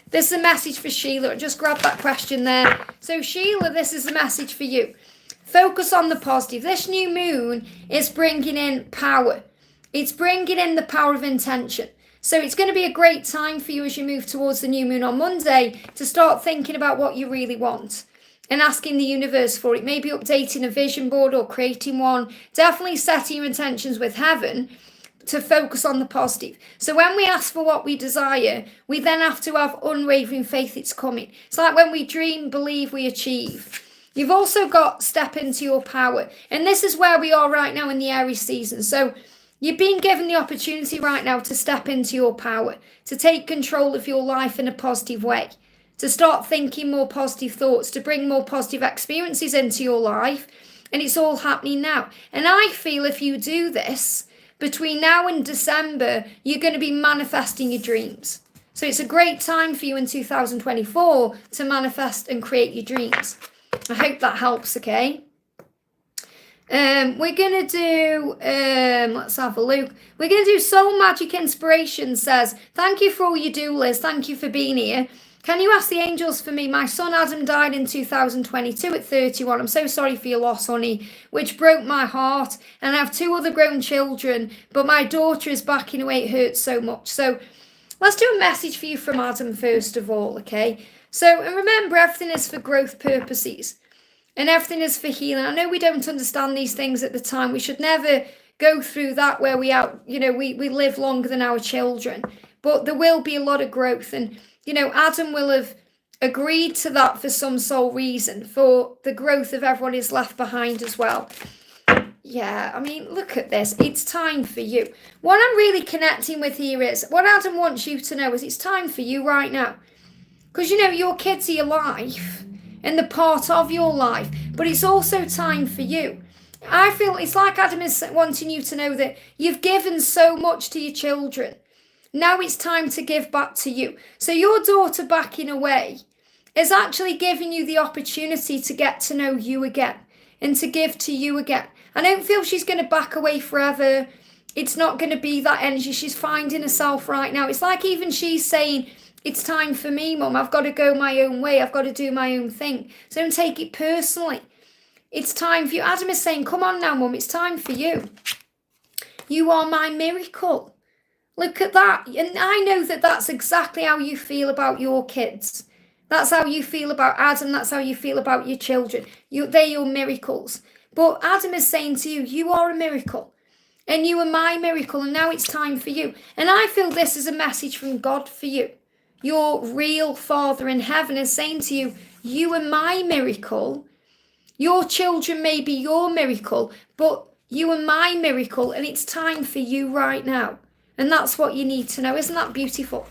This is a message for Sheila. Just grab that question there. So Sheila, this is a message for you. Focus on the positive. This new moon is bringing in power. It's bringing in the power of intention. So it's going to be a great time for you as you move towards the new moon on Monday to start thinking about what you really want and asking the universe for it. Maybe updating a vision board or creating one. Definitely setting your intentions with heaven to focus on the positive. So when we ask for what we desire, we then have to have unwavering faith it's coming. It's like when we dream, believe, we achieve. You've also got step into your power. And this is where we are right now in the Aries season. So you've been given the opportunity right now to step into your power, to take control of your life in a positive way, to start thinking more positive thoughts, to bring more positive experiences into your life. And it's all happening now. And I feel if you do this, between now and December, you're going to be manifesting your dreams. So it's a great time for you in 2024 to manifest and create your dreams. I hope that helps, okay? We're going to do, let's have a look. We're going to do Soul Magic Inspiration says, thank you for all you do, Liz. Thank you for being here. Can you ask the angels for me? My son Adam died in 2022 at 31. I'm so sorry for your loss, honey, which broke my heart. And I have 2 other grown children, but my daughter is backing away. It hurts so much. So let's do a message for you from Adam first of all, okay? So, and remember, everything is for growth purposes. And everything is for healing. I know we don't understand these things at the time. We should never go through that where we live longer than our children. But there will be a lot of growth. And, you know, Adam will have agreed to that for some sole reason, for the growth of everyone is left behind as well. Yeah, I mean, look at this. It's time for you. What I'm really connecting with here is, what Adam wants you to know is it's time for you right now. Because, you know, your kids are your life. And the part of your life, but it's also time for you. I feel it's like Adam is wanting you to know that you've given so much to your children. Now it's time to give back to you. So your daughter backing away is actually giving you the opportunity to get to know you again and to give to you again. I don't feel she's going to back away forever. It's not going to be that energy. She's finding herself right now. It's like even she's saying, it's time for me, Mum. I've got to go my own way. I've got to do my own thing. So don't take it personally. It's time for you. Adam is saying, come on now, Mum. It's time for you. You are my miracle. Look at that. And I know that that's exactly how you feel about your kids. That's how you feel about Adam. That's how you feel about your children. They're your miracles. But Adam is saying to you, you are a miracle. And you are my miracle. And now it's time for you. And I feel this is a message from God for you. Your real Father in heaven is saying to you, you are my miracle. Your children may be your miracle, but you are my miracle, and it's time for you right now. And that's what you need to know. Isn't that beautiful?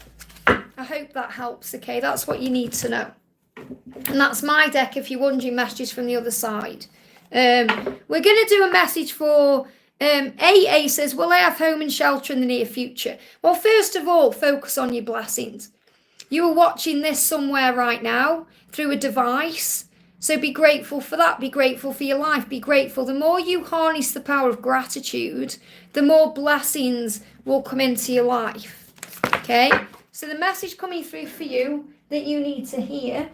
I hope that helps, okay? That's what you need to know. And that's my deck if you're wondering, messages from the other side. We're going to do a message for AA says, will I have home and shelter in the near future? Well, first of all, focus on your blessings. You are watching this somewhere right now through a device. So be grateful for that. Be grateful for your life. Be grateful. The more you harness the power of gratitude, the more blessings will come into your life. Okay? So the message coming through for you that you need to hear,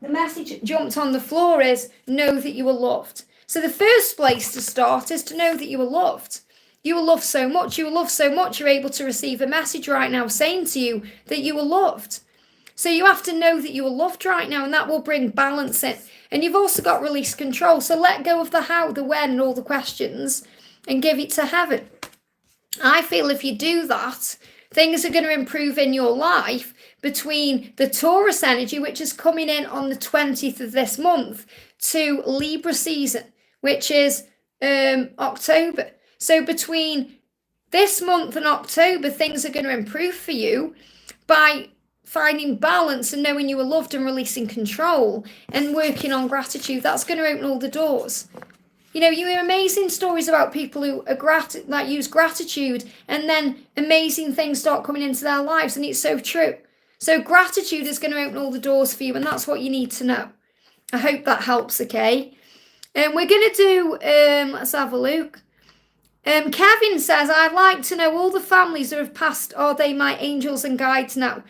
the message jumped on the floor is, know that you are loved. So the first place to start is to know that you are loved. You are loved so much. You are loved so much. You're able to receive a message right now saying to you that you are loved. So you have to know that you are loved right now, and that will bring balance in. And you've also got release control. So let go of the how, the when, and all the questions and give it to heaven. I feel if you do that, things are going to improve in your life between the Taurus energy, which is coming in on the 20th of this month, to Libra season, which is October. So between this month and October, things are going to improve for you by finding balance and knowing you are loved and releasing control and working on gratitude. That's going to open all the doors. You know, you hear amazing stories about people who are use gratitude, and then amazing things start coming into their lives, and it's so true. So gratitude is going to open all the doors for you, and that's what you need to know. I hope that helps, okay? And we're going to do, let's have a look. Kevin says, I'd like to know all the families that have passed, are they my angels and guides now?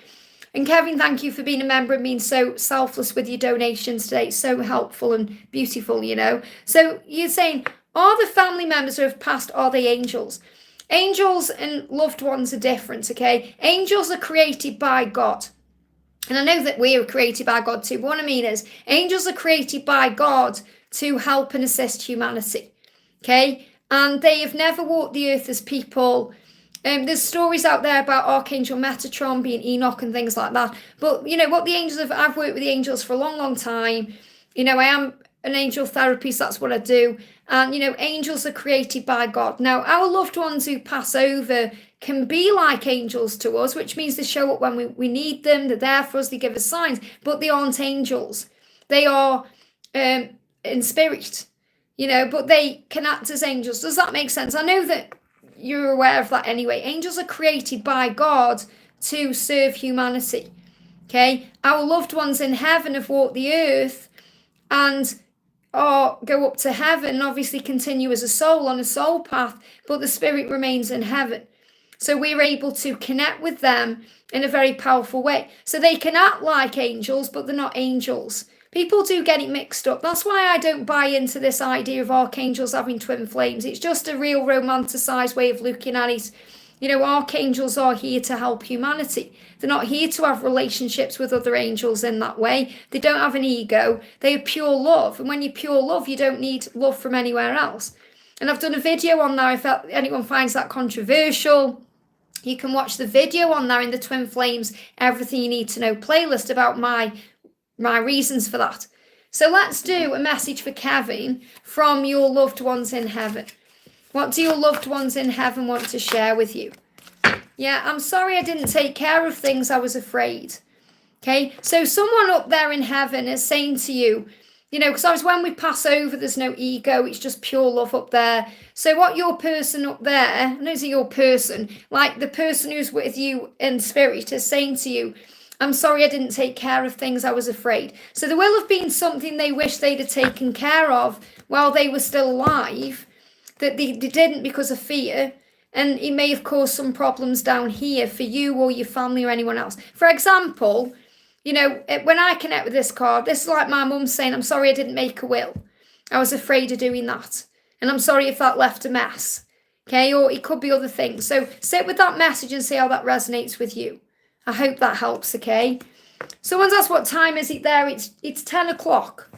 And Kevin, thank you for being a member and being so selfless with your donations today. It's so helpful and beautiful, you know. So you're saying, are the family members who have passed, are they angels? Angels and loved ones are different, okay? Angels are created by God. And I know that we are created by God too. But what I mean is, angels are created by God to help and assist humanity, okay? And they have never walked the earth as people. There's stories out there about Archangel Metatron being Enoch and things like that. But, you know, what the angels have, I've worked with the angels for a long, long time. You know, I am an angel therapist, that's what I do. And, you know, angels are created by God. Now, our loved ones who pass over can be like angels to us, which means they show up when we need them. They're there for us, they give us signs. But they aren't angels. They are in spirit, you know, but they can act as angels. Does that make sense? I know that you're aware of that anyway. Angels are created by God to serve humanity. Okay? Our loved ones in heaven have walked the earth and go up to heaven and obviously continue as a soul on a soul path, but the spirit remains in heaven. So we're able to connect with them in a very powerful way. So they can act like angels, but they're not angels. People do get it mixed up. That's why I don't buy into this idea of archangels having twin flames. It's just a real romanticized way of looking at it. You know, archangels are here to help humanity. They're not here to have relationships with other angels in that way. They don't have an ego. They are pure love. And when you're pure love, you don't need love from anywhere else. And I've done a video on there. If anyone finds that controversial, you can watch the video on there in the Twin Flames Everything You Need to Know playlist about my reasons for that. So let's do a message for Cavine from your loved ones in heaven. What do your loved ones in heaven want to share with you? Yeah, I'm sorry I didn't take care of things. I was afraid. Okay, so someone up there in heaven is saying to you, you know, because when we pass over, there's no ego. It's just pure love up there. So what your person up there, no, it's your person, like the person who's with you in spirit is saying to you, I'm sorry I didn't take care of things, I was afraid. So there will have been something they wish they'd have taken care of while they were still alive, that they didn't because of fear, and it may have caused some problems down here for you or your family or anyone else. For example, you know, when I connect with this card, this is like my mum saying, I'm sorry I didn't make a will. I was afraid of doing that. And I'm sorry if that left a mess. Okay, or it could be other things. So sit with that message and see how that resonates with you. I hope that helps, okay? Someone's asked what time is it there? It's 10 o'clock.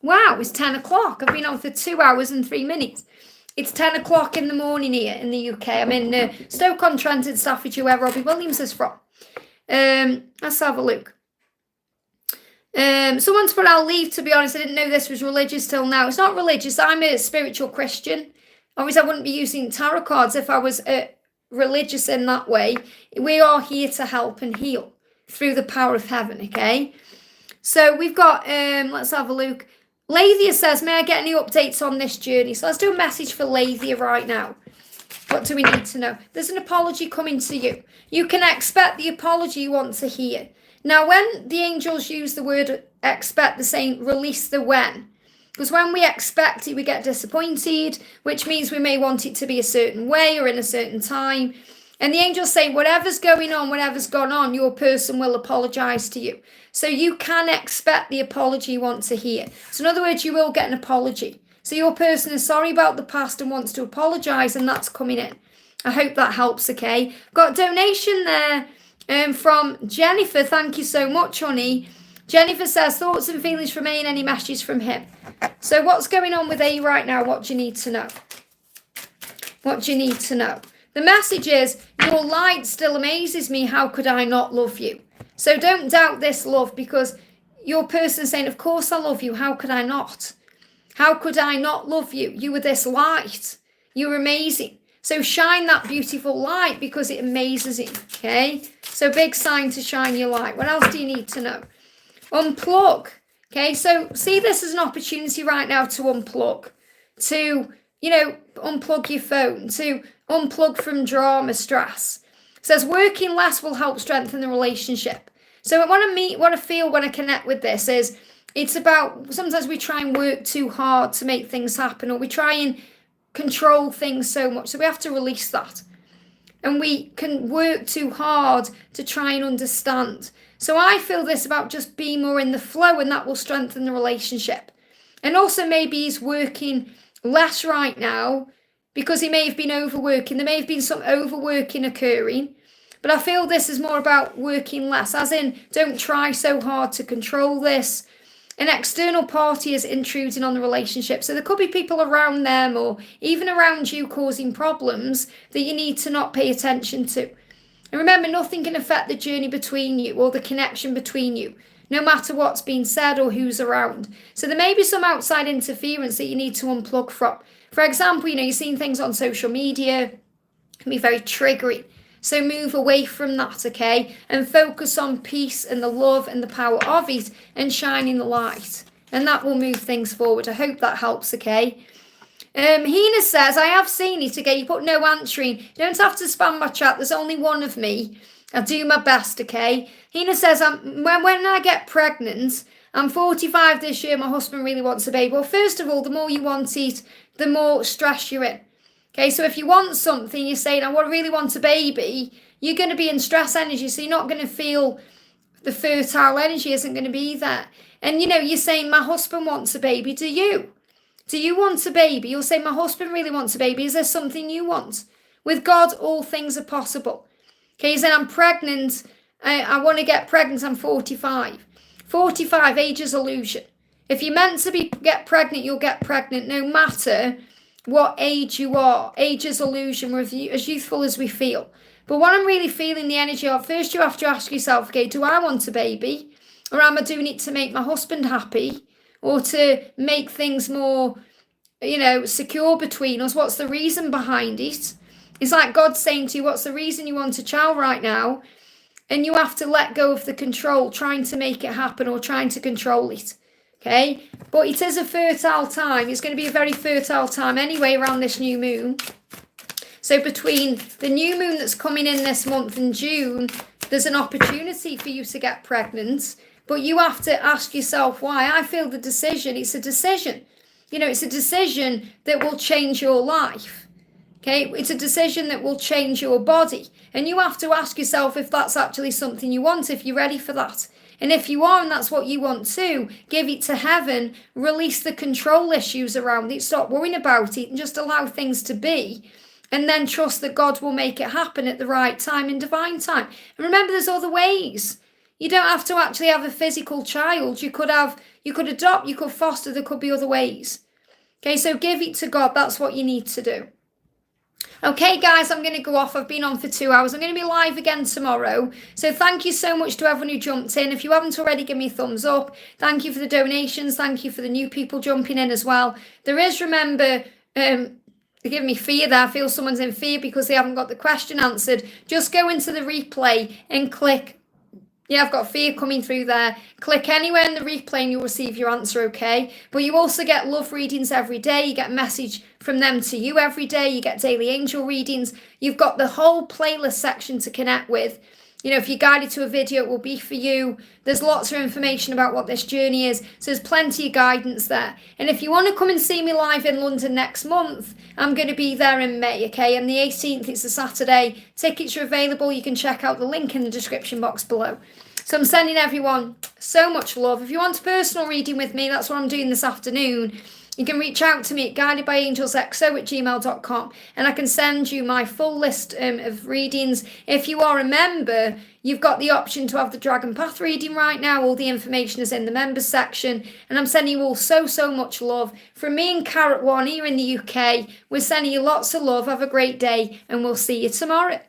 Wow, it's 10 o'clock. I've been on for 2 hours and 3 minutes. It's 10 o'clock in the morning here in the UK. I'm in Stoke-on-Trent in Staffordshire, where Robbie Williams is from. Let's have a look. Someone's put, I'll leave, to be honest. I didn't know this was religious till now. It's not religious. I'm a spiritual Christian. Obviously, I wouldn't be using tarot cards if I was religious in that way. We are here to help and heal through the power of heaven, okay? So we've got, let's have a look. Lethia says, may I get any updates on this journey? So let's do a message for Lethia right now. What do we need to know? There's an apology coming to you. You can expect the apology you want to hear. Now, when the angels use the word expect, they're saying release the when. Because when we expect it, we get disappointed, which means we may want it to be a certain way or in a certain time. And the angels say, whatever's going on, whatever's gone on, your person will apologise to you. So you can expect the apology you want to hear. So in other words, you will get an apology. So your person is sorry about the past and wants to apologise, and that's coming in. I hope that helps, okay? Got a donation there from Jennifer. Thank you so much, honey. Jennifer says, thoughts and feelings from A and any messages from him. So what's going on with A right now? What do you need to know? What do you need to know? The message is, your light still amazes me. How could I not love you? So don't doubt this love, because your person is saying, of course I love you. How could I not? How could I not love you? You were this light. You're amazing. So shine that beautiful light, because it amazes him, okay? So big sign to shine your light. What else do you need to know? Unplug, okay? So see this as an opportunity right now to unplug, to, unplug your phone, to unplug from drama, stress. It says working less will help strengthen the relationship. So what I feel when I connect with this is, it's about, sometimes we try and work too hard to make things happen, or we try and control things so much. So we have to release that. And we can work too hard to try and understand. So I feel this about just being more in the flow, and that will strengthen the relationship. And also maybe he's working less right now because he may have been overworking. There may have been some overworking occurring. But I feel this is more about working less, as in don't try so hard to control this. An external party is intruding on the relationship. So there could be people around them or even around you causing problems that you need to not pay attention to. And remember, nothing can affect the journey between you or the connection between you, no matter what's being said or who's around. So there may be some outside interference that you need to unplug from. For example, you're seeing things on social media, it can be very triggering. So move away from that, okay? And focus on peace and the love and the power of it and shining the light. And that will move things forward. I hope that helps, okay? Hina says, I have seen it, okay? You put no answering. You don't have to spam my chat. There's only one of me. I'll do my best, okay? Hina says, when I get pregnant, I'm 45 this year. My husband really wants a baby. Well, first of all, the more you want it, the more stress you're in. Okay, so if you want something, you're saying, I really want a baby, you're going to be in stress energy, so you're not going to feel the fertile energy isn't going to be there. And, you're saying, my husband wants a baby. Do you? Do you want a baby? You'll say, my husband really wants a baby. Is there something you want? With God, all things are possible. Okay, you said, I'm pregnant. I want to get pregnant. I'm 45. 45, age is illusion. If you're meant to get pregnant, you'll get pregnant no matter what age you are. Age is illusion. We're as youthful as we feel. But what I'm really feeling the energy of, first you have to ask yourself, okay, do I want a baby? Or am I doing it to make my husband happy? Or to make things more, secure between us? What's the reason behind it? It's like God saying to you, what's the reason you want a child right now? And you have to let go of the control, trying to make it happen or trying to control it. Okay, but it is a fertile time. It's going to be a very fertile time anyway around this new moon. So between the new moon that's coming in this month and June, there's an opportunity for you to get pregnant. But you have to ask yourself why. I feel it's a decision. It's a decision that will change your life. Okay, it's a decision that will change your body. And you have to ask yourself if that's actually something you want, if you're ready for that. And if you are, and that's what you want to, give it to heaven, release the control issues around it, stop worrying about it, and just allow things to be. And then trust that God will make it happen at the right time, in divine time. And remember, there's other ways. You don't have to actually have a physical child. You could adopt, you could foster, there could be other ways. Okay, so give it to God. That's what you need to do. Okay, guys, I'm going to go off. I've been on for 2 hours. I'm going to be live again tomorrow. So thank you so much to everyone who jumped in. If you haven't already, give me a thumbs up. Thank you for the donations. Thank you for the new people jumping in as well. There is, remember, they give me fear there. I feel someone's in fear because they haven't got the question answered. Just go into the replay and click Yeah, I've got fear coming through there. Click anywhere in the replay and you'll receive your answer, okay? But you also get love readings every day. You get a message from them to you every day. You get daily angel readings. You've got the whole playlist section to connect with. You know, if you're guided to a video, it will be for you. There's lots of information about what this journey is. So there's plenty of guidance there. And if you want to come and see me live in London next month, I'm going to be there in May, okay? And the 18th, it's a Saturday. Tickets are available. You can check out the link in the description box below. So I'm sending everyone so much love. If you want a personal reading with me, that's what I'm doing this afternoon. You can reach out to me at guidedbyangelsxo@gmail.com and I can send you my full list of readings. If you are a member, you've got the option to have the Dragon Path reading right now. All the information is in the members section. And I'm sending you all so much love. From me and Carrot One here in the UK, we're sending you lots of love. Have a great day and we'll see you tomorrow.